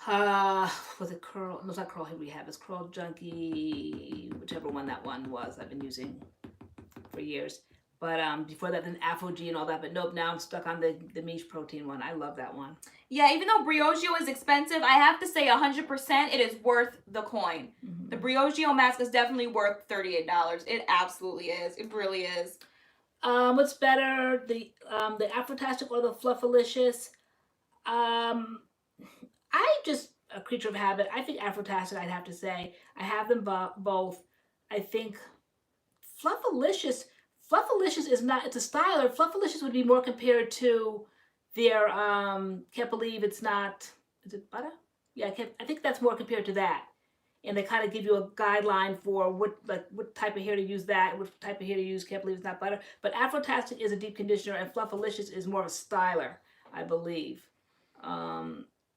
Was it Curl? No, it's not Curl Rehab. It's Curl Junkie, whichever one that one was. I've been using for years. But before that, then Afro G and all that. But nope, now I'm stuck on the Meech protein one. I love that one.
Yeah, even though Briogeo is expensive, I have to say 100% it is worth the coin.
Mm-hmm.
The Briogeo mask is definitely worth $38. It absolutely is. It really is.
What's better, the Afrotastic or the Fluffalicious? I'm just a creature of habit. I think Afrotastic, I'd have to say. I have them both. I think Fluffalicious is not, it's a styler. Fluffalicious would be more compared to their, can't believe it's not, is it butter? Yeah, I think that's more compared to that. And they kind of give you a guideline for what type of hair to use that, what type of hair to use, can't believe it's not butter. But Afrotastic is a deep conditioner and Fluffalicious is more of a styler, I believe.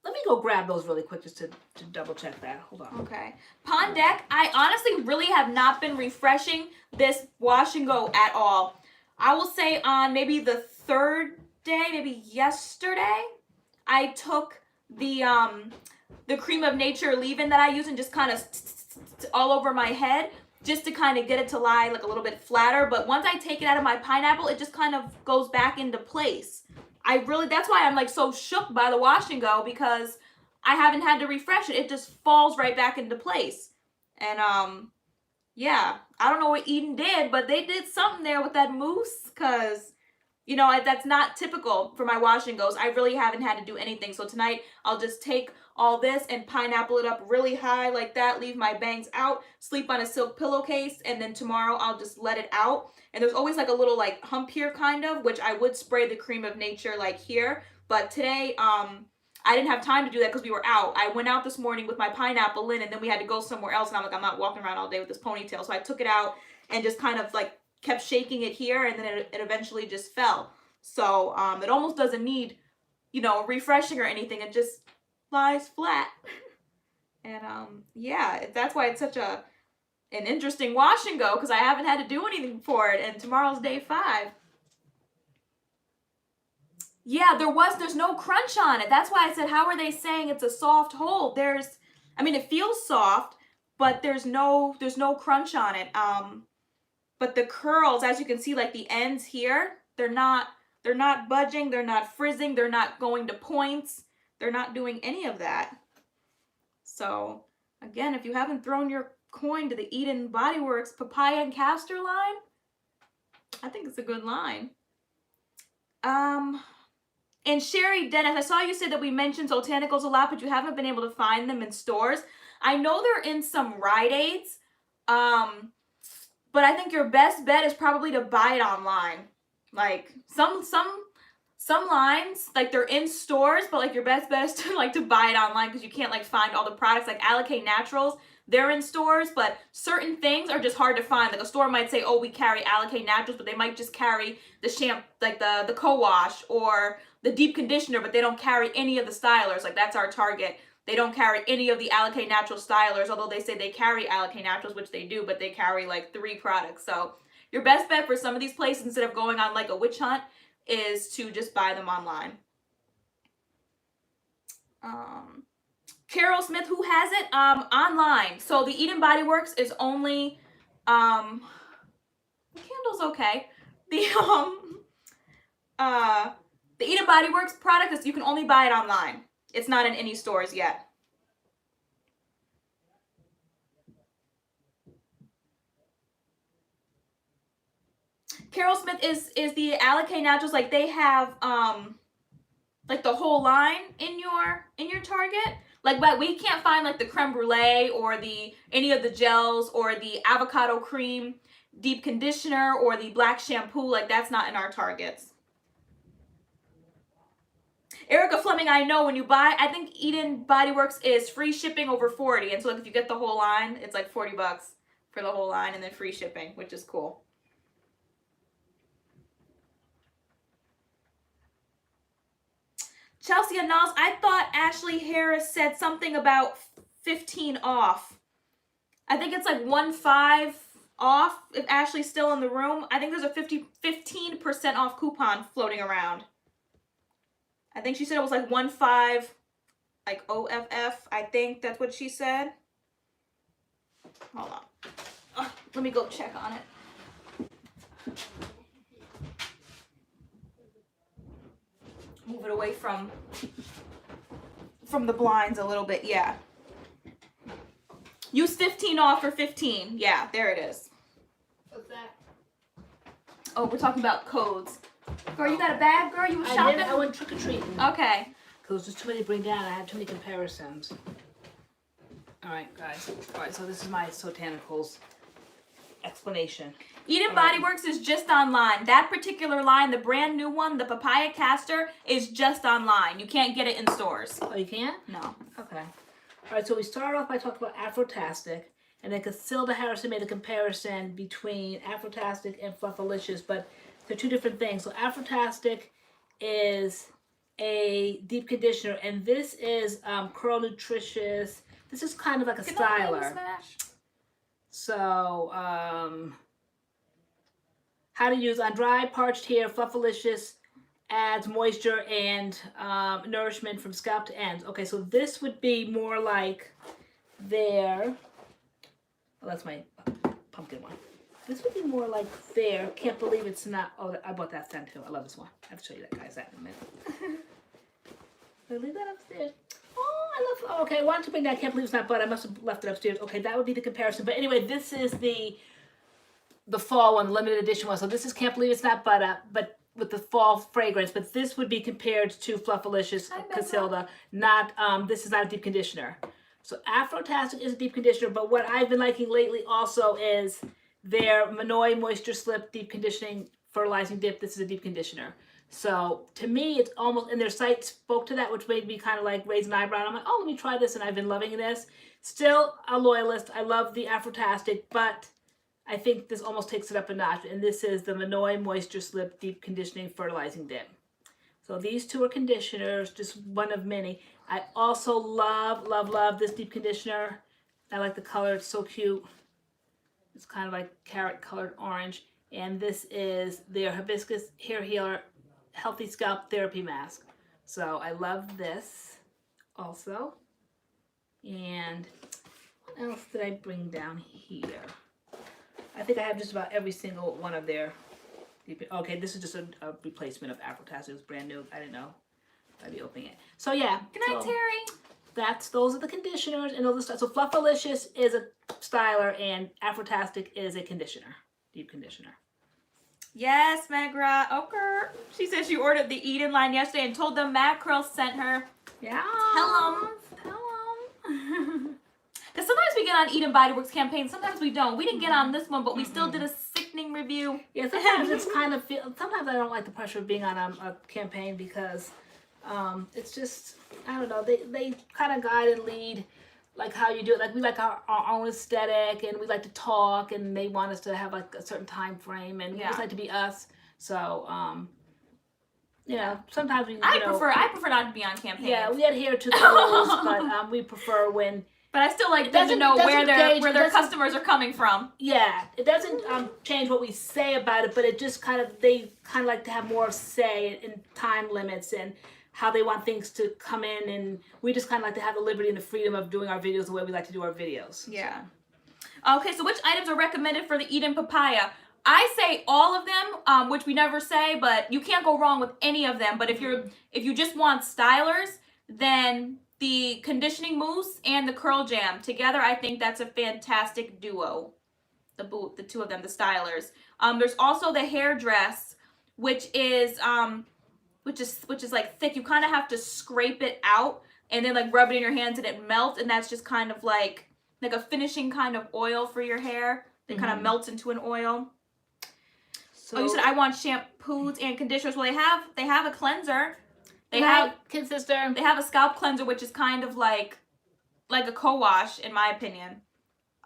Let me go grab those really quick just to double check that. Hold on.
Okay. Pond Deck, I honestly really have not been refreshing this wash and go at all. I will say on maybe the third day, maybe yesterday, I took the Cream of Nature leave-in that I use and just kind of all over my head just to kind of get it to lie like a little bit flatter. But once I take it out of my pineapple, it just kind of goes back into place. That's why I'm like so shook by the wash and go, because I haven't had to refresh it. It just falls right back into place. And yeah, I don't know what Eden did, but they did something there with that mousse, because, you know, that's not typical for my wash and goes. I really haven't had to do anything. So tonight I'll just take all this and pineapple it up really high like that, leave my bangs out, sleep on a silk pillowcase, and then tomorrow I'll just let it out. And there's always like a little like hump here kind of, which I would spray the Cream of Nature like here. But today, I didn't have time to do that because we were out. I went out this morning with my pineapple in, and then we had to go somewhere else. And I'm like, I'm not walking around all day with this ponytail. So I took it out and just kind of like kept shaking it here, and then it eventually just fell. So it almost doesn't need, you know, refreshing or anything. It just lies flat. And yeah, that's why it's such an interesting wash and go, because I haven't had to do anything for it, and tomorrow's day 5. Yeah, there's no crunch on it. That's why I said, how are they saying it's a soft hold? I mean, it feels soft, but there's no crunch on it. But the curls, as you can see, like the ends here, they're not budging, they're not frizzing, they're not going to points, they're not doing any of that. So Again, if you haven't thrown your coin to the Eden Body Works Papaya and Castor line, I think it's a good line. And Sherry Dennis, I saw you say that we mentioned Botanicals a lot, but you haven't been able to find them in stores. I know they're in some Rite Aids, but I think your best bet is probably to buy it online. Like some lines, like they're in stores, but like your best bet is to like to buy it online because you can't like find all the products. Like Alikay Naturals, they're in stores, but certain things are just hard to find. Like a store might say, oh, we carry Alikay Naturals, but they might just carry the shampoo, like the co-wash or the deep conditioner, but they don't carry any of the stylers. Like that's our Target. They don't carry any of the Alikay Natural stylers, although they say they carry Alikay Naturals, which they do, but they carry like 3 products. So your best bet for some of these places, instead of going on like a witch hunt, is to just buy them online. Carol Smith, who has it? Online. So the Eden Body Works is only, the candle's okay. The Eden Body Works product is, you can only buy it online. It's not in any stores yet. Carol Smith is the Alikay Naturals, like they have like the whole line in your Target. Like, but we can't find like the creme brulee or the any of the gels or the avocado cream deep conditioner or the black shampoo. Like that's not in our Targets. Erica Fleming, I know when you buy, I think Eden Body Works is free shipping over 40, and so like if you get the whole line, it's like $40 for the whole line and then free shipping, which is cool. Chelsea and Knowles, I thought Ashley Harris said something about 15 off. I think it's like 15 off if Ashley's still in the room. I think there's a 15% off coupon floating around. I think she said it was like 15, like OFF. I think that's what she said. Hold on. Let me go check on it. Move it away from the blinds a little bit. Yeah. Use 15 off for 15. Yeah, there it is.
What's that?
Oh, we're talking about codes. Girl, you got a bag, girl? You were shopping?
I went trick-or-treating.
Okay.
Because there's too many to bring down. I had too many comparisons. All right, guys. All right, so this is my Botanicals explanation.
Eden Body Works is just online. That particular line, the brand new one, the Papaya Castor, is just online. You can't get it in stores.
Oh, you can't?
No.
Okay. All right, so we started off by talking about Afrotastic, and then Casilda Harrison made a comparison between Afrotastic and Fluffalicious, but they're 2 different things. So Afrotastic is a deep conditioner, and this is Curl Nutritious. This is kind of like a styler. So, how to use on dry, parched hair, Fluffalicious adds moisture and nourishment from scalp to ends. Okay, so this would be more like their, oh, that's my pumpkin one. This would be more like their, can't believe it's not, oh, I bought that scent too. I love this one. I have to show you that, guys, that in a minute. Did I leave that upstairs? Oh, I love, oh, okay, I wanted to bring that, can't believe it's not butter. I must have left it upstairs. Okay, that would be the comparison. But anyway, this is the fall one, the limited edition one. So this is Can't Believe It's Not Butter, but with the fall fragrance. But this would be compared to Fluffalicious Casilda. Not, this is not a deep conditioner. So Afrotastic is a deep conditioner, but what I've been liking lately also is their Manoy Moisture Slip Deep Conditioning Fertilizing Dip. This is a deep conditioner. So to me, it's almost, and their site spoke to that, which made me kind of like raise an eyebrow. And I'm like, oh, let me try this, and I've been loving this. Still a loyalist. I love the Afrotastic, but I think this almost takes it up a notch, and this is the Manoy Moisture Slip Deep Conditioning Fertilizing Dip. So these 2 are conditioners, just one of many. I also love, love, love this deep conditioner. I like the color, it's so cute. It's kind of like carrot colored orange. And this is their Hibiscus Hair Healer Healthy Scalp Therapy Mask. So I love this also. And what else did I bring down here? I think I have just about every single one of their, okay, this is just a replacement of Afrotastic. It was brand new. I didn't know I'd be opening it. So yeah.
Good night, Terry.
those are the conditioners and those are so Fluffalicious is a styler and Afrotastic is a conditioner, deep conditioner.
Yes, Megra. Okay. She said she ordered the Eden line yesterday and told them MADCURLS sent her.
Yeah.
Tell them. Because sometimes we get on Eden Body Works campaigns, sometimes we don't. We didn't get on this one, but we still did a sickening review.
Yeah, sometimes it's kind of sometimes I don't like the pressure of being on a campaign because it's just, I don't know, they kind of guide and lead like how you do it. Like we like our own aesthetic and we like to talk and they want us to have like a certain time frame and we just like to be us. So sometimes we
I prefer not to be on campaigns.
Yeah, we adhere to the rules, but we prefer when.
But I still like them to know where their customers are coming from.
Yeah, it doesn't change what we say about it, but it just they kind of like to have more say in time limits and how they want things to come in, and we just kind of like to have the liberty and the freedom of doing our videos the way we like to do our videos.
Yeah. Okay, so which items are recommended for the Eden Papaya? I say all of them, which we never say, but you can't go wrong with any of them. But if you just want stylers, then the conditioning mousse and the curl jam together, I think that's a fantastic duo. The two of them, the stylers. There's also the hair dress, which is like thick. You kind of have to scrape it out and then like rub it in your hands and it melts, and that's just kind of like a finishing kind of oil for your hair. It kind of melts into an oil. So you said I want shampoos and conditioners. Well, they have a cleanser. They have a scalp cleanser, which is kind of like a co-wash, in my opinion.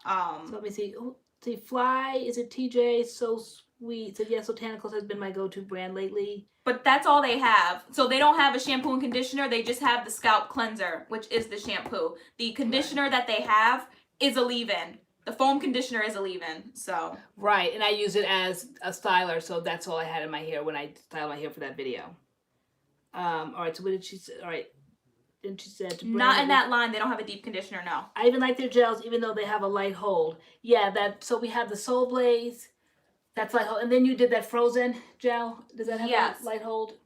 So let me see. Oh, see, Fly, is it TJ? So Sweet. So yes, Botanicals has been my go-to brand lately.
But that's all they have. So they don't have a shampoo and conditioner. They just have the scalp cleanser, which is the shampoo. The conditioner that they have is a leave-in. The foam conditioner is a leave-in. So
right, and I use it as a styler, so that's all I had in my hair when I styled my hair for that video. All right, so what did she say? All right, then she said to
not in that line. They don't have a deep conditioner, no.
I even like their gels, even though they have a light hold. Yeah, so we have the Soul Blaze, that's light hold, and then you did that frozen gel. Does that have a light hold?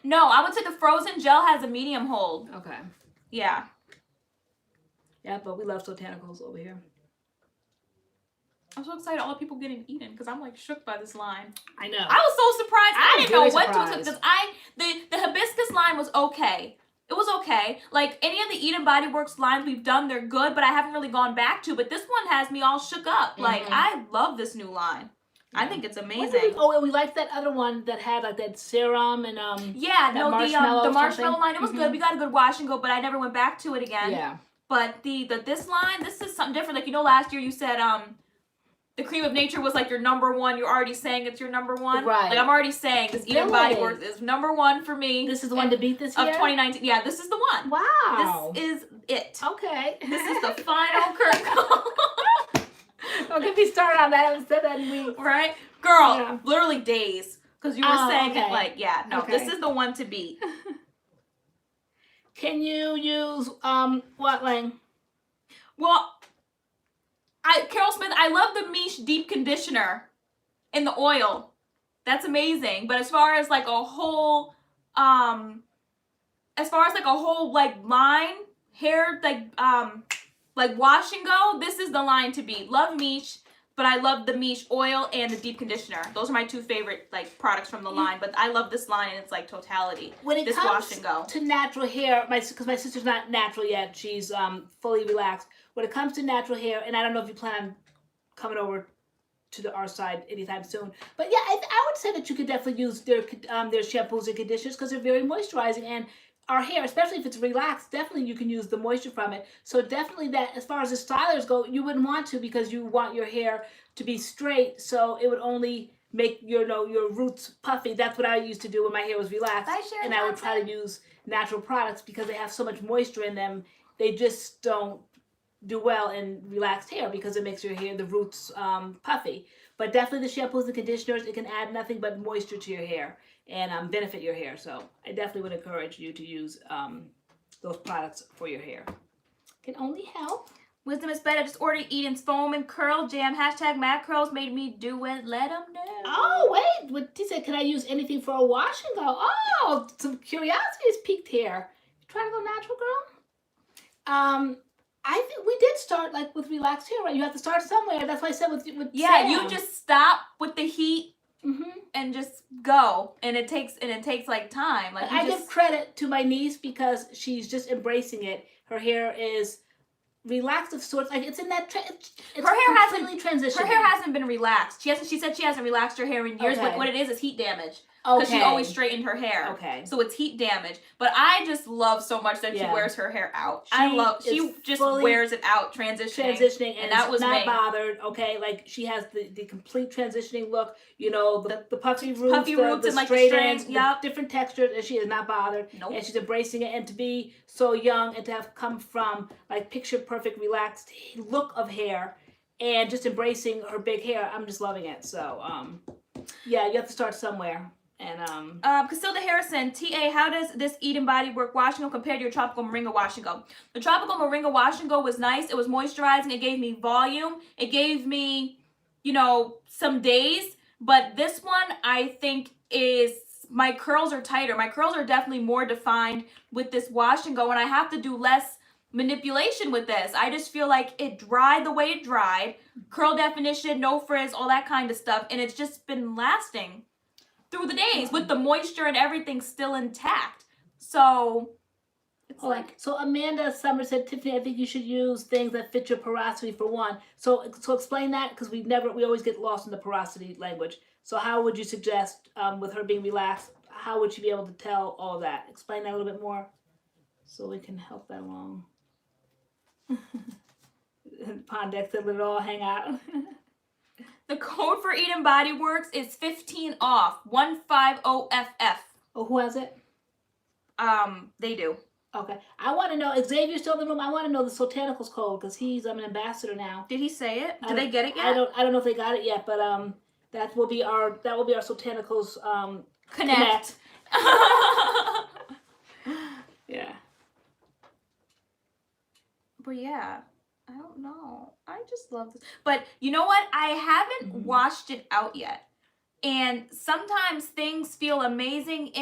No, I would say the frozen gel has a medium hold.
Okay.
Yeah.
Yeah, but we love Botanicals over here.
I'm so excited all the people getting Eden because I'm like shook by this line.
I know.
I was so surprised. I didn't know what
surprised.
to expect because the hibiscus line was okay. It was okay. Like any of the Eden Body Works lines we've done, they're good, but I haven't really gone back to. But this one has me all shook up. Like I love this new line. I think it's amazing.
And we liked that other one that had like that serum and
the marshmallow line. It was good. We got a good wash and go, but I never went back to it again.
Yeah.
But this line, this is something different. Like last year you said the Cream of Nature was like your number one. You're already saying it's your number one.
Right.
Like I'm already saying this Eden Body Works is number one for me.
This is the one to beat this year?
Of 2019. Yeah, this is the one.
Wow.
This is it.
Okay.
This is the final curtain call.
Don't get me started on that. I haven't said that in weeks.
Right? Girl, literally days. Because you were saying it like, this is the one to beat.
Can you use, what, Lang?
Well, Carol Smith, I love the Miche Deep Conditioner in the oil. That's amazing. But as far as like a whole, line, hair, like wash and go, this is the line to beat. Love Miche, but I love the Miche oil and the deep conditioner. Those are my two favorite like products from the line. But I love this line and it's like totality.
When it comes
wash and go.
to natural hair, because my sister's not natural yet, she's fully relaxed. When it comes to natural hair, and I don't know if you plan on coming over to our side anytime soon, but yeah, I would say that you could definitely use their shampoos and conditioners because they're very moisturizing, and our hair, especially if it's relaxed, definitely you can use the moisture from it. So definitely that, as far as the stylers go, you wouldn't want to because you want your hair to be straight, so it would only make your roots puffy. That's what I used to do when my hair was relaxed, and I would try to use natural products because they have so much moisture in them. They just don't do well in relaxed hair because it makes your hair, the roots, puffy. But definitely the shampoos and conditioners, it can add nothing but moisture to your hair and benefit your hair. So I definitely would encourage you to use those products for your hair. Can only help.
Wisdom is better. Just ordered Eden's foam and curl jam. Hashtag MADCURLS made me do it. Let them know.
Oh, wait. What he said, can I use anything for a wash and go? Oh, some curiosity is piqued here. You trying to go natural, girl? I think we did start like with relaxed hair, right? You have to start somewhere. That's why I said with
yeah,
Sam.
you just stop with the heat
Mm-hmm.
and just go, and it takes like time. Like
I give credit to my niece because she's just embracing it. Her hair is relaxed of sorts. Like it's in that. Her hair hasn't transitioned.
Her hair hasn't been relaxed. She said she hasn't relaxed her hair in years.
Okay.
But what it is heat damage. Because she always straightened her hair.
Okay.
So it's heat damage. But I just love so much that she wears her hair out. She just wears it out, transitioning.
And that was not bothered. Okay, like she has the complete transitioning look. You know, the puffy roots, the
and
straight ends, different textures, and she is not bothered.
Nope.
And she's embracing it. And to be so young and to have come from like picture perfect, relaxed look of hair, and just embracing her big hair, I'm just loving it. So, yeah, you have to start somewhere. And
Casilda Harrison, TA, how does this Eden Body Work Wash and Go compare to your Tropical Moringa Wash and Go? The Tropical Moringa Wash and Go was nice. It was moisturizing. It gave me volume. It gave me, you know, some days. But this one, I think, is my curls are tighter. My curls are definitely more defined with this wash and go, and I have to do less manipulation with this. I just feel like it dried the way it dried. Curl definition, no frizz, all that kind of stuff, and it's just been lasting through the days with the moisture and everything still intact. So it's
so Amanda Summer said, Tiffany, I think you should use things that fit your porosity for one. So explain that, because we always get lost in the porosity language. So how would you suggest, with her being relaxed, how would she be able to tell all of that? Explain that a little bit more so we can help that along. Pondex said, let it all hang out.
The code for Eden Body Works is 15 off, 150FF.
Oh, who has it?
They do.
Okay. I want to know, Xavier's still in the room. I want to know the Sotanicals code, because he's an ambassador now.
Did he say it? Did they get it yet?
I don't know if they got it yet, but that will be our Sotanicals
Connect.
Yeah.
But yeah, I don't know. I just love this. But you know what? I haven't washed it out yet. And sometimes things feel amazing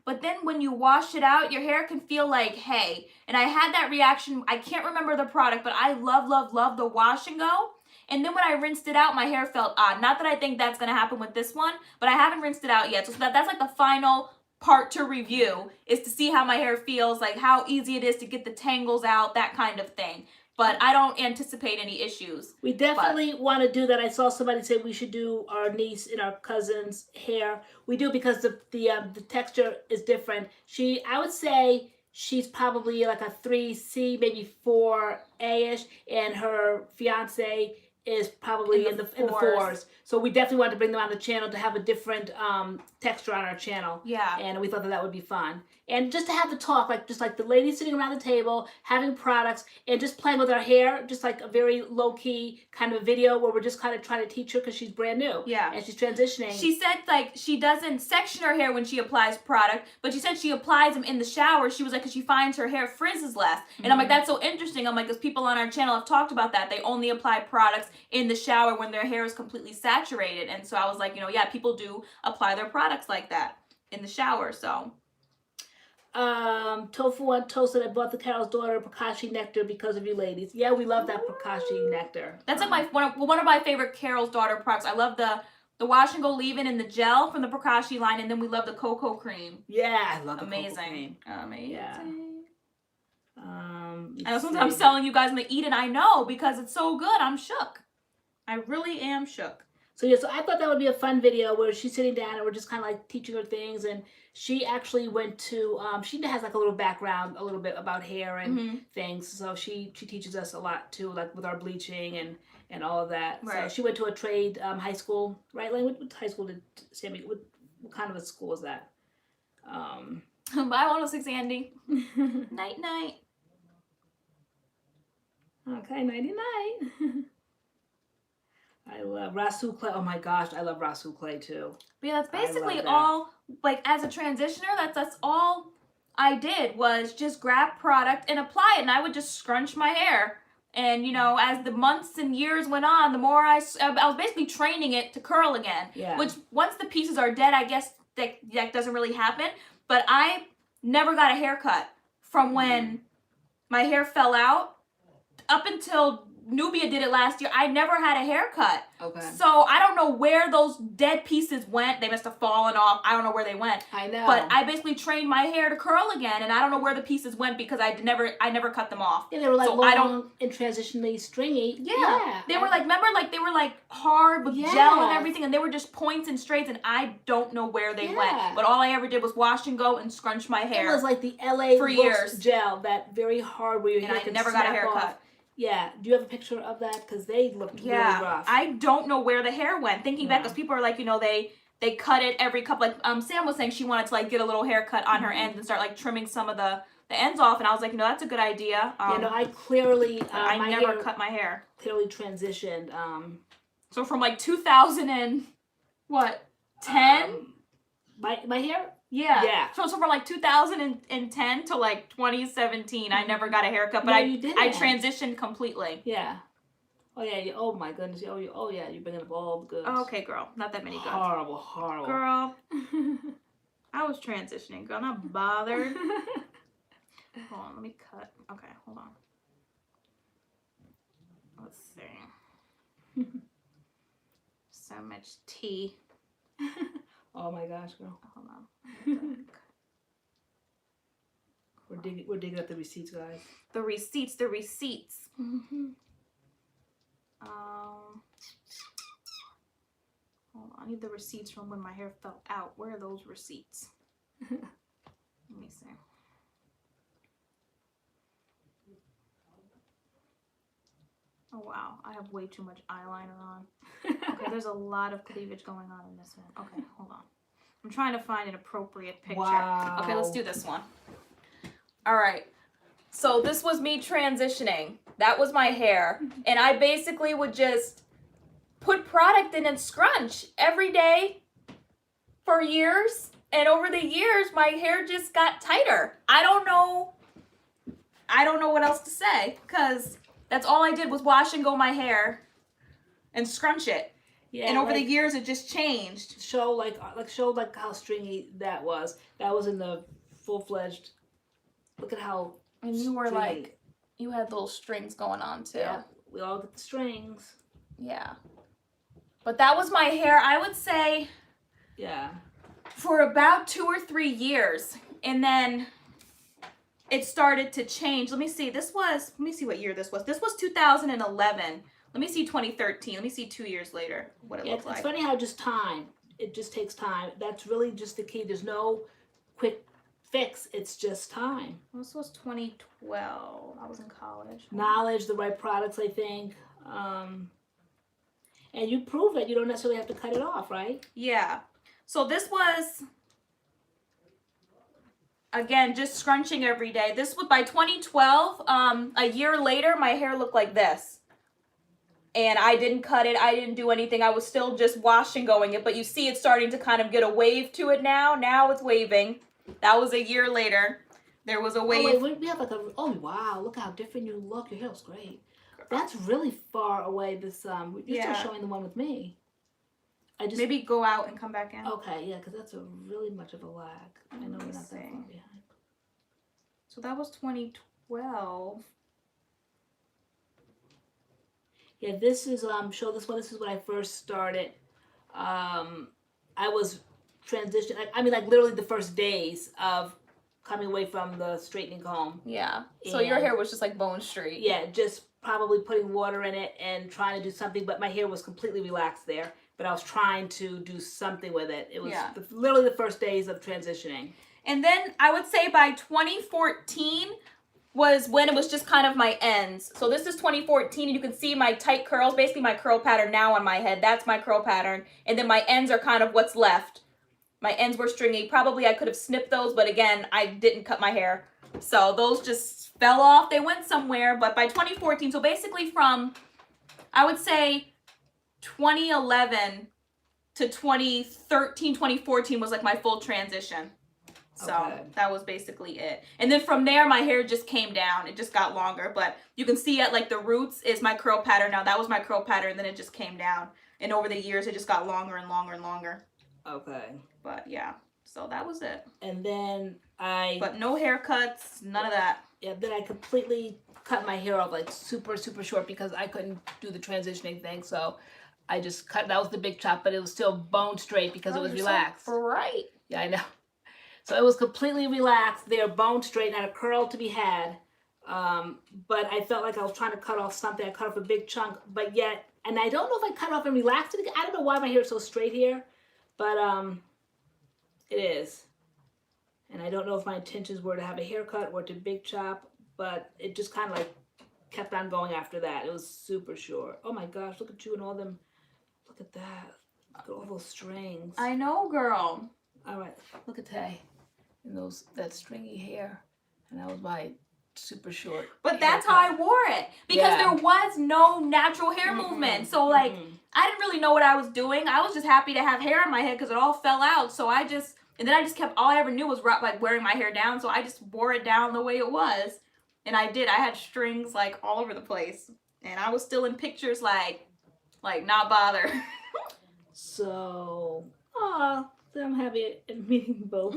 but then when you wash it out, your hair can feel like hay. And I had that reaction. I can't remember the product, but I love the wash and go. And then when I rinsed it out, my hair felt odd. Not that I think that's going to happen with this one, but I haven't rinsed it out yet. So that's like the final part to review, is to see how my hair feels, like how easy it is to get the tangles out, that kind of thing. But I don't anticipate any issues.
We definitely want to do that. I saw somebody say we should do our niece and our cousin's hair. We do, because the texture is different. I would say she's probably like a 3C, maybe 4A-ish, and her fiance is probably in the fours. So we definitely wanted to bring them on the channel to have a different texture on our channel.
Yeah.
And we thought that would be fun. And just to have the talk, just like the ladies sitting around the table, having products, and just playing with our hair, just like a very low-key kind of video where we're just kind of trying to teach her, because she's brand new.
Yeah.
And she's transitioning.
She said, like, she doesn't section her hair when she applies product, but she said she applies them in the shower. She was like, because she finds her hair frizzes less. And I'm like, that's so interesting. I'm like, because people on our channel have talked about that. They only apply products in the shower when their hair is completely saturated. And so I was like, you know, yeah, people do apply their products like that in the shower, so...
Tofu on Toast said, I bought the Carol's daughter Prakashi nectar because of you ladies. Yeah, we love that Prakashi nectar.
That's like one of my favorite Carol's daughter products. I love the wash and go leave-in and the gel from the Prakashi line, and then we love the cocoa cream.
Yeah, I love the
amazing.
Cocoa cream.
Amazing.
Yeah.
I know sometimes I'm selling you guys in the Eden. I know, because it's so good. I'm shook. I really am shook.
So yeah, so I thought that would be a fun video where she's sitting down and we're just kind of like teaching her things, and she actually went to, she has like a little background a little bit about hair and things, so she teaches us a lot too, like with our bleaching and all of that.
Right. So
she went to a trade high school, right? Like what high school did Sammy, what kind of a school was that?
Bye 106 Andy. Night night.
Okay, nighty night. I love Rasu Clay. Oh my gosh, I love Rasu Clay too.
But yeah, that's basically all, like as a transitioner, that's all I did was just grab product and apply it. And I would just scrunch my hair. And, you know, as the months and years went on, the more I was basically training it to curl again.
Yeah.
Which, once the pieces are dead, I guess that doesn't really happen. But I never got a haircut from when my hair fell out. Up until Nubia did it last year, I never had a haircut.
Okay.
So I don't know where those dead pieces went. They must have fallen off. I don't know where they went.
I know.
But I basically trained my hair to curl again, and I don't know where the pieces went because I never cut them off.
Yeah, they were like
so
long and transitionally stringy.
Yeah. They were like, remember, like they were like hard with gel and everything, and they were just points and straights, and I don't know where they went. But all I ever did was wash and go and scrunch my hair.
It was like the LA
for years.
gel, that very hard where your hair
I never got a haircut.
Off. Yeah. Do you have a picture of that? Because they looked really rough.
I don't know where the hair went. Thinking back, because people are like, you know, they cut it every couple. Like Sam was saying, she wanted to like get a little haircut on her ends and start like trimming some of the ends off. And I was like, you know, that's a good idea.
I clearly
I never cut my hair.
Clearly transitioned.
So from like 2000 and what 10?
My hair.
Yeah.
Yeah.
So from like 2010 to like 2017, I never got a haircut, but
you didn't.
I transitioned completely.
Yeah. Oh yeah. Oh my goodness. Oh yeah. You're bringing up all the goods.
Oh, okay, girl. Not that many goods.
Horrible.
Girl. I was transitioning, girl. Not bothered. Hold on. Let me cut. Okay. Hold on. Let's see. So much tea.
Oh my gosh, girl.
Hold on.
We're digging up the receipts, guys.
The receipts.
Mm-hmm.
Hold on. I need the receipts from when my hair fell out. Where are those receipts? Let me see. Oh wow, I have way too much eyeliner on. Okay, there's a lot of cleavage going on in this one. Okay, hold on. I'm trying to find an appropriate picture.
Wow.
Okay, let's do this one. All right. So this was me transitioning. That was my hair. And I basically would just put product in and scrunch every day for years. And over the years, my hair just got tighter. I don't know what else to say, because that's all I did was wash and go my hair and scrunch it. Yeah, and over the years, it just changed.
Show like how stringy that was. That was in the full-fledged. Look at how.
And you were like, you had little strings going on too.
Yeah, we all get the strings.
Yeah. But that was my hair, I would say.
Yeah.
For about 2 or 3 years, and then it started to change. Let me see what year this was. This was 2011. Let me see 2013. Let me see 2 years later what it looked like.
It's funny how it just takes time. That's really just the key. There's no quick fix. It's just time.
This was 2012. I was in college.
Knowledge, the right products, I think. And you prove that you don't necessarily have to cut it off, right?
Yeah. So this was, again, just scrunching every day. This was by 2012. A year later, my hair looked like this. And I didn't cut it. I didn't do anything. I was still just wash and going it. But you see it's starting to kind of get a wave to it now. Now it's waving. That was a year later. There was a wave.
Oh, wait, we have like oh, wow. Look how different you look. Your hair looks great. That's really far away. This you're still showing the one with me. I just
maybe go out and come back in.
Okay, yeah, because that's a really much of a lag. I know we're not that far behind.
So that was 2012.
Yeah, this is show this one. This is when I first started. I was transitioning. I mean, like literally the first days of coming away from the straightening comb.
Yeah. So your hair was just like bone straight.
Yeah, just probably putting water in it and trying to do something, but my hair was completely relaxed there. But I was trying to do something with it. It was literally the first days of transitioning. And then I would say by 2014 was when it was just kind of my ends. So this is 2014, and you can see my tight curls, basically my curl pattern now on my head. That's my curl pattern. And then my ends are kind of what's left. My ends were stringy. Probably I could have snipped those, but again, I didn't cut my hair. So those just fell off. They went somewhere, but by 2014, so basically from, I would say 2011 to 2013, 2014 was like my full transition. So that was basically it. And then from there, my hair just came down. It just got longer, but you can see at like the roots is my curl pattern. Now that was my curl pattern, and then it just came down. And over the years, it just got longer and longer and longer. Okay. But yeah, so that was it. And then but no haircuts, none of that. Yeah, then I completely cut my hair off like super, super short because I couldn't do the transitioning thing. So I just cut, that was the big chop, but it was still bone straight because it was relaxed.
So bright.
Yeah, I know. So it was completely relaxed. They're bone straight, not a curl to be had. But I felt like I was trying to cut off something. I cut off a big chunk, but yet, and I don't know if I cut off and relaxed it. I don't know why my hair is so straight here, but it is. And I don't know if my intentions were to have a haircut or to big chop, but it just kind of like kept on going after that. It was super short. Oh my gosh, look at you and all them. Look at that. Look at all those strings.
I know, girl.
All right, look at Tay and that stringy hair. And that was my super short.
But that's how I wore it because there was no natural hair movement. So like I didn't really know what I was doing. I was just happy to have hair on my head because it all fell out. So I just kept, all I ever knew was like wearing my hair down. So I just wore it down the way it was. And I had strings like all over the place. And I was still in pictures like not bother.
So, I'm happy in meeting both.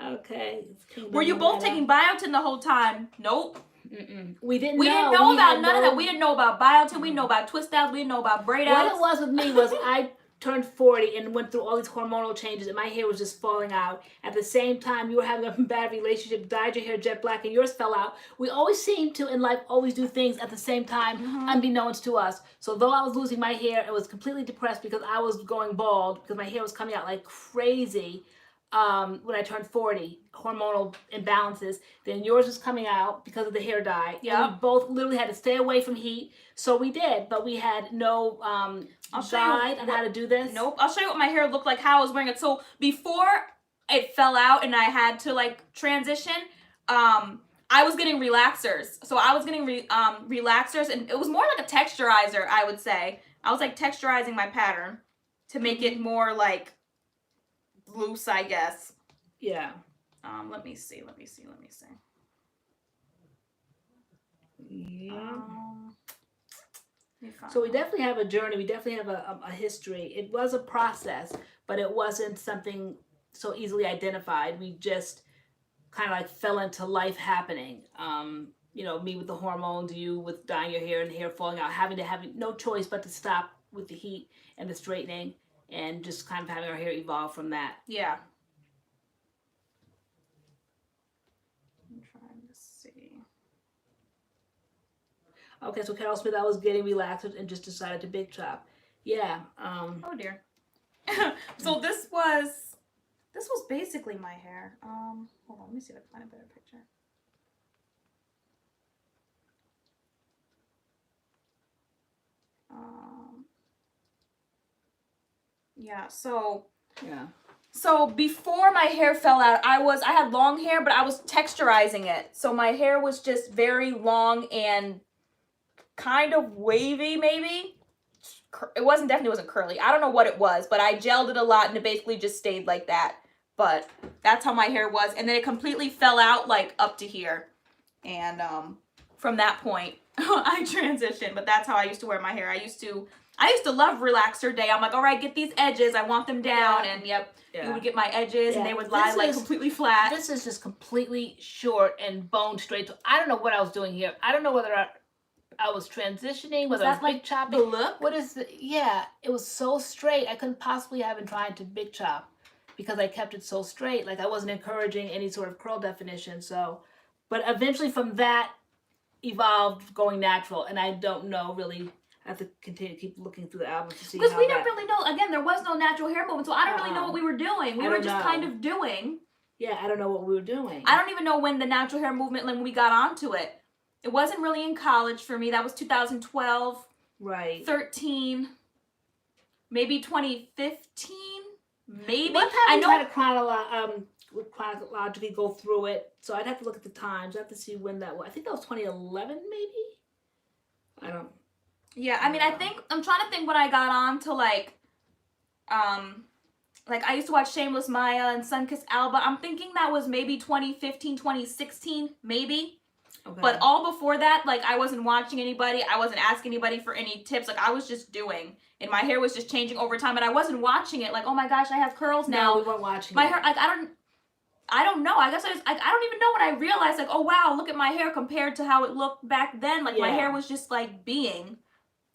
Okay.
Were you both taking biotin the whole time? Nope.
We didn't
know. We didn't know about none of that. We didn't know about biotin. We didn't know about twist outs. We didn't know about braid outs.
What it was with me was I turned 40 and went through all these hormonal changes and my hair was just falling out. At the same time, you were having a bad relationship, dyed your hair jet black and yours fell out. We always seem to, in life, always do things at the same time, unbeknownst to us. So though I was losing my hair and was completely depressed because I was going bald, because my hair was coming out like crazy, when I turned 40, hormonal imbalances, then yours was coming out because of the hair dye. Yeah. We both literally had to stay away from heat. So we did, but we had no guide on how to do this.
Nope. I'll show you what my hair looked like, how I was wearing it. So before it fell out and I had to like transition, I was getting relaxers. So I was getting relaxers and it was more like a texturizer, I would say. I was like texturizing my pattern to make it more like loose, I guess.
Yeah.
Let me see.
Yeah. So we definitely have a journey. We definitely have a history. It was a process, but it wasn't something so easily identified. We just kind of like fell into life happening. You know, me with the hormones, you with dyeing your hair and the hair falling out, having no choice but to stop with the heat and the straightening. And just kind of having our hair evolve from that.
Yeah. I'm trying to see.
Okay, so Carol Smith, I was getting relaxed and just decided to big chop. Yeah.
Oh dear. So this was basically my hair. Hold on, let me see if I can find a better picture. Yeah, so before my hair fell out, I had long hair, but I was texturizing it. So my hair was just very long and kind of wavy, maybe. It definitely wasn't curly. I don't know what it was, but I gelled it a lot and it basically just stayed like that. But that's how my hair was. And then it completely fell out like up to here. And from that point, I transitioned. But that's how I used to wear my hair. I used to love relaxer day. I'm like, all right, get these edges. I want them down. And you would get my edges and they would lie like completely flat.
This is just completely short and bone straight. So I don't know what I was doing here. I don't know whether I was transitioning, whether I was big chopping.
The look?
What is it was so straight. I couldn't possibly have been trying to big chop because I kept it so straight. Like I wasn't encouraging any sort of curl definition. So, but eventually from that evolved going natural. And I don't know really. I have to continue to keep looking through the album to see
because we didn't really know. Again, there was no natural hair movement, so I don't really know what we were doing. We were just kind of doing.
Yeah, I don't know what we were doing.
I don't even know when the natural hair movement, when we got onto it. It wasn't really in college for me. That was 2012.
Right.
13. Maybe 2015. Maybe.
One time I try to chronologically go through it, so I'd have to look at the times. I have to see when that was. I think that was 2011, maybe. I don't.
Yeah, I mean, I'm trying to think when I got on to like I used to watch Shameless Maya and Sunkissed Alba. I'm thinking that was maybe 2015, 2016, maybe. Okay. But all before that, like, I wasn't watching anybody. I wasn't asking anybody for any tips. Like, I was just doing. And my hair was just changing over time. And I wasn't watching it. Like, oh my gosh, I have curls now.
No, we weren't watching
my hair, like, I I don't know. I guess I don't even know when I realized, like, oh wow, look at my hair compared to how it looked back then. Like my hair was just like being.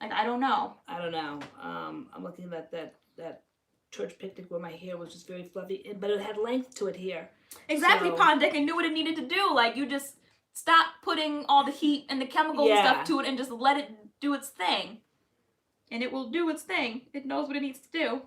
Like I don't know.
I don't know. I'm looking at that church picnic where my hair was just very fluffy, but it had length to it here.
Exactly, so, Pondek, and knew what it needed to do. Like you just stop putting all the heat and the chemicals and stuff to it, and just let it do its thing. And it will do its thing. It knows what it needs to do.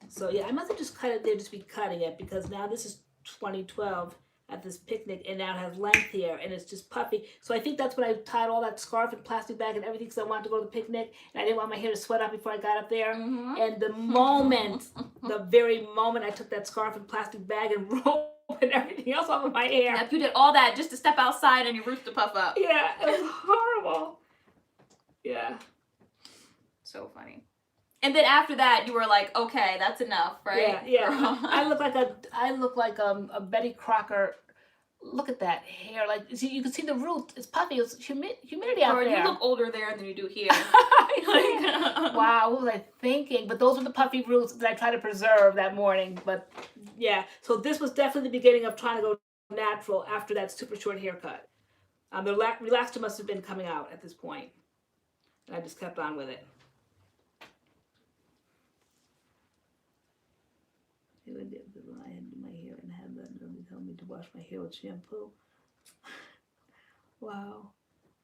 So yeah, I must have just cut it there, just be cutting it, because now this is 2012 at this picnic, and now it has length here, and it's just puffy. So I think that's when I tied all that scarf and plastic bag and everything, because I wanted to go to the picnic, and I didn't want my hair to sweat up before I got up there. And the moment, the very moment I took that scarf and plastic bag and rolled and everything else off of my hair.
Yep, you did all that just to step outside and your roots to puff up.
Yeah, it was horrible. Yeah.
So funny. And then after that, you were like, okay, that's enough, right?
Yeah, yeah. I look like a Betty Crocker. Look at that hair. Like, see, you can see the root. It's puffy. It's humidity out there.
You look older there than you do here.
Wow, what was I thinking? But those were the puffy roots that I tried to preserve that morning. But yeah, so this was definitely the beginning of trying to go natural after that super short haircut. The relaxer must have been coming out at this point, and I just kept on with it. I had my hair and had them tell me to wash my hair with shampoo. Wow.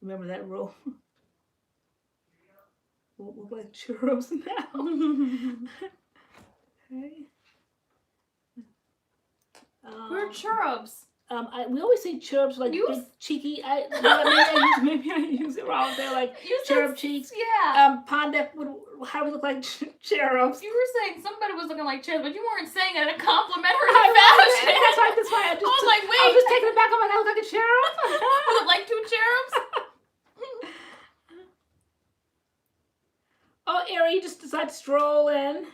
Remember that rule? Won't look like churros now. Okay.
We're churros.
We always say chirps like big cheeky. Maybe I use it wrong. They're like chirp cheeks.
Yeah.
Pondek would how we look like cherubs.
You were saying somebody was looking like cherubs, but you weren't saying it in a complimentary fashion.
That's why I
was like, wait.
I was just taking it back. I'm like, I look like a cherub.
Was it like two cherubs?
Oh, Ari, you just decided to stroll in.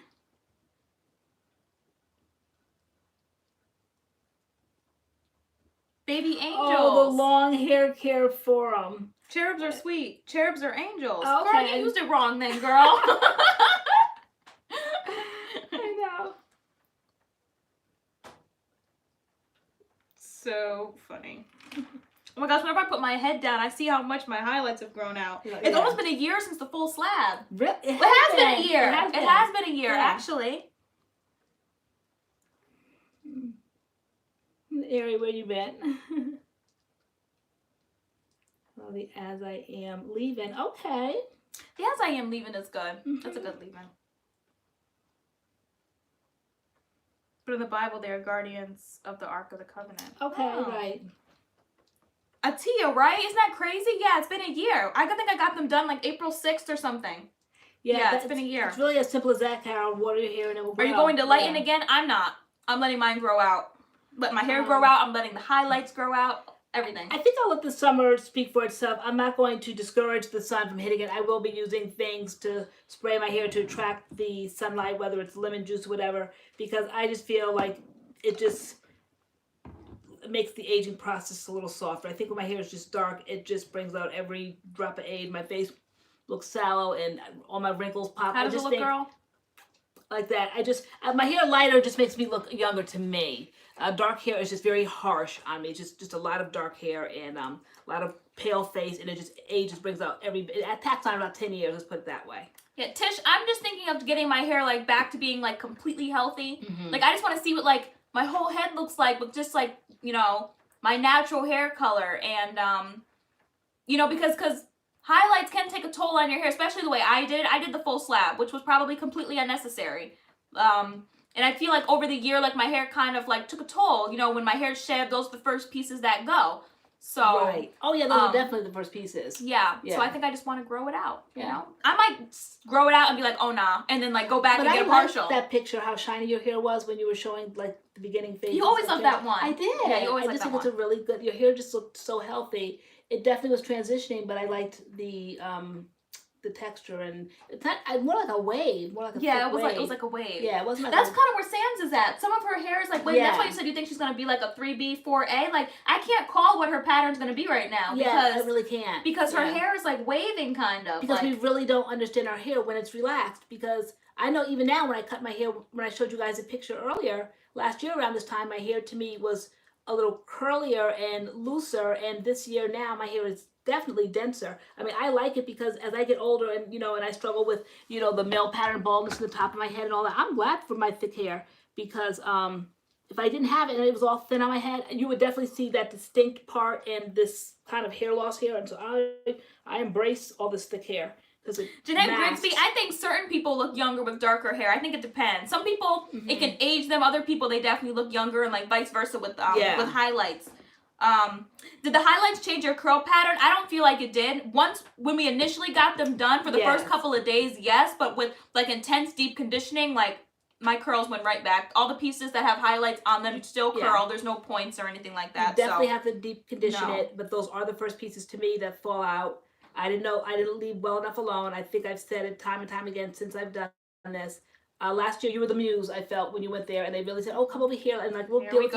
Baby angels.
Oh, the long hair care forum.
Cherubs are sweet. Cherubs are angels.
Oh,
okay. Girl, you used it wrong then, girl.
I know.
So funny. Oh my gosh, whenever I put my head down, I see how much my highlights have grown out.
Yeah,
it's almost been a year since the full slab.
Really?
It has been a year. It has been a year,
yeah.
actually.
Ari, where you been? Oh, the As I Am Leaving. Okay.
The As I Am Leaving is good. That's a good leaving. But in the Bible, they are guardians of the Ark of the Covenant.
Okay, right.
Atia, right? Isn't that crazy? Yeah, it's been a year. I think I got them done like April 6th or something. Yeah, it's been a year.
It's really as simple as that, Carol. Water your hair and it will grow.
Are you going to lighten again? I'm not. I'm letting mine grow out. Let my hair grow out. I'm letting the highlights grow out. Everything.
I think I'll let the summer speak for itself. I'm not going to discourage the sun from hitting it. I will be using things to spray my hair to attract the sunlight, whether it's lemon juice or whatever, because I just feel like it just makes the aging process a little softer. I think when my hair is just dark, it just brings out every drop of age. My face looks sallow and all my wrinkles pop.
How does it look, girl?
Like that. My hair lighter just makes me look younger to me. Dark hair is just very harsh on me. Just a lot of dark hair and a lot of pale face, and it just ages, brings out it attacks on about 10 years. Let's put it that way.
Yeah, Tish, I'm just thinking of getting my hair like back to being like completely healthy. Like I just want to see what like my whole head looks like with just like, you know, my natural hair color, and you know, because highlights can take a toll on your hair, especially the way I did. I did the full slab, which was probably completely unnecessary. And I feel like over the year, like my hair kind of like took a toll. You know, when my hair shed, those are the first pieces that go. So
right. Oh yeah, those are definitely the first pieces.
Yeah. So I think I just want to grow it out. You know, I might grow it out and be like, oh nah, and then like go back and get a partial.
That picture, how shiny your hair was when you were showing like the beginning phase.
You always loved that one.
I did.
Yeah, you always
loved that one. I just think it's a really good. Your hair just looked so healthy. It definitely was transitioning, but I liked the texture, and it's not more like a wave, more like a
it was like a wave.
Yeah, it wasn't. Like
that's kind of where Sam's is at. Some of her hair is like wavy. That's why you said you think she's gonna be like a 3B, 4A. Like I can't call what her pattern's gonna be right now.
Yeah, I really can't.
Because her hair is like waving kind of.
Because we really don't understand our hair when it's relaxed. Because I know even now when I cut my hair, when I showed you guys a picture earlier, last year around this time, my hair to me was a little curlier and looser, and this year now my hair is definitely denser. I mean, I like it because as I get older and, you know, and I struggle with, you know, the male pattern baldness in the top of my head and all that, I'm glad for my thick hair because if I didn't have it and it was all thin on my head, you would definitely see that distinct part and this kind of hair loss here. And so I embrace all this thick hair.
Jeanette Grigsby, I think certain people look younger with darker hair. I think it depends. Some people, it can age them. Other people, they definitely look younger, and like vice versa with highlights. Did the highlights change your curl pattern? I don't feel like it did. Once, when we initially got them done for the first couple of days, yes, but with like intense deep conditioning, like my curls went right back. All the pieces that have highlights on them still curl. There's no points or anything like that.
You definitely have to deep condition it, but those are the first pieces to me that fall out. I didn't leave well enough alone. I think I've said it time and time again since I've done this. Last year, you were the muse, I felt, when you went there, and they really said, oh, come over here, and like, we'll deal with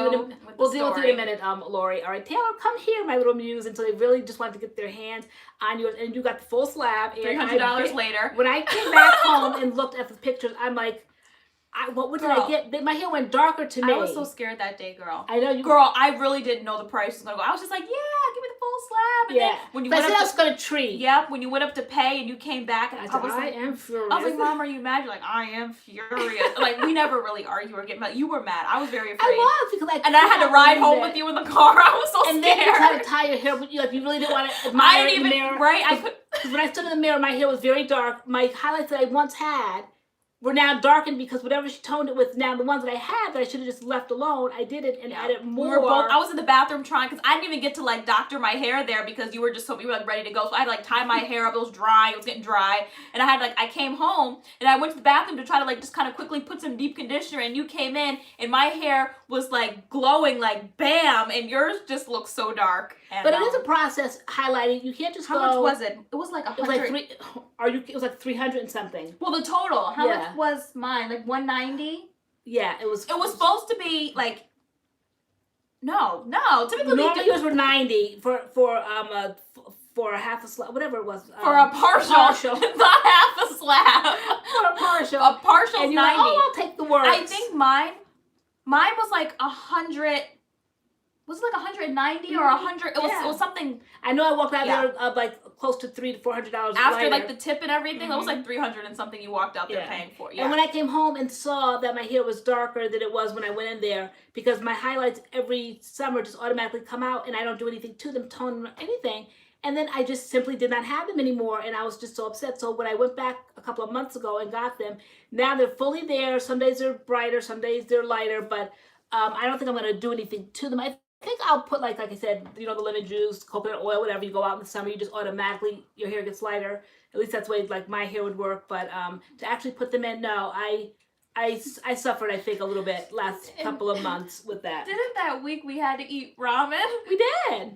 you in a minute, Lori. All right, Taylor, come here, my little muse. And so they really just wanted to get their hands on yours, and you got the full slab.
$300 later.
When I came back home and looked at the pictures, I'm like, what did I get? My hair went darker to me.
I was so scared that day, girl.
I know you.
Girl, I really didn't know the price was gonna go. I was just like, yeah, give me the full slab. And then when you went up,
I was gonna treat.
Yep. When you went up to pay and you came back, and I was like,
I am furious.
I was like, Mom, are you mad? You're like, I am furious. Like, we never really argue or get mad. You were mad. I was very afraid.
I was because
and I had to ride home with you in the car. I was so scared.
And then you tried to tie your hair, but you really didn't want to admire
I didn't
in the
even
mirror.
right. I could.
Because when I stood in the mirror, my hair was very dark. My highlights that I once had were now darkened because whatever she toned it with, now the ones that I had that I should have just left alone, I did it and added more.
We were both, I was in the bathroom trying, because I didn't even get to like doctor my hair there because you were like ready to go. So I had to like tie my hair up. It was dry. It was getting dry. And I came home and I went to the bathroom to try to like just kind of quickly put some deep conditioner, and you came in and my hair was like glowing like bam, and yours just looked so dark. And,
but it is a process highlighting. You can't just
How much was it? It was like 100.
It was like 300 and something.
Well, the total. How much was mine? Like 190?
Yeah, it was
supposed to be like no. Typically
normally yours were 90 for a half a slab, whatever it was.
For a partial. Not half a slab.
For a partial.
A partial
and
90.
Like, oh, I'll take the words.
I think mine was like 100. Was it like 190 or 100? It was something.
I know I walked out there like close to $300 to $400
after
later.
Like the tip and everything. That was like 300 and something you walked out there paying for. Yeah.
And when I came home and saw that my hair was darker than it was when I went in there, because my highlights every summer just automatically come out and I don't do anything to them, tone or anything. And then I just simply did not have them anymore, and I was just so upset. So when I went back a couple of months ago and got them, now they're fully there. Some days they're brighter, some days they're lighter, but I don't think I'm going to do anything to them. I think I'll put like I said, the lemon juice, coconut oil, whatever. You go out in the summer, you just automatically, your hair gets lighter. At least that's the way like my hair would work. But to actually put them in, no, I suffered, I think, a little bit last couple of months with that.
Didn't that week we had to eat ramen?
We did.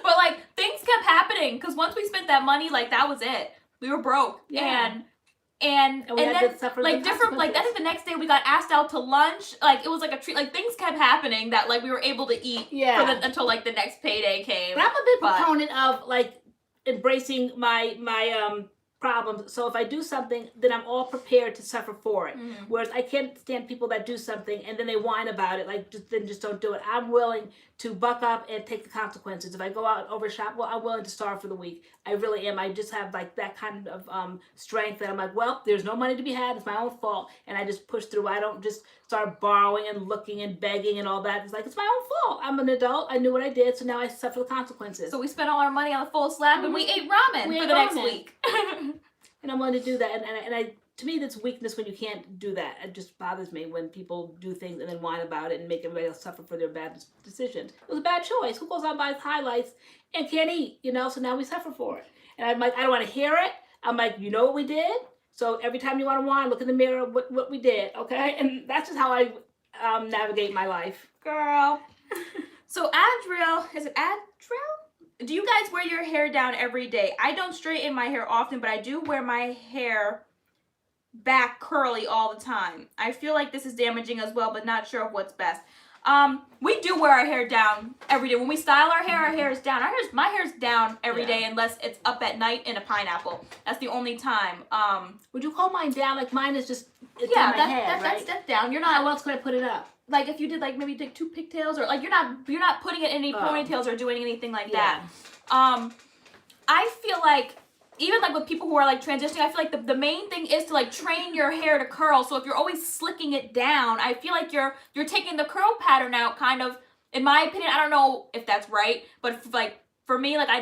But like things kept happening because once we spent that money, like that was it. We were broke.
Yeah.
And then like different, like I think the next day we got asked out to lunch. Like it was like a treat. Like things kept happening that like we were able to eat until like the next payday came.
But I'm a big proponent of like embracing my problems. So if I do something, then I'm all prepared to suffer for it. Mm-hmm. Whereas I can't stand people that do something and then they whine about it, like then just don't do it. I'm willing to buck up and take the consequences. If I go out and overshop, well, I'm willing to starve for the week. I really am. I just have like that kind of strength that I'm like, well, there's no money to be had. It's my own fault. And I just push through. I don't just start borrowing and looking and begging and all that. It's like, it's my own fault. I'm an adult. I knew what I did. So now I suffer the consequences.
So we spent all our money on the full slab and we ate ramen for the next week.
And I'm willing to do that. And I to me, that's weakness when you can't do that. It just bothers me when people do things and then whine about it and make everybody else suffer for their bad decisions. It was a bad choice. Who goes out and buys highlights and can't eat, So now we suffer for it. And I'm like, I don't want to hear it. I'm like, you know what we did? So every time you want to whine, look in the mirror, what we did, okay? And that's just how I navigate my life.
Girl. So Adriel, is it Adriel? Do you guys wear your hair down every day? I don't straighten my hair often, but I do wear my hair back curly all the time. I feel like this is damaging as well, but not sure of what's best. We do wear our hair down every day. When we style our hair is down. My hair's down every day unless it's up at night in a pineapple. That's the only time.
Would you call mine down? Like mine is just on my head, right?
That's down. You're not.
How else could I put it up?
like if you did like maybe take 2 pigtails, or like you're not putting it in any ponytails or doing anything like that. I feel like even like with people who are like transitioning, I feel like the main thing is to like train your hair to curl. So if you're always slicking it down, I feel like you're taking the curl pattern out, kind of, in my opinion. I don't know if that's right, but like for me, like I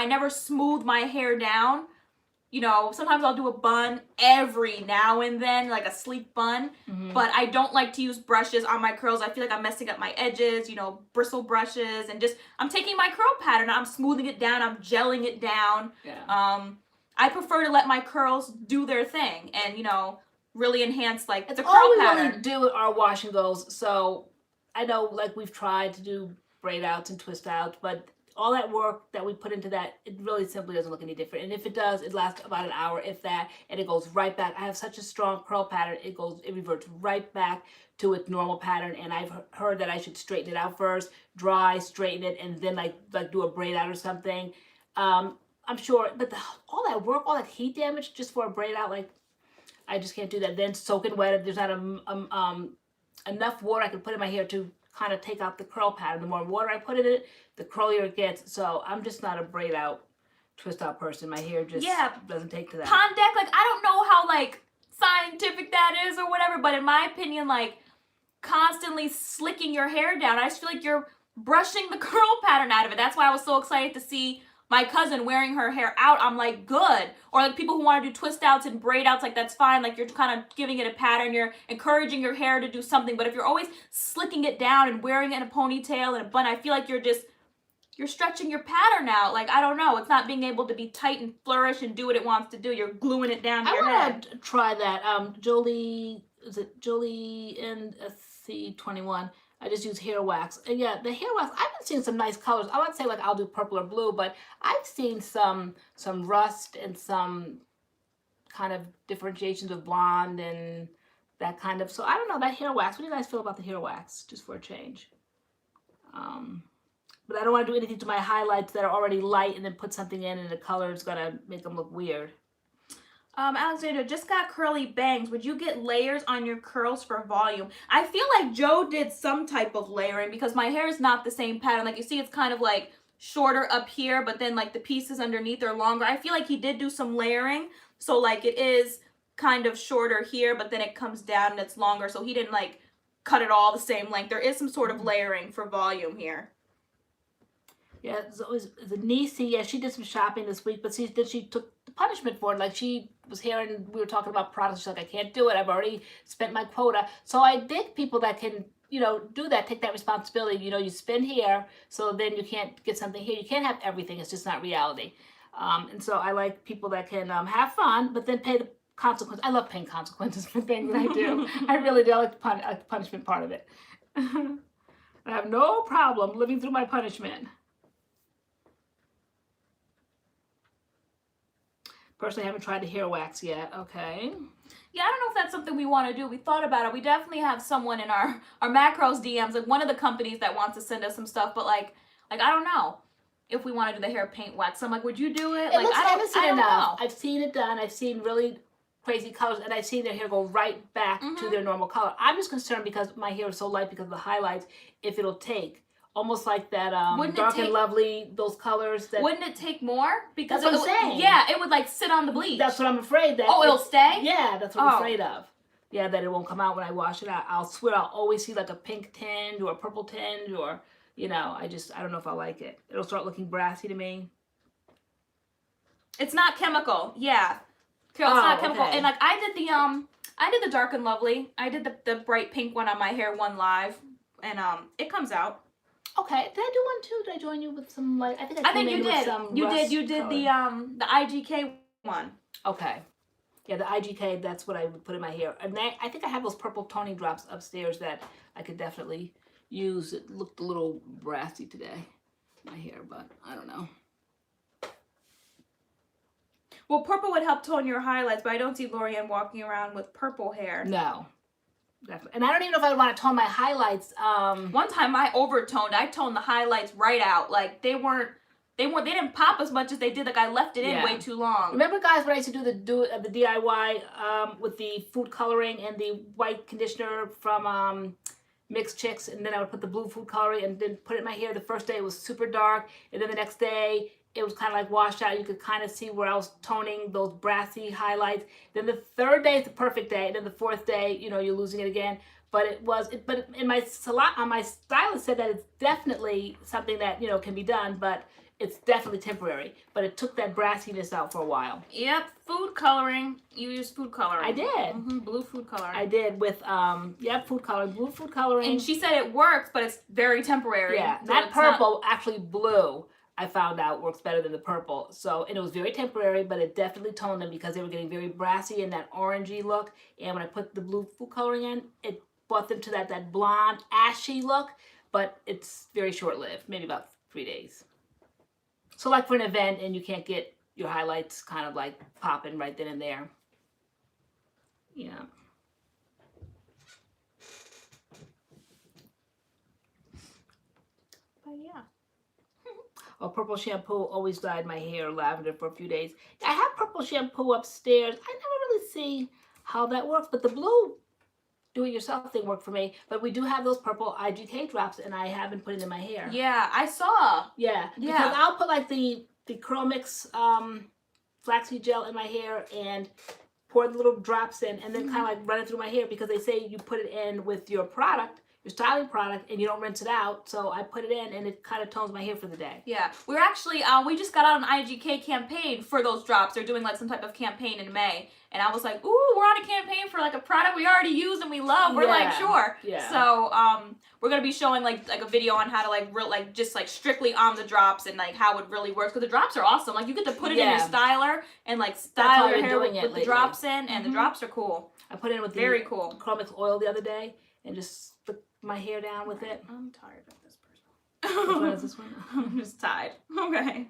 never smooth my hair down. You know, sometimes I'll do a bun every now and then, like a sleek bun, but I don't like to use brushes on my curls. I feel like I'm messing up my edges, you know, bristle brushes, and just, I'm taking my curl pattern, I'm smoothing it down, I'm gelling it down. Yeah. I prefer to let my curls do their thing and, you know, really enhance, like, it's a curl pattern.
All we really do are wash and goes, so I know, like, we've tried to do braid outs and twist outs, but all that work that we put into that, it really simply doesn't look any different. And if it does, it lasts about an hour, if that, and it goes right back. I have such a strong curl pattern, it reverts right back to its normal pattern. And I've heard that I should straighten it out first, dry, straighten it, and then like do a braid out or something. I'm sure, but all that work, all that heat damage just for a braid out, like, I just can't do that. Then soak and wet it. There's not enough water I can put in my hair to kind of take out the curl pattern. The more water I put in it, the curlier it gets. So I'm just not a braid out, twist out person. My hair just doesn't take to that.
Pond deck, like, I don't know how like scientific that is or whatever, but in my opinion, like, constantly slicking your hair down, I just feel like you're brushing the curl pattern out of it. That's why I was so excited to see my cousin wearing her hair out. I'm like, good. Or like people who want to do twist outs and braid outs, like, that's fine. Like, you're kind of giving it a pattern. You're encouraging your hair to do something. But if you're always slicking it down and wearing it in a ponytail and a bun, I feel like you're stretching your pattern out. Like, I don't know. It's not being able to be tight and flourish and do what it wants to do. You're gluing it down to your head.
I want to try that. Jolie and C21. I just use hair wax. And yeah, the hair wax, I've been seeing some nice colors. I wouldn't say like I'll do purple or blue, but I've seen some rust and some kind of differentiations of blonde and that kind of, so I don't know, that hair wax. What do you guys feel about the hair wax, just for a change? But I don't want to do anything to my highlights that are already light and then put something in and the color is going to make them look weird.
Alexandra, just got curly bangs. Would you get layers on your curls for volume? I feel like Joe did some type of layering because my hair is not the same pattern. Like, you see, it's kind of like shorter up here, but then like the pieces underneath are longer. I feel like he did do some layering. So like it is kind of shorter here, but then it comes down and it's longer. So he didn't like cut it all the same length. There is some sort of layering for volume here.
Yeah, so it was the Niecy. Yeah, she did some shopping this week, but she took the punishment for it. Like, she was here and we were talking about products. She's like, I can't do it. I've already spent my quota. So I dig people that can, you know, do that, take that responsibility. You know, you spend here, so then you can't get something here. You can't have everything. It's just not reality. And so I like people that can have fun, but then pay the consequences. I love paying consequences for things that I do. I really do. I like the punishment part of it. I have no problem living through my punishment. Personally, I haven't tried the hair wax yet. Okay.
Yeah, I don't know if that's something we want to do. We thought about it. We definitely have someone in our MADCURLS DMs, like one of the companies that wants to send us some stuff, but like I don't know if we want to do the hair paint wax. So I'm like, would you do it? Like, I don't know.
I've seen it done. I've seen really crazy colors, and I've seen their hair go right back to their normal color. I'm just concerned because my hair is so light because of the highlights, if it'll take. Almost like that Dark and Lovely, those colors.
Wouldn't it take more? Because
that's what I'm saying.
Yeah, it would like sit on the bleach.
That's what I'm afraid that.
Oh, it'll stay?
Yeah, that's what I'm afraid of. Yeah, that it won't come out when I wash it out. I'll swear I'll always see like a pink tinge or a purple tinge or, you know, I don't know if I like it. It'll start looking brassy to me.
It's not chemical. Yeah. Carol, it's not chemical. Okay. And like I did the Dark and Lovely. I did the bright pink one on my hair one live, and it comes out.
Okay, did I do one too? Did I join you with some like? I think you did.
With some you did the IGK one.
Okay, yeah, the IGK. That's what I would put in my hair, and I think I have those purple toning drops upstairs that I could definitely use. It looked a little brassy today, my hair, but I don't know.
Well, purple would help tone your highlights, but I don't see LoriAnne walking around with purple hair.
No. Definitely. And I don't even know if I want to tone my highlights.
One time I overtoned. I toned the highlights right out. Like they didn't pop as much as they did. Like I left it in way too long.
Remember, guys, when I used to do the DIY with the food coloring and the white conditioner from mixed chicks, and then I would put the blue food coloring and then put it in my hair. The first day it was super dark, and then the next day it was kind of like washed out. You could kind of see where I was toning those brassy highlights. Then the third day is the perfect day, and then the fourth day, you know, you're losing it again. But in my salon, my stylist said that it's definitely something that, you know, can be done, but it's definitely temporary. But it took that brassiness out for a while.
Yep, food coloring. You used food coloring.
I did.
Blue food coloring.
I did with food coloring, blue food coloring.
And she said it works, but it's very temporary.
Yeah,
so
that purple, actually blue, I found out works better than the purple. So, and it was very temporary, but it definitely toned them because they were getting very brassy and that orangey look. And when I put the blue food coloring in, it brought them to that blonde, ashy look, but it's very short-lived, maybe about 3 days. So like for an event and you can't get your highlights kind of like popping right then and there. Yeah.
But yeah.
Oh, purple shampoo always dyed my hair lavender for a few days. I have purple shampoo upstairs. I never really see how that works, but the blue do-it-yourself thing worked for me. But we do have those purple IGK drops, and I have been putting them in my hair.
Yeah, I saw.
Yeah, because I'll put like the CURLMIX flaxseed gel in my hair and pour the little drops in, and then kind of like run it through my hair because they say you put it in with your product, your styling product, and you don't rinse it out. So I put it in, and it kind of tones my hair for the day.
Yeah, we're actually we just got out an IGK campaign for those drops. They're doing like some type of campaign in May, and I was like, ooh, we're on a campaign for like a product we already use and we love. We're like, sure.
Yeah.
So we're gonna be showing like a video on how to just strictly on the drops and like how it really works, because the drops are awesome. Like you get to put it in your styler and like style your hair with the drops in, and the drops are cool.
I put it in with
very
the
cool
CURLMIX oil the other day and just put my hair down with it.
I'm tired of this person.
Which one is this one?
I'm just tired. Okay.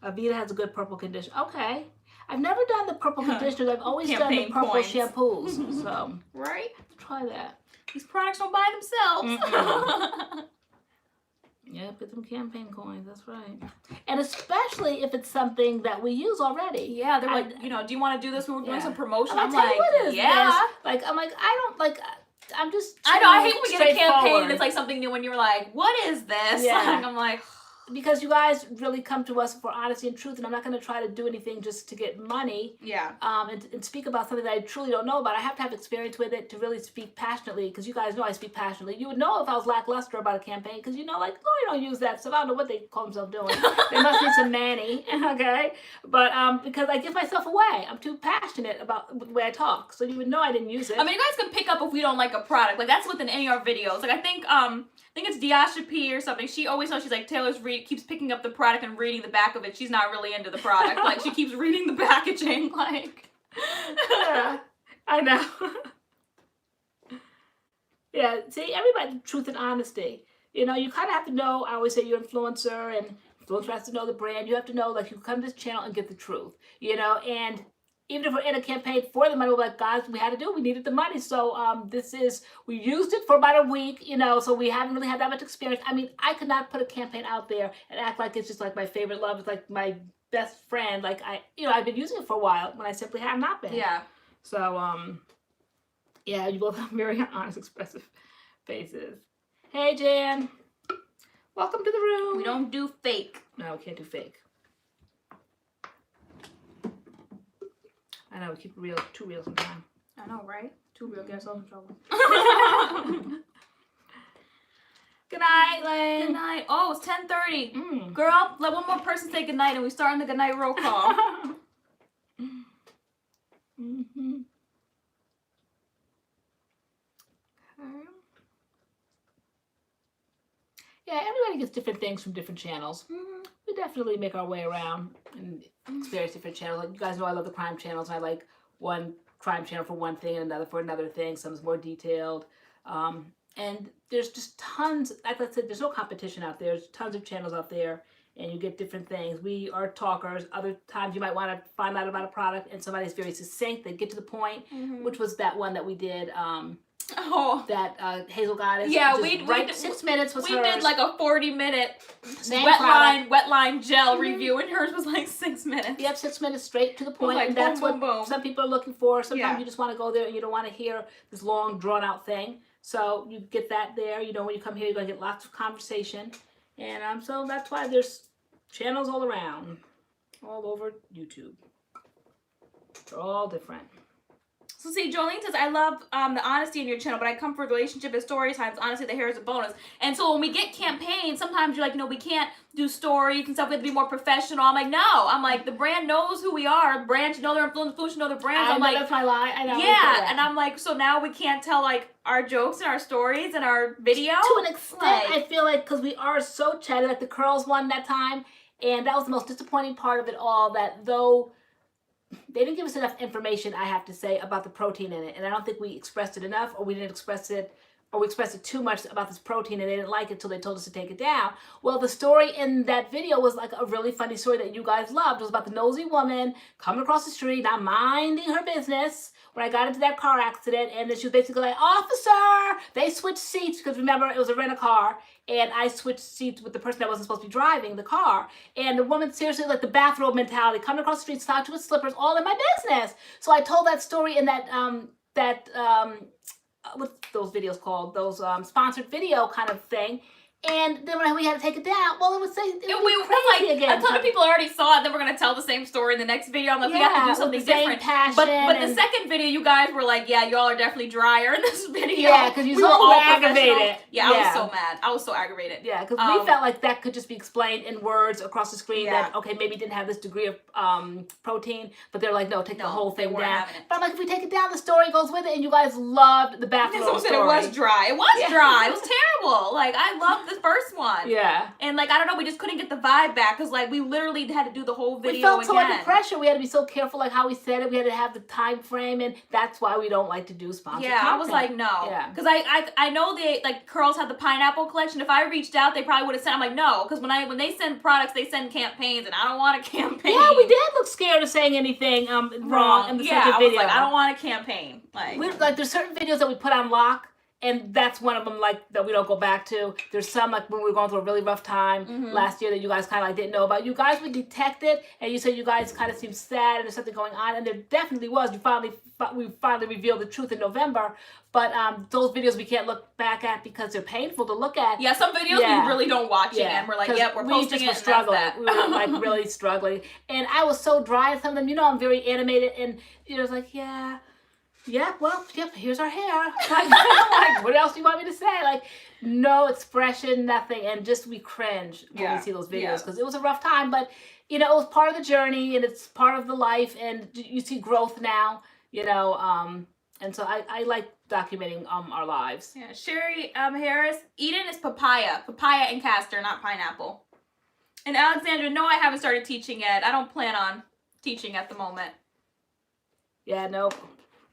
Avita has a good purple conditioner. Okay. I've never done the purple conditioners. I've always done the
Campaign
purple
points.
shampoos. So,
Right?
try that.
These products don't buy themselves.
Yeah, put some campaign coins. That's right. And especially if it's something that we use already.
Yeah, they're like, do you want to do this? We were doing some promotion.
I'm like, what is this? Like, I'm like, I don't like. I'm just.
I know. I hate when we get a campaign and it's like something new, when you're like, what is this?
Yeah.
Like, I'm like.
Because you guys really come to us for honesty and truth, and I'm not going to try to do anything just to get money.
Yeah.
And speak about something that I truly don't know about. I have to have experience with it to really speak passionately, because you guys know I speak passionately. You would know if I was lackluster about a campaign, because you know, like, Lori don't use that stuff. I don't know what they call themselves doing. They must need some Manny, okay? But because I give myself away. I'm too passionate about the way I talk, so you would know I didn't use it.
I mean, you guys can pick up if we don't like a product. Like, that's within any of our videos. Like, I think it's Diasha P or something. She always knows, she's like, Taylor's keeps picking up the product and reading the back of it. She's not really into the product. Like, she keeps reading the packaging. Like,
yeah, I know. Yeah, see, everybody, truth and honesty. You know, you kind of have to know. I always say you're an influencer, and influencer has to know the brand. You have to know, like, you come to this channel and get the truth. You know, and even if we're in a campaign for the money, we're like, guys, we had to do it. We needed the money. So we used it for about a week, you know, so we haven't really had that much experience. I mean, I could not put a campaign out there and act like it's just like my favorite love. It's like my best friend. Like, I've been using it for a while when I simply have not been.
yeah.
So, yeah, you both have very honest, expressive faces. Hey, Jan. Welcome to the room.
We don't do fake.
No, we can't do fake. I know, we keep real, too real sometimes.
I know, right? Too real, get ourselves in trouble.
Good night, Lane.
Good night. Oh, it's 10:30. Girl, let one more person say good night and we start on the good night roll call.
Yeah, everybody gets different things from different channels. We definitely make our way around and experience different channels. Like, you guys know I love the crime channels. I like one crime channel for one thing and another for another thing. Some's more detailed. And there's just tons, like I said, there's no competition out there. There's tons of channels out there, and you get different things. We are talkers. Other times you might want to find out about a product and somebody's very succinct. They get to the point, which was that one that we did.
Oh.
That Hazel Goddess.
Yeah,
Just
we
right 6 minutes was
we
hers.
did like a 40-minute
Same
wet line gel review, and hers was like 6 minutes.
Yep, 6 minutes straight to the point,
like,
and that's
boom,
what
boom.
some people are looking for. Sometimes
Yeah.
you just want to go there and you don't want to hear this long, drawn-out thing. So you get that there. You know, when you come here, you're going to get lots of conversation. And so that's why there's channels all around, all over YouTube. They're all different.
So see, Jolene says, I love the honesty in your channel, but I come for relationship and story times. Honestly, the hair is a bonus. And so when we get campaigns, sometimes you're like, no, we can't do stories and stuff. We have to be more professional. I'm like, no. I'm like, the brand knows who we are. The brand should know their influence should know their brands. I'm like,
that's my lie. I know.
yeah. And I'm like, so now we can't tell like our jokes and our stories and our video?
To an extent, I feel like, because we are so chatty, like the curls one that time. And that was the most disappointing part of it all, that though they didn't give us enough information, I have to say, about the protein in it. And I don't think we expressed it enough, or we didn't express it, or we expressed it too much about this protein, and they didn't like it until they told us to take it down. Well, the story in that video was like a really funny story that you guys loved. It was about the nosy woman coming across the street, not minding her business, when I got into that car accident, and then she was basically like, officer! They switched seats, because remember, it was a rent-a-car, and I switched seats with the person that wasn't supposed to be driving the car. And the woman, seriously, like the bathrobe mentality, coming across the street, stopped with slippers, all in my business. So I told that story in that, what's those videos called? Those sponsored video kind of thing. And then when we had to take it down, well, it would say, it would be crazy again.
A ton of people already saw it, then we're going to tell the same story in the next video. I'm like, we have to do something different. But the second video, you guys were like, yeah, y'all are definitely drier in this video.
Yeah, because you were all aggravated.
Yeah, I was so mad. I was so aggravated.
Yeah, because we felt like that could just be explained in words across the screen that, okay, maybe didn't have this degree of protein, but they're like, no, take the whole thing down. But I'm like, if we take it down, the story goes with it, and you guys loved the bathroom story.
Said it was dry. It was dry. It was terrible. Like, I loved the first one.
Yeah.
And like, I don't know, we just couldn't get the vibe back, because like, we literally had to do the whole video
again. We felt so under pressure. We had to be so careful like how we said it. We had to have the time frame, and that's why we don't like to do sponsored content.
I was like, no.
Yeah.
Because I know they, like, Curls had the pineapple collection. If I reached out, they probably would have sent, I'm like, no. Because when they send products, they send campaigns, and I don't want a campaign.
Yeah, we did look scared of saying anything wrong in the second video.
I was like, I don't want a campaign.
Like, there's certain videos that we put on lock, and that's one of them, like, that we don't go back to. There's some, like, when we were going through a really rough time last year that you guys kind of, like, didn't know about. You guys would detect it, and you said you guys kind of seemed sad and there's something going on, and there definitely was. We finally revealed the truth in November, but those videos we can't look back at because they're painful to look at.
Yeah, some videos we really don't watch it, and we're like, yep, we're posting it, and
struggling.
That's that.
We were, like, really struggling. And I was so dry in some of them. You know, I'm very animated, and, you know, it's like, well, here's our hair. Like, what else do you want me to say? Like, no expression, nothing, and just we cringe when we see those videos, because it was a rough time, but, you know, it was part of the journey, and it's part of the life, and you see growth now, you know, and so I like documenting our lives.
Yeah, Sherry Harris, Eden is papaya and castor, not pineapple. And Alexandra, no, I haven't started teaching yet. I don't plan on teaching at the moment.
Yeah, no.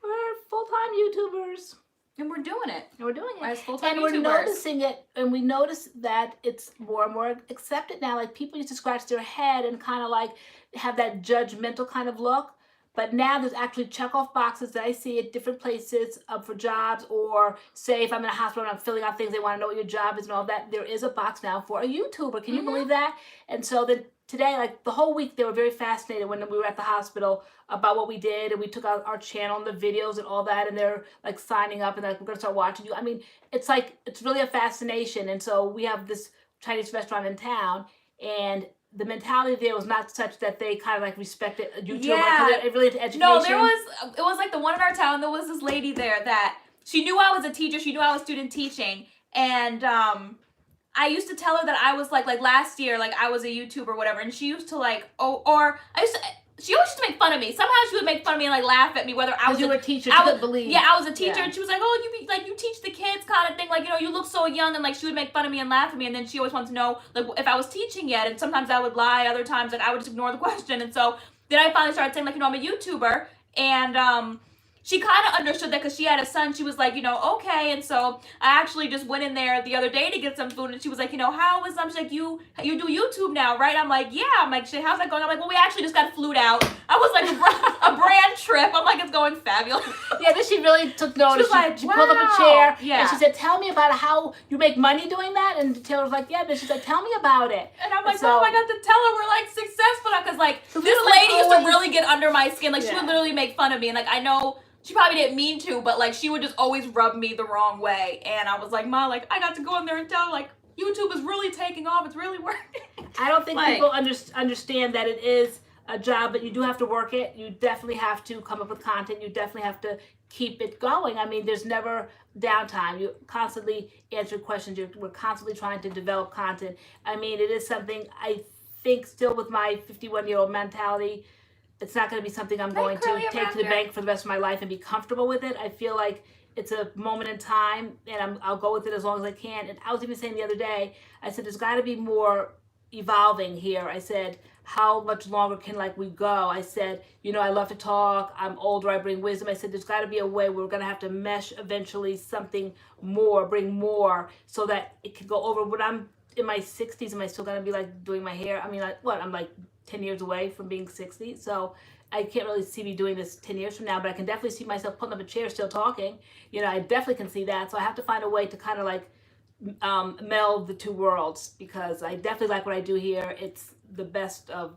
We're full-time YouTubers.
And we're doing it.
And we're doing it.
As full-time
YouTubers. And we're noticing it, and we notice that it's more and more accepted now. Like, people used to scratch their head and kind of like have that judgmental kind of look. But now there's actually check-off boxes that I see at different places for jobs, or say if I'm in a hospital and I'm filling out things, they want to know what your job is and all that. There is a box now for a YouTuber. Can you believe that? And so then today, like the whole week, they were very fascinated when we were at the hospital about what we did, and we took out our channel and the videos and all that, and they're like signing up and like, we're going to start watching you. I mean, it's like, it's really a fascination. And so we have this Chinese restaurant in town, and the mentality there was not such that they kind of like respected a YouTuber.
Yeah.
It really into education.
No, it was like the one in our town, there was this lady there that, she knew I was a teacher, she knew I was student teaching, and I used to tell her that I was like last year, like I was a YouTuber or whatever, and she used to like, she always used to make fun of me. Somehow she would make fun of me and like laugh at me whether I was
a teacher. I couldn't believe.
Yeah, I was a teacher, and she was like, "Oh, you teach the kids kind of thing. Like, you know, you look so young," and like she would make fun of me and laugh at me, and then she always wanted to know like if I was teaching yet, and sometimes I would lie, other times like I would just ignore the question, and so then I finally started saying like, you know, I'm a YouTuber, and she kind of understood that because she had a son. She was like, you know, okay. And so I actually just went in there the other day to get some food, and she was like, you know, how is she's like, you do YouTube now, right? I'm like, yeah. I'm like, shit, how's that going? I'm like, well, we actually just got flued out. I was like, a brand trip. I'm like, it's going fabulous.
Yeah, then she really took notice. She pulled up a chair, and she said, tell me about how you make money doing that. And Taylor was like, yeah. Then she's like, tell me about it.
And I'm like, so, I got to tell her we're like successful now, because like this lady used to really get under my skin. Like she would literally make fun of me, and like I know she probably didn't mean to, but like she would just always rub me the wrong way. And I was like, Ma, like I got to go in there and tell like YouTube is really taking off. It's really working.
I don't think people understand that it is a job, but you do have to work it. You definitely have to come up with content. You definitely have to keep it going. I mean, there's never downtime. You constantly answer questions. We're constantly trying to develop content. I mean, it is something I think still with my 51-year-old mentality, it's not going to be something I'm going to take to the bank for the rest of my life and be comfortable with it. I feel like it's a moment in time, and I'll go with it as long as I can. And I was even saying the other day, I said, there's got to be more evolving here. I said, how much longer can we go? I said, you know, I love to talk. I'm older. I bring wisdom. I said, there's got to be a way where we're going to have to mesh eventually something more, bring more, so that it can go over. When I'm in my 60s, am I still going to be doing my hair? I mean, I'm 10 years away from being 60, so I can't really see me doing this 10 years from now, but I can definitely see myself putting up a chair still talking. You know, I definitely can see that, so I have to find a way to kind of meld the two worlds, because I definitely like what I do here. It's the best of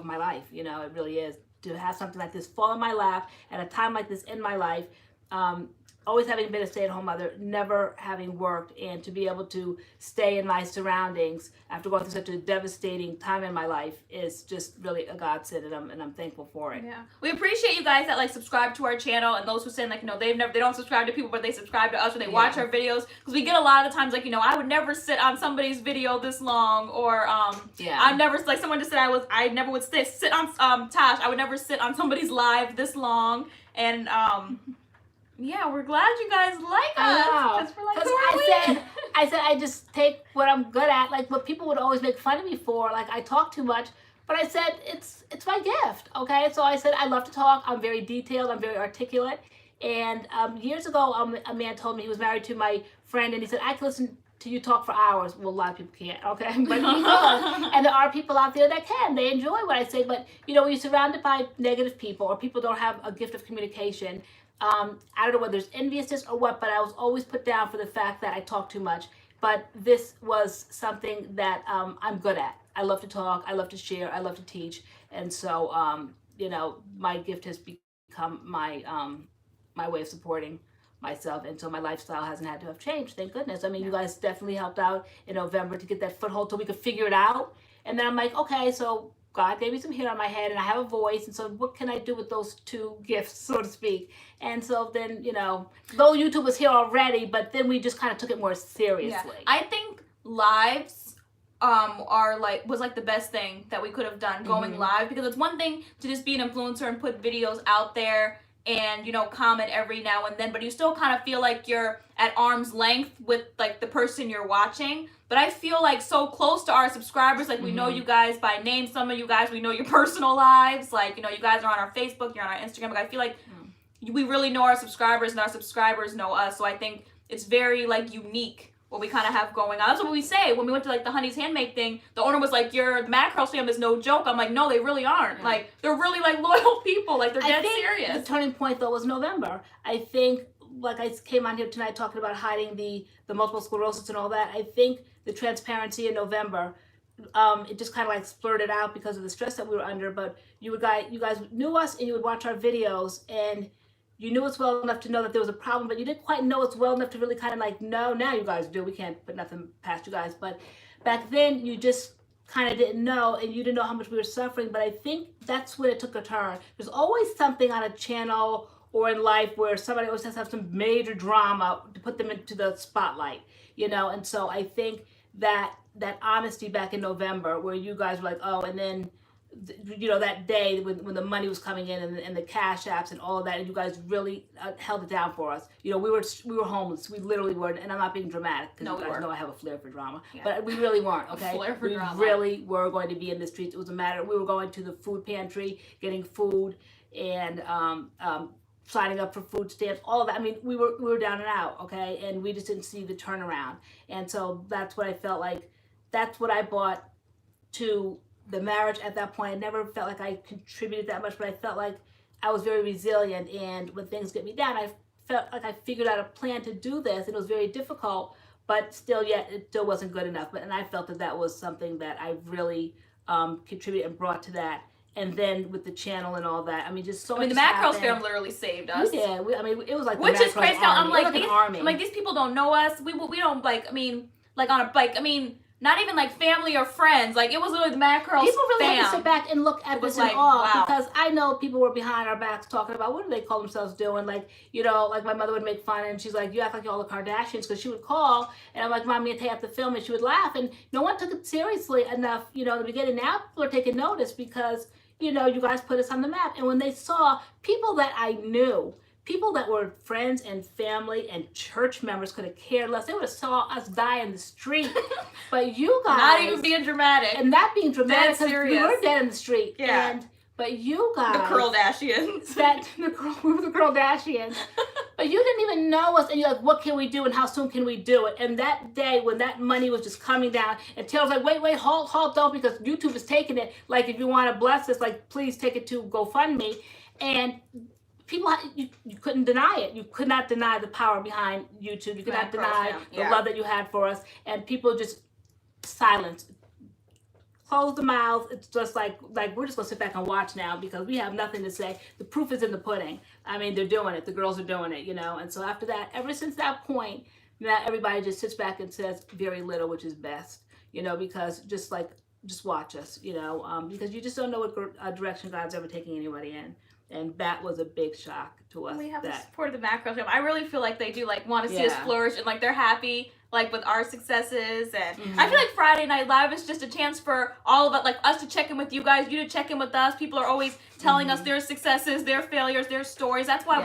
my life, you know, it really is. To have something like this fall in my lap at a time like this in my life, always having been a stay-at-home mother, never having worked, and to be able to stay in my surroundings after going through such a devastating time in my life is just really a godsend, and I'm thankful for it.
Yeah, we appreciate you guys that subscribe to our channel, and those who say you know they don't subscribe to people, but they subscribe to us, or they watch our videos, because we get a lot of times you know, I would never sit on somebody's video this long, or I never, someone just said I never would sit on Tosh, I would never sit on somebody's live this long, and yeah, we're glad you guys like us. Because we're
I said I just take what I'm good at, what people would always make fun of me for, I talk too much. But I said it's my gift, okay? So I said I love to talk. I'm very detailed. I'm very articulate. And years ago, a man told me, he was married to my friend, and he said I can listen to you talk for hours. Well, a lot of people can't, okay? But he does. And there are people out there that can. They enjoy what I say. But you know, when you're surrounded by negative people, or people don't have a gift of communication, I don't know whether it's enviousness or what, but I was always put down for the fact that I talk too much. But this was something that I'm good at. I love to talk. I love to share. I love to teach. And so, you know, my gift has become my my way of supporting myself. And so my lifestyle hasn't had to have changed. Thank goodness. I mean, you guys definitely helped out in November to get that foothold so we could figure it out. And then I'm like, okay, so God gave me some hair on my head, and I have a voice, and so what can I do with those two gifts, so to speak? And so then, you know, though YouTube was here already, but then we just kind of took it more seriously.
Yeah. I think lives was the best thing that we could have done, going live, because it's one thing to just be an influencer and put videos out there and, you know, comment every now and then, but you still kind of feel like you're at arm's length with the person you're watching. But I feel so close to our subscribers, we know you guys by name. Some of you guys, we know your personal lives, you know, you guys are on our Facebook, you're on our Instagram. I feel like we really know our subscribers, and our subscribers know us. So I think it's very unique what we kind of have going on. That's what we say when we went to the Honey's Handmade thing. The owner was like, "Your MADCURLS fam is no joke." I'm like, no, they really aren't. They're really loyal people. They're dead serious.
The turning point though was November. I think I came on here tonight talking about hiding the multiple sclerosis and all that. I think the transparency in November, it just kind of splurted out because of the stress that we were under. But you guys knew us, and you would watch our videos, and you knew us well enough to know that there was a problem, but you didn't quite know us well enough to really kind of no, now you guys do. We can't put nothing past you guys. But back then, you just kind of didn't know, and you didn't know how much we were suffering. But I think that's when it took a turn. There's always something on a channel or in life where somebody always has to have some major drama to put them into the spotlight, you know? And so I think that honesty back in November, where you guys were oh, and then, you know, that day when the money was coming in, and the cash apps and all of that, and you guys really held it down for us. You know, we were homeless. We literally were, and I'm not being dramatic, because you guys know I have a flair for drama, but we really weren't, okay? We really were going to be in the streets. It was a matter, we were going to the food pantry, getting food, and signing up for food stamps, all of that. I mean, we were down and out, okay, and we just didn't see the turnaround. And so that's what I felt like. That's what I brought to the marriage at that point. I never felt like I contributed that much, but I felt like I was very resilient. And when things get me down, I felt like I figured out a plan to do this, and it was very difficult, but still, yet it still wasn't good enough. And I felt that that was something that I really contributed and brought to that. And then with the channel and all that, I mean, just so much.
I mean, the MAD-CURLS fam literally saved us.
Yeah, I mean, it was like
which is crazy. I'm like,
these
people don't know us. We don't like. I mean, like on a bike. I mean, not even like family or friends. Like it was literally the MAD-CURLS
People really
fam.
had to sit back and look at this in awe, because I know people were behind our backs talking about what do they call themselves doing. Like, you know, like my mother would make fun, and she's like, "You act like you're all the Kardashians," because she would call, and I'm like, "Mom, me and Tay have to film," and she would laugh, and no one took it seriously enough. You know, in the beginning, now people are taking notice because, you know, you guys put us on the map. And when they saw people that I knew, people that were friends and family and church members could have cared less. They would have saw us die in the street. But you guys...
Not even being dramatic.
And not being dramatic, because we were dead in the street.
Yeah.
But you guys...
The Kardashians.
We were the Kardashians. But you didn't even know us, and you're like, what can we do, and how soon can we do it? And that day, when that money was just coming down, and Taylor's like, wait, halt, don't, because YouTube is taking it. Like, if you want to bless us, like, please take it to GoFundMe. And people, you couldn't deny it. You could not deny the power behind YouTube. You could not deny the love that you had for us. And people just silenced. Close the mouth. It's just like we're just gonna sit back and watch now because we have nothing to say. The proof is in the pudding. I mean, they're doing it. The girls are doing it, you know. And so after that, ever since that point, now everybody just sits back and says very little, which is best, you know, because just watch us, you know, because you just don't know what direction God's ever taking anybody in. And that was a big shock to us.
We have the support of the MAD-CURLS fam. I really feel like they do want to see us flourish, and they're happy with our successes. And I feel like Friday Night Live is just a chance for all of us, us to check in with you guys, you to check in with us. People are always telling us their successes, their failures, their stories. That's why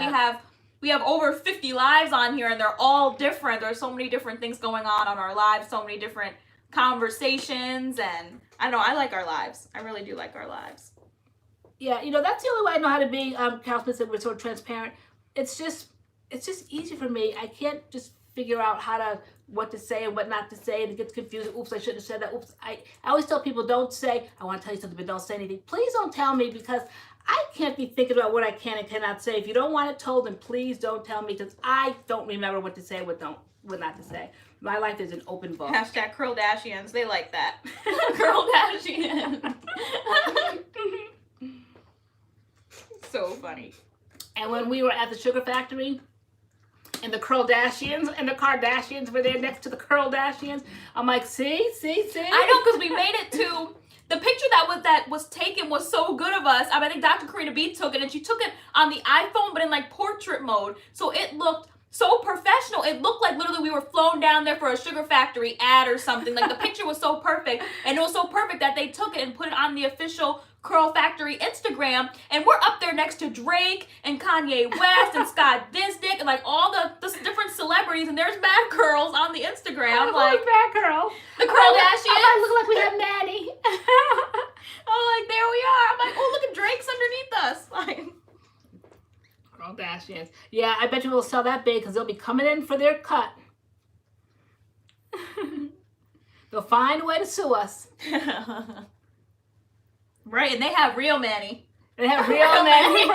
we have over 50 lives on here, and they're all different. There's so many different things going on our lives, so many different conversations, and I don't know, I like our lives. I really do like our lives.
Yeah, you know, that's the only way I know how to be, Carol Smith said, we're so transparent. It's just easy for me. I can't just figure out what to say and what not to say, and it gets confusing. Oops, I shouldn't have said that. Oops. I always tell people, don't say, I want to tell you something, but don't say anything. Please don't tell me, because I can't be thinking about what I can and cannot say. If you don't want it told, then please don't tell me, because I don't remember what to say, what not to say. My life is an open book.
Hashtag Kardashians. They like that. Kardashians. So funny. And
when we were at the sugar factory, and the Kardashians were there next to the Kardashians, I'm like, see?
I know, because we made it to the picture that was taken was so good of us. I think Dr. Karina B took it, and she took it on the iPhone, but in portrait mode. So it looked so professional. It looked like literally we were flown down there for a sugar factory ad or something. The picture was so perfect, and it was so perfect that they took it and put it on the official Curl Factory Instagram, and we're up there next to Drake and Kanye West and Scott Disick and all the different celebrities, and there's MAD-CURLS on the Instagram.
MAD-CURLS.
The Kardashians.
I look like we have Maddie.
Oh, there we are. I'm like, oh, look at Drake's underneath us.
Kardashians. Yeah, I bet you we'll sell that big, because they'll be coming in for their cut. They'll find a way to sue us.
Right, and they have real Manny.
They have real Manny.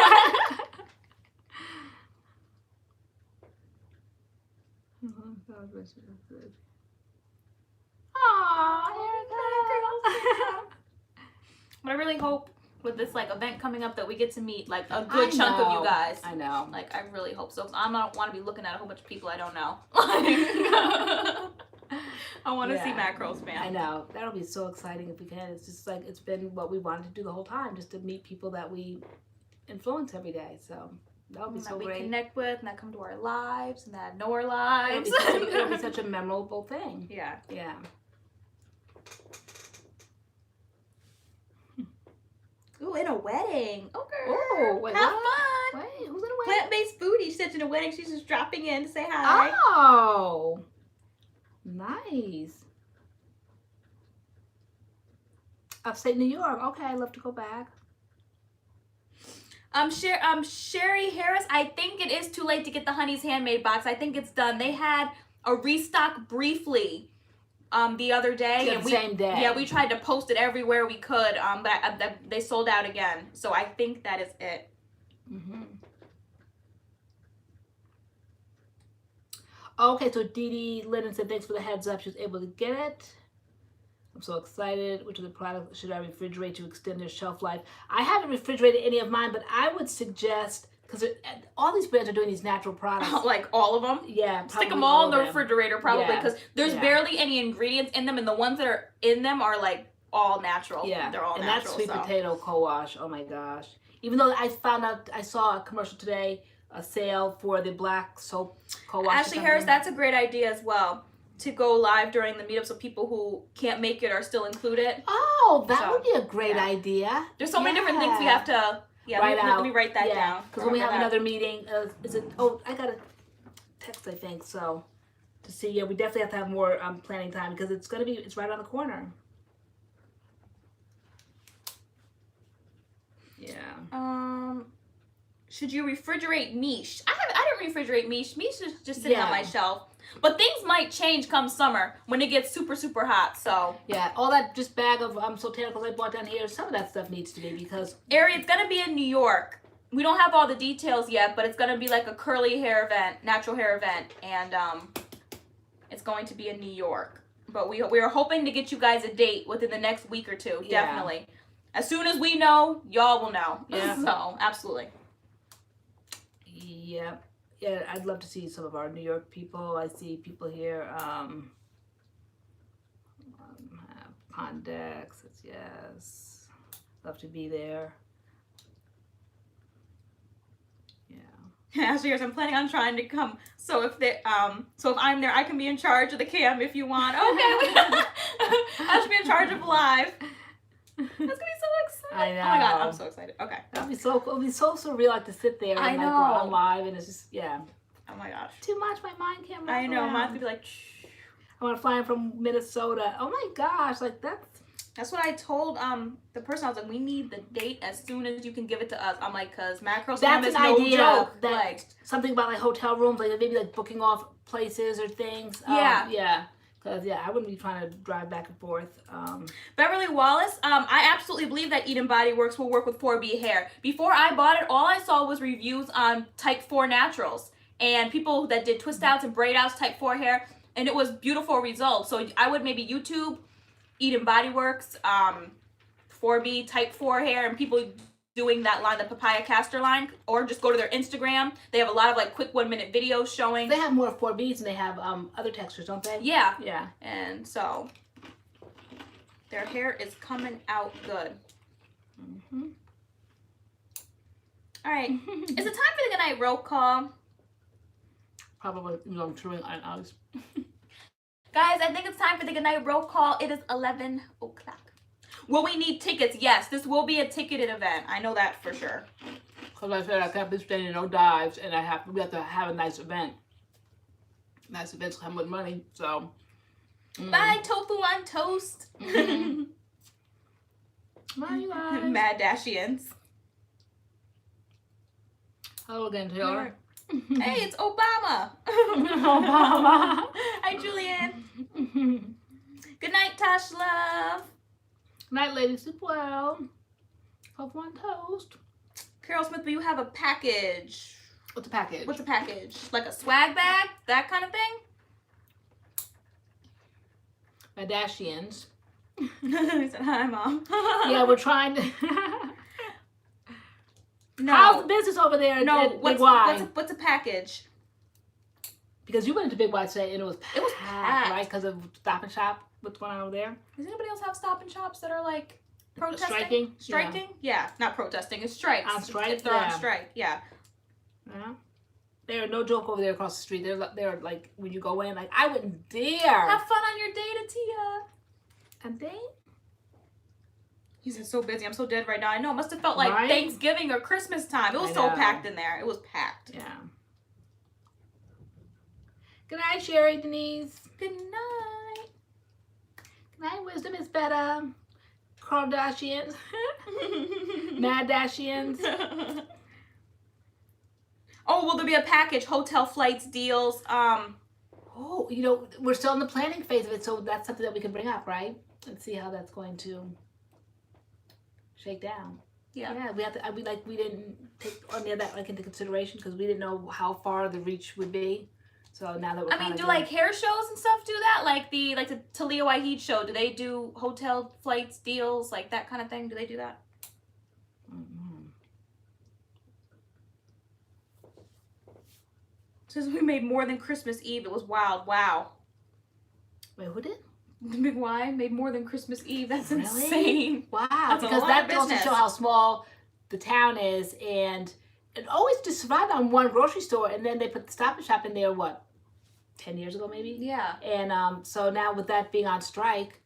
But I really hope with this event coming up that we get to meet a good chunk of you guys.
I know.
I really hope so. 'Cause I don't want to be looking at a whole bunch of people I don't know. I want to see MAD-CURLS fam.
I know. That'll be so exciting if we can. It's just it's been what we wanted to do the whole time, just to meet people that we influence every day. So that would be so great.
That we connect with, and that come to our lives, and that know our lives.
It'll be such a memorable thing.
Yeah.
Yeah.
Ooh, in a wedding. Okay.
Oh, wait,
have fun.
Wait, who's in a wedding?
Plant-based foodie. She said in a wedding she's just dropping in to say hi.
Oh. Nice. Upstate New York. Okay, I'd love to go back.
Sherry Harris, I think it is too late to get the Honey's Handmade box. I think it's done. They had a restock briefly the other day.
Yeah, the same day.
Yeah, we tried to post it everywhere we could, but they sold out again. So I think that is it.
Mm-hmm. Okay, so Dee Dee Lennon said thanks for the heads up. She was able to get it. I'm so excited. Which of the products should I refrigerate to extend their shelf life? I haven't refrigerated any of mine, but I would suggest, because all these brands are doing these natural products.
Like all of them?
Yeah.
Stick them all in the refrigerator probably, because there's barely any ingredients in them, and the ones that are in them are like all natural.
Yeah.
They're all
and
natural.
And that sweet potato co-wash, oh my gosh. Even though I saw a commercial today, a sale for the black soap co-wash.
Ashley Harris, that's a great idea as well. To go live during the meetup so people who can't make it are still included.
Oh, that would be a great idea.
There's so many different things we have to let me write that down.
Because when we have another meeting, I got a text, I think, so to see, we definitely have to have more planning time because it's right on the corner. Yeah.
Should you refrigerate Miche? I didn't refrigerate Miche. Miche is just sitting on my shelf. But things might change come summer when it gets super, super hot, so.
Yeah, all that just bag of Sotanicals I bought down here, some of that stuff needs to be because.
Ari, it's going to be in New York. We don't have all the details yet, but it's going to be like a curly hair event, natural hair event, and it's going to be in New York. But we are hoping to get you guys a date within the next week or two, definitely. As soon as we know, y'all will know. Yeah. So, absolutely.
Yeah. Yeah, I'd love to see some of our New York people. I see people here. Pondex, yes. Love to be there. Yeah.
Ashley, I'm planning on trying to come. So if I'm there, I can be in charge of the cam if you want. Okay, I should be in charge of live. That's gonna be so exciting.
I know.
Oh my god, I'm so excited. Okay.
It'll be so surreal like to sit there and like we're on live and it's just
Oh my gosh.
Too much, my mind can't work.
I know, mine's gonna be like
I wanna fly in from Minnesota. Oh my gosh, like
that's what I told the person. I was like, we need the date as soon as you can give it to us. I'm like, cause MADCURLS is no joke.
Like something about like hotel rooms, like maybe like booking off places or things.
Yeah.
Because, I wouldn't be trying to drive back and forth.
Beverly Wallace, I absolutely believe that Eden Body Works will work with 4B hair. Before I bought it, all I saw was reviews on Type 4 Naturals. And people that did twist outs and braid outs, Type 4 hair. And it was beautiful results. So I would maybe YouTube Eden Body Works, 4B Type 4 hair, and people doing that line, the papaya castor line, or just go to their Instagram. They have a lot of like quick 1-minute videos showing.
They have more 4Bs and they have other textures, don't they?
Yeah.
Yeah.
And so their hair is coming out good.
Mm-hmm.
All right. Is it time for the goodnight roll call?
Probably, I'm chewing on Alex.
Guys, I think it's time for the goodnight roll call. It is 11 o'clock. Will we need tickets? Yes, this will be a ticketed event. I know that for sure.
Because I said I can't be staying in no dives, and we have to have a nice event. Nice events come with money, so.
Bye, tofu on toast.
Bye, you guys.
MADCURLS.
Hello again, Taylor.
Hey, it's Obama.
Obama.
Hi, Julianne. Good night, Tosh Love.
Good night, ladies. Sleep well. Tofu on toast.
Carol Smith, will you have a package?
What's a package?
What's a package? Like a swag bag? That kind of thing?
MADCURLS.
He said, hi, Mom.
Yeah, we're trying to...
No.
How's the business over there at Big Y?
What's a package?
Because you went into Big Y today and it was packed, right? Because of Stop and Shop. What's going on over there?
Does anybody else have Stop and Shops that are like protesting?
Striking?
Striking? Yeah, not protesting. It's strikes.
On strike?
If they're on strike, yeah.
Yeah. They're no joke over there across the street. They're like, when you go in, like, I wouldn't dare.
Have fun on your date, Atia.
A date?
He's so busy. I'm so dead right now. I know. It must have felt like Thanksgiving or Christmas time. It was so packed in there. It was packed.
Yeah. Good night, Sherry Denise.
Good night.
Good night, Wisdom is better. Kardashians. MADCURLS.
Oh, will there be a package? Hotel flights, deals.
Oh, you know, we're still in the planning phase of it, so that's something that we can bring up, right? And see how that's going to shake down.
Yeah.
Yeah, we have to. We didn't take any of that into consideration because we didn't know how far the reach would be. So now that we're.
I mean, do like hair shows and stuff do that? Like the Talia Waheed show, do they do hotel flights, deals, like that kind of thing? Do they do that?
Mm-hmm.
Says we made more than Christmas Eve. It was wild. Wow.
Wait, who did?
Big Y made more than Christmas Eve. That's
really?
Insane.
Wow.
That's
because that goes to show how small the town is, and it always just survived on one grocery store, and then they put the Stop and Shop in there. What? 10 years ago, maybe.
Yeah.
And so now with that being on strike,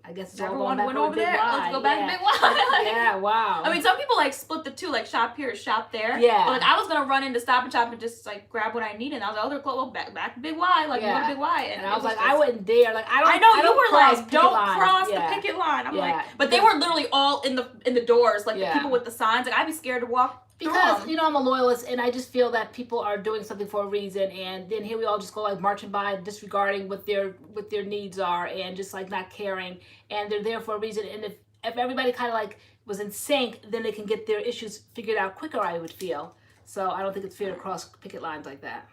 I guess it's
everyone
all
went over there. Let's go back to Big Y.
Yeah, wow.
I mean, some people like split the two, like shop here, shop there.
Yeah.
But like I was gonna run into Stop and Shop and just like grab what I needed, and I was like, oh, they're close. Well, back to Big Y. Like,
yeah.
go to Big Y.
And I was like, I wouldn't dare. Like,
I know you were like, don't
lines.
cross the picket line. I'm like, but they
because,
were literally all in the doors, like the people with the signs. Like I'd be scared to walk.
Because, you know, I'm a loyalist, and I just feel that people are doing something for a reason, and then here we all just go like marching by, disregarding what their needs are, and just like not caring, and they're there for a reason. And if everybody kind of like was in sync, then they can get their issues figured out quicker, I would feel. So I don't think it's fair to cross picket lines like that.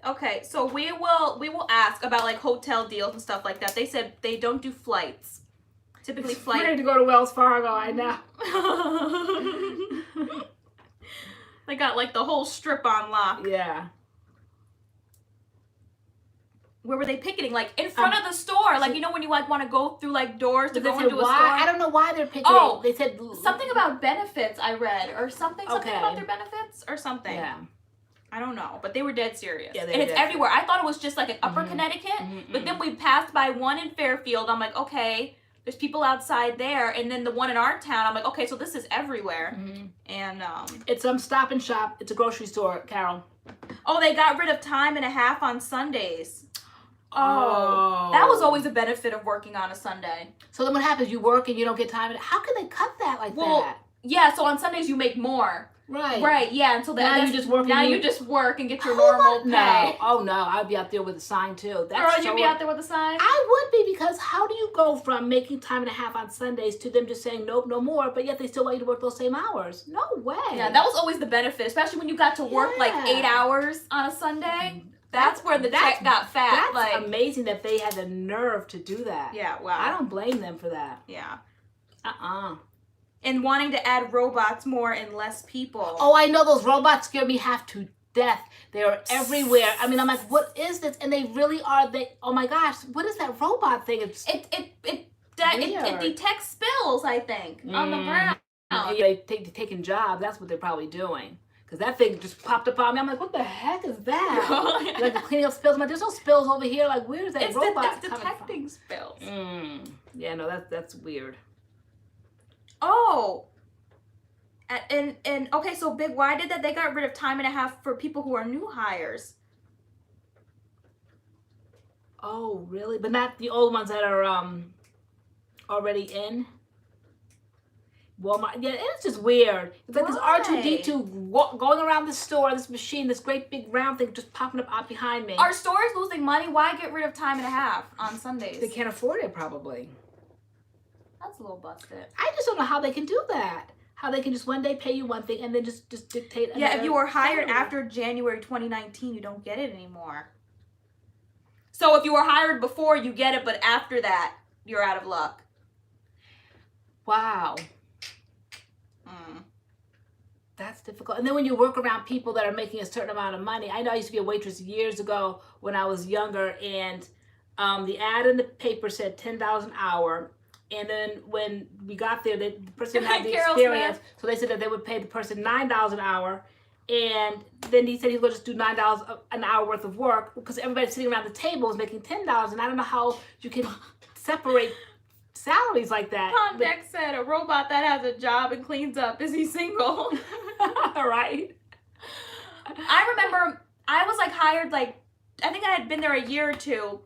Okay, so we will ask about like hotel deals and stuff like that. They said they don't do flights. Typically,
We're ready to go to Wells Fargo, I know.
They got like the whole strip on lock.
Yeah.
Where were they picketing? Like in front of the store. Like, you know when you like want to go through like doors to go into a store?
I don't know why they're picketing.
Oh,
they said
something about benefits I read. Or something about their benefits or something.
Yeah.
I don't know. But they were dead serious.
Yeah,
and it's everywhere. I thought it was just like in Upper Connecticut. But then we passed by one in Fairfield. I'm like, okay. There's people outside there, and then the one in our town, I'm like, okay, so this is everywhere. And
it's Stop and Shop. It's a grocery store, Carol.
Oh, they got rid of time and a half on Sundays. Oh, that was always a benefit of working on a Sunday.
So then what happens? You work and you don't get time. How can they cut that like that?
Yeah, so on Sundays you make more. Right, yeah. Until
now you just work.
Now you just work and get your normal pay.
No, oh no, I'd be out there with a sign too.
Girl, you'd be out there with a sign?
I would be, because how do you go from making time and a half on Sundays to them just saying nope, no more, but yet they still want you to work those same hours? No way.
Yeah, that was always the benefit, especially when you got to work like 8 hours on a Sunday. That's where the check got fat.
That's like amazing that they had the nerve to do that.
Yeah, wow.
I don't blame them for that.
Yeah.
And
wanting to add robots more and less people.
Oh, I know, those robots scare me half to death. They are everywhere. I mean, I'm like, what is this? And they really are. Oh my gosh, what is that robot thing?
It detects spills, I think, on the ground.
Yeah, they're taking jobs. That's what they're probably doing. Because that thing just popped up on me. I'm like, what the heck is that? Like cleaning up spills. I'm like, there's no spills over here. Like, where is that robot
It's detecting spills.
Yeah, no, that's weird.
Oh, and okay, so Big Y did that. They got rid of time and a half for people who are new hires.
Oh, really? But not the old ones that are already in Walmart. Yeah, it's just weird. It's like this R2-D2 going around the store, this machine, this great big round thing just popping up out behind me.
Are stores losing money? Why get rid of time and a half on Sundays?
They can't afford it, probably.
That's a little busted.
I just don't know how they can do that. How they can just one day pay you one thing and then just dictate another.
Yeah, if you were hired after January 2019, you don't get it anymore. So if you were hired before, you get it, but after that, you're out of luck.
Wow. That's difficult. And then when you work around people that are making a certain amount of money. I know I used to be a waitress years ago when I was younger, and the ad in the paper said $10 an hour. And then when we got there, the person had the experience, so they said that they would pay the person $9 an hour. And then he said he was going to just do $9 an hour worth of work because everybody sitting around the table was making $10. And I don't know how you can separate salaries like that.
Context said a robot that has a job and cleans up. Is he single?
Right.
I remember I was like hired, like, I think I had been there a year or two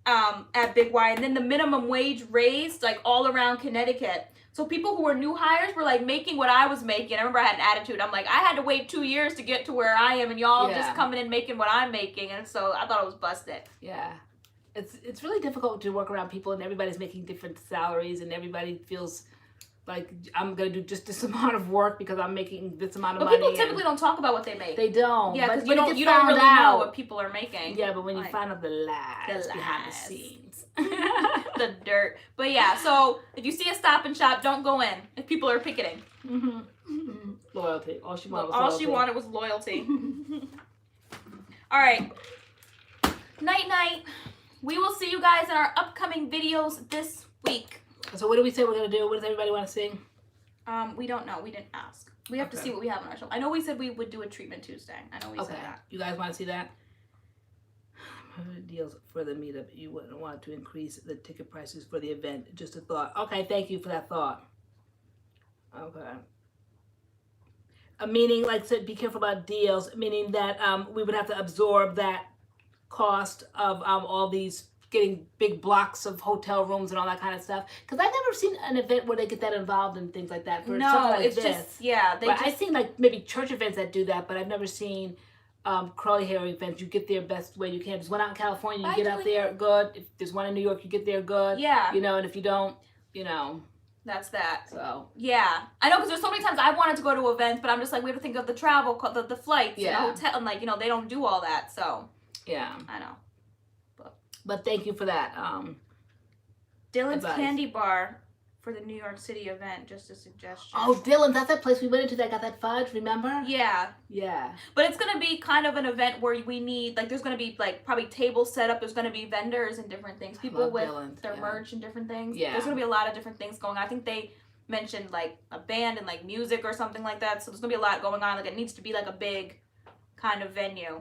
at Big Y, and then the minimum wage raised like all around Connecticut. So people who were new hires were like making what I was making. I remember I had an attitude. I'm like, I had to wait 2 years to get to where I am, and y'all just coming in making what I'm making, and so I thought it was busted.
Yeah. It's really difficult to work around people, and everybody's making different salaries, and everybody feels like I'm gonna do just this amount of work because I'm making this amount of money.
But people typically don't talk about what they make.
They don't.
Yeah, because you don't really know what people are making.
Yeah, but when you find out the lies behind the scenes,
the dirt. But yeah, so if you see a Stop and Shop, don't go in if people are picketing.
Loyalty. All she wanted was
All
loyalty.
she wanted was loyalty. All right. Night night. We will see you guys in our upcoming videos this week.
So what do we say we're going to do? What does everybody want to sing?
We don't know. We didn't ask. We have to see what we have on our show. I know we said we would do a treatment Tuesday. I know we said that.
You guys want to see that? Deals for the meetup. You wouldn't want to increase the ticket prices for the event. Just a thought. Okay, thank you for that thought. Okay. Meaning, like I said, be careful about deals. Meaning that we would have to absorb that cost of all these getting big blocks of hotel rooms and all that kind of stuff. Because I've never seen an event where they get that involved in things like that. For something like
it's
this.
just, yeah.
I've seen like maybe church events that do that, but I've never seen curly hair events. You get there best way you can. There's one out in California, you get out there, good. If there's one in New York, you get there, good.
Yeah.
You know, and if you don't, you know.
That's that.
So.
Yeah. I know, because there's so many times I wanted to go to events, but I'm just like, we have to think of the travel, the flights, and the hotel, and like, you know, they don't do all that, so.
Yeah.
I know.
But thank you for that.
Dylan's Candy Bar for the New York City event, just a suggestion.
Oh, Dylan's, that's that place we went into that got that fudge, remember?
Yeah.
Yeah.
But it's going to be kind of an event where we need, like, there's going to be, like, probably tables set up. There's going to be vendors and different things. People with their merch and different things. Yeah. There's going to be a lot of different things going on. I think they mentioned, like, a band and, like, music or something like that. So there's going to be a lot going on. Like, it needs to be, like, a big kind of venue.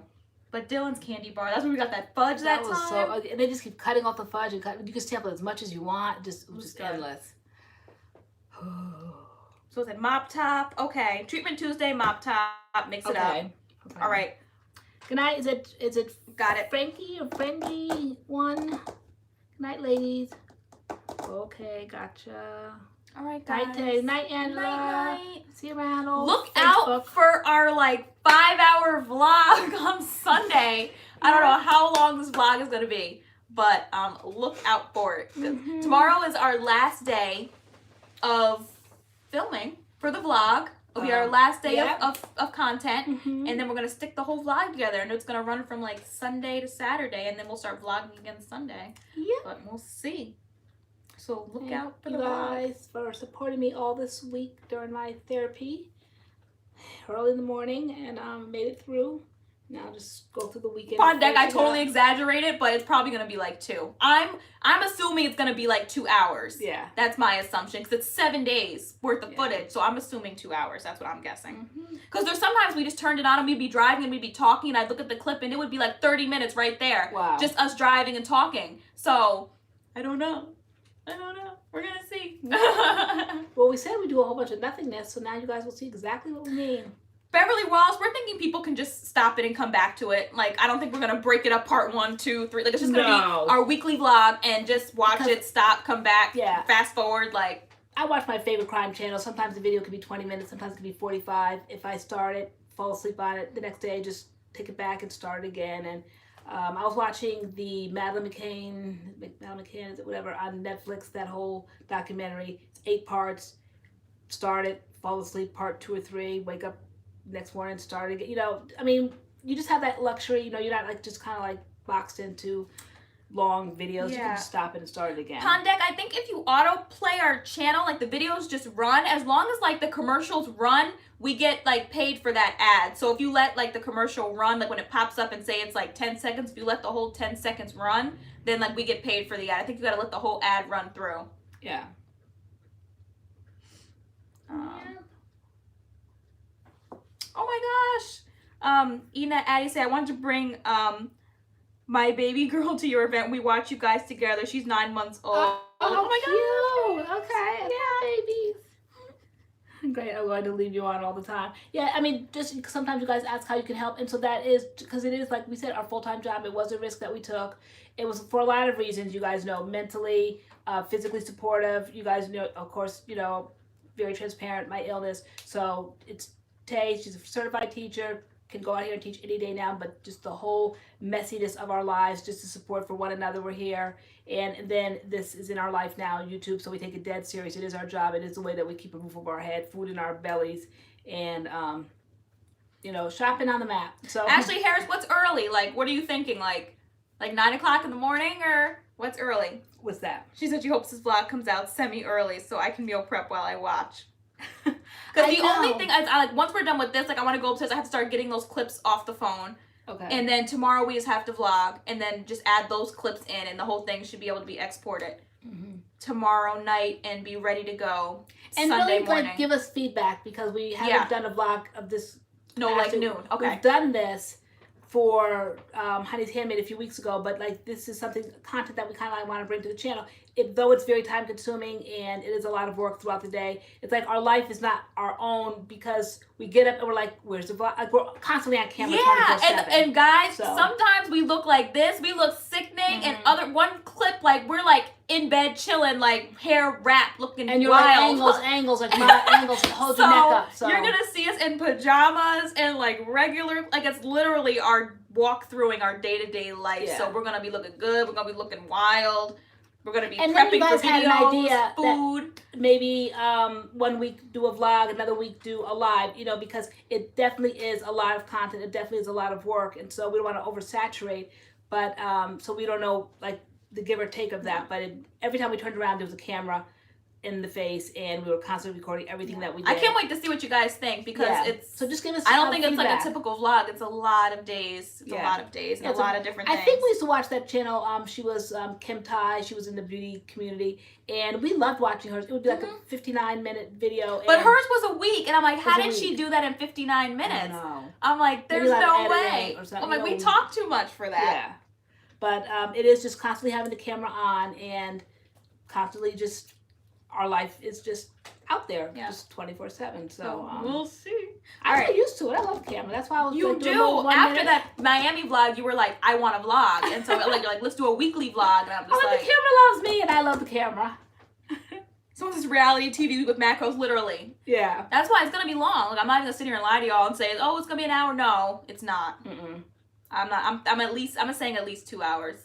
But Dylan's Candy Bar, that's where we got that fudge that time.
So, and they just keep cutting off the fudge and you can sample as much as you want. Just endless.
So it's a mop top. Okay. Treatment Tuesday, mop top. Mix it up. Okay. All right.
Good night. Is it
got it?
Frankie or Friendly one? Good night, ladies. Okay, gotcha.
All right, guys.
Night, night, Angela.
Night.
See you around.
Look out for our like 5-hour vlog on Sunday. I don't know how long this vlog is gonna be, but look out for it. Tomorrow is our last day of filming for the vlog. It'll be our last day of content, and then we're gonna stick the whole vlog together, and it's gonna run from like Sunday to Saturday, and then we'll start vlogging again Sunday. Yeah. But we'll see. So look out for the
guys for supporting me all this week during my therapy. Early in the morning, and made it through. Now just go through the weekend.
On deck, I totally exaggerated, but it's probably gonna be like 2. I'm assuming it's gonna be like 2 hours.
Yeah,
that's my assumption, because it's 7 days worth of footage. So I'm assuming 2 hours. That's what I'm guessing. Because there's sometimes we just turned it on and we'd be driving and we'd be talking, and I'd look at the clip and it would be like 30 minutes right there.
Wow.
Just us driving and talking. So I don't know. We're gonna see.
Well, we said we do a whole bunch of nothingness, so now you guys will see exactly what we mean.
Beverly Walls, we're thinking people can just stop it and come back to it. Like, I don't think we're gonna break it up part 1, 2, 3. Like, it's just gonna be our weekly vlog and just watch it, stop, come back, fast forward. Like,
I watch my favorite crime channel. Sometimes the video could be 20 minutes, sometimes it could be 45. If I start it, fall asleep on it, the next day just take it back and start it again. And I was watching the Madeline McCann, is it whatever, on Netflix, that whole documentary. It's 8 parts. Start it, fall asleep, part 2 or 3, wake up next morning, start again. You know, I mean, you just have that luxury, you know, you're not like just kind of like boxed into long videos. You can just stop it and start it again.
Pondek, I think if you autoplay our channel, like the videos just run, as long as like the commercials run, we get like paid for that ad. So if you let like the commercial run, like when it pops up and say it's like 10 seconds, if you let the whole 10 seconds run, then like we get paid for the ad. I think you gotta let the whole ad run through.
Yeah.
Oh my gosh. Ina Addie said, I wanted to bring my baby girl to your event. We watch you guys together. She's 9 months old.
Oh my god. Okay. Yeah, babies. Great, I'm going to leave you on all the time. Yeah, I mean, just sometimes you guys ask how you can help, and so that is, because it is, like we said, our full-time job. It was a risk that we took. It was for a lot of reasons, you guys know, mentally, physically supportive. You guys know, of course, you know, very transparent, my illness. So it's Tay, she's a certified teacher, can go out here and teach any day now, but just the whole messiness of our lives, just the support for one another, we're here. And then this is in our life now, YouTube, so we take it dead serious. It is our job. It is the way that we keep a roof over our head, food in our bellies, and, you know, shopping on the map. So
Ashley Harris, what's early? Like, what are you thinking? Like 9 o'clock in the morning, or what's early?
What's that?
She said she hopes this vlog comes out semi-early so I can meal prep while I watch. Because the only thing I like, once we're done with this, like I want to go upstairs, I have to start getting those clips off the phone.
Okay.
And then tomorrow we just have to vlog and then just add those clips in, and the whole thing should be able to be exported tomorrow night and be ready to go
and
Sunday
really,
morning.
like, give us feedback, because we haven't done a vlog of this.
No, like noon. Okay.
We've done this for Honey's Handmade a few weeks ago, but like this is content that we kind of like want to bring to the channel. Though it's very time consuming and it is a lot of work throughout the day, it's like our life is not our own, because we get up and we're like, where's the vlog? Like, we're constantly on camera.
Yeah, and guys,
so
sometimes we look like this. We look sickening, and one clip, like we're like in bed chilling, like hair wrapped, looking
and you're
wild.
like angles, like my angles, and hold your neck up. So
you're gonna see us in pajamas and like regular, like it's literally our walkthroughing our day-to-day life.
Yeah.
So we're gonna be looking good. We're gonna be looking wild. We're gonna be
and then you
prepping
guys
for
had
videos,
an idea
food.
That maybe 1 week do a vlog, another week do a live, you know, because it definitely is a lot of content. It definitely is a lot of work, and so we don't want to oversaturate. But so we don't know like the give or take of that. But every time we turned around, there was a camera in the face, and we were constantly recording everything that we did.
I can't wait to see what you guys think, because it's
so just give us.
I don't think
feedback.
it's like a typical vlog. It's a lot of days. It's a lot of days and a lot of different things.
I think we used to watch that channel. She was Kim Tai. She was in the beauty community, and we loved watching hers. It would be like a 59-minute video.
But hers was a it, and I'm like, how did she do that in 59 minutes? I'm like, there's no way. I'm like, we talk too much for that.
Yeah, but it is just constantly having the camera on and constantly just. Our life is just out there, just 24/7. So
we'll see.
I'm so used to it. I love camera. That's why I was.
You do. After that Miami vlog, you were like, I want a vlog, and so like, you're like, let's do a weekly vlog. And I'm just like,
the camera loves me, and I love the camera.
So this is reality TV with MADCURLS, literally.
Yeah.
That's why it's gonna be long. Like, I'm not even gonna sit here and lie to y'all and say, oh, it's gonna be an hour. No, it's not. I'm not. I'm saying at least 2 hours.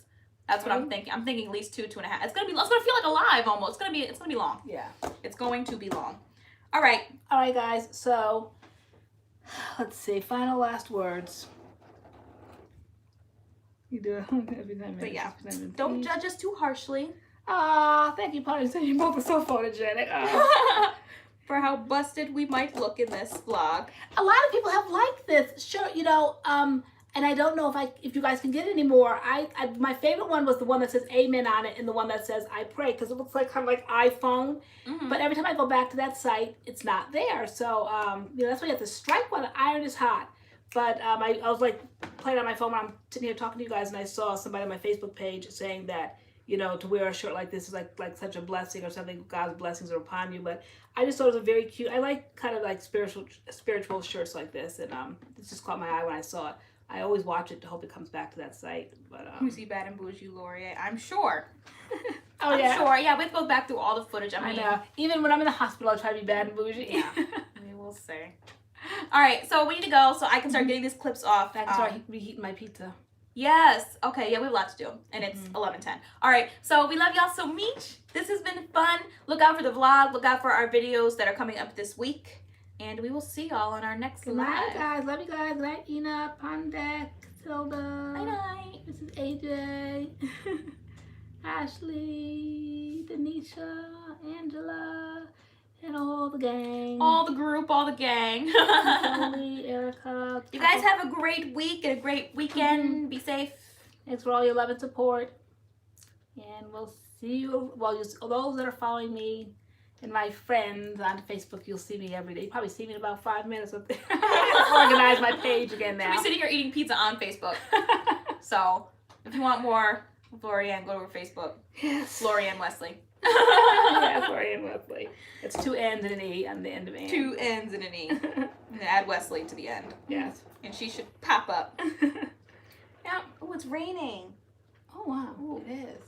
That's what I'm thinking. I'm thinking at least 2.5. It's gonna feel like a live almost. It's gonna be long.
Yeah.
It's going to be long. All right.
All right, guys. So let's see. Final last words. You do it every time.
But yeah, don't judge us too harshly.
Thank you, Polly. You both are so photogenic.
For how busted we might look in this vlog.
A lot of people have liked this. Sure, you know, and I don't know if you guys can get any more. My favorite one was the one that says amen on it, and the one that says I pray, because it looks like kind of like iPhone. But every time I go back to that site, it's not there. So you know, that's why you have to strike while the iron is hot. But I was like playing on my phone when I'm sitting here talking to you guys, and I saw somebody on my Facebook page saying that, you know, to wear a shirt like this is like such a blessing or something. God's blessings are upon you. But I just thought it was a very cute. I like kind of like spiritual shirts like this, and it just caught my eye when I saw it. I always watch it to hope it comes back to that site. But
you see Bad and Bougie, LoriAnne, I'm sure.
I'm sure.
Yeah, we have to go back through all the footage. I know.
Even when I'm in the hospital, I try to be bad and bougie.
Yeah, we will see. All right, so we need to go so I can start getting these clips off.
I can start reheating my pizza.
Yes. Okay, yeah, we have a lot to do. And it's 11:10. All right, so we love y'all so much. This has been fun. Look out for the vlog. Look out for our videos that are coming up this week. And we will see y'all on our next live.
Good night, guys. Love you guys. Good night, Ina, Pandek, Tilda.
Night night.
This is AJ, Ashley, Denisha, Angela, and all the gang.
All the group, all the gang.
Tony, Erica.
You guys have a great week and a great weekend. Be safe.
Thanks for all your love and support. And we'll see you. Well, those that are following me and my friends on Facebook, you'll see me every day. You probably see me in about 5 minutes up there. Organize my page again now.
I'll be sitting here eating pizza on Facebook. So if you want more LoriAnne, go to her Facebook.
Yes.
LoriAnne Wesley.
Yeah, LoriAnne Wesley. It's 2 N's and an E on the end of Anne.
2 N's and an E. And add Wesley to the end.
Yes.
And she should pop up.
Yeah.
Oh, it's raining.
Oh, wow.
Ooh.
It is.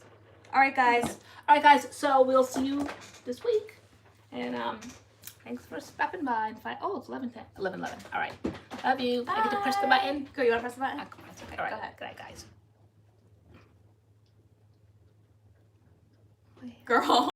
All right, guys.
All right, guys. So we'll see you this week. And thanks for stopping by. And oh, it's 11:10. 11:11. All right. Love you. I get to press the button.
Girl, you want to press the button?
Okay. All right.
Go ahead.
Good night, guys.
Girl.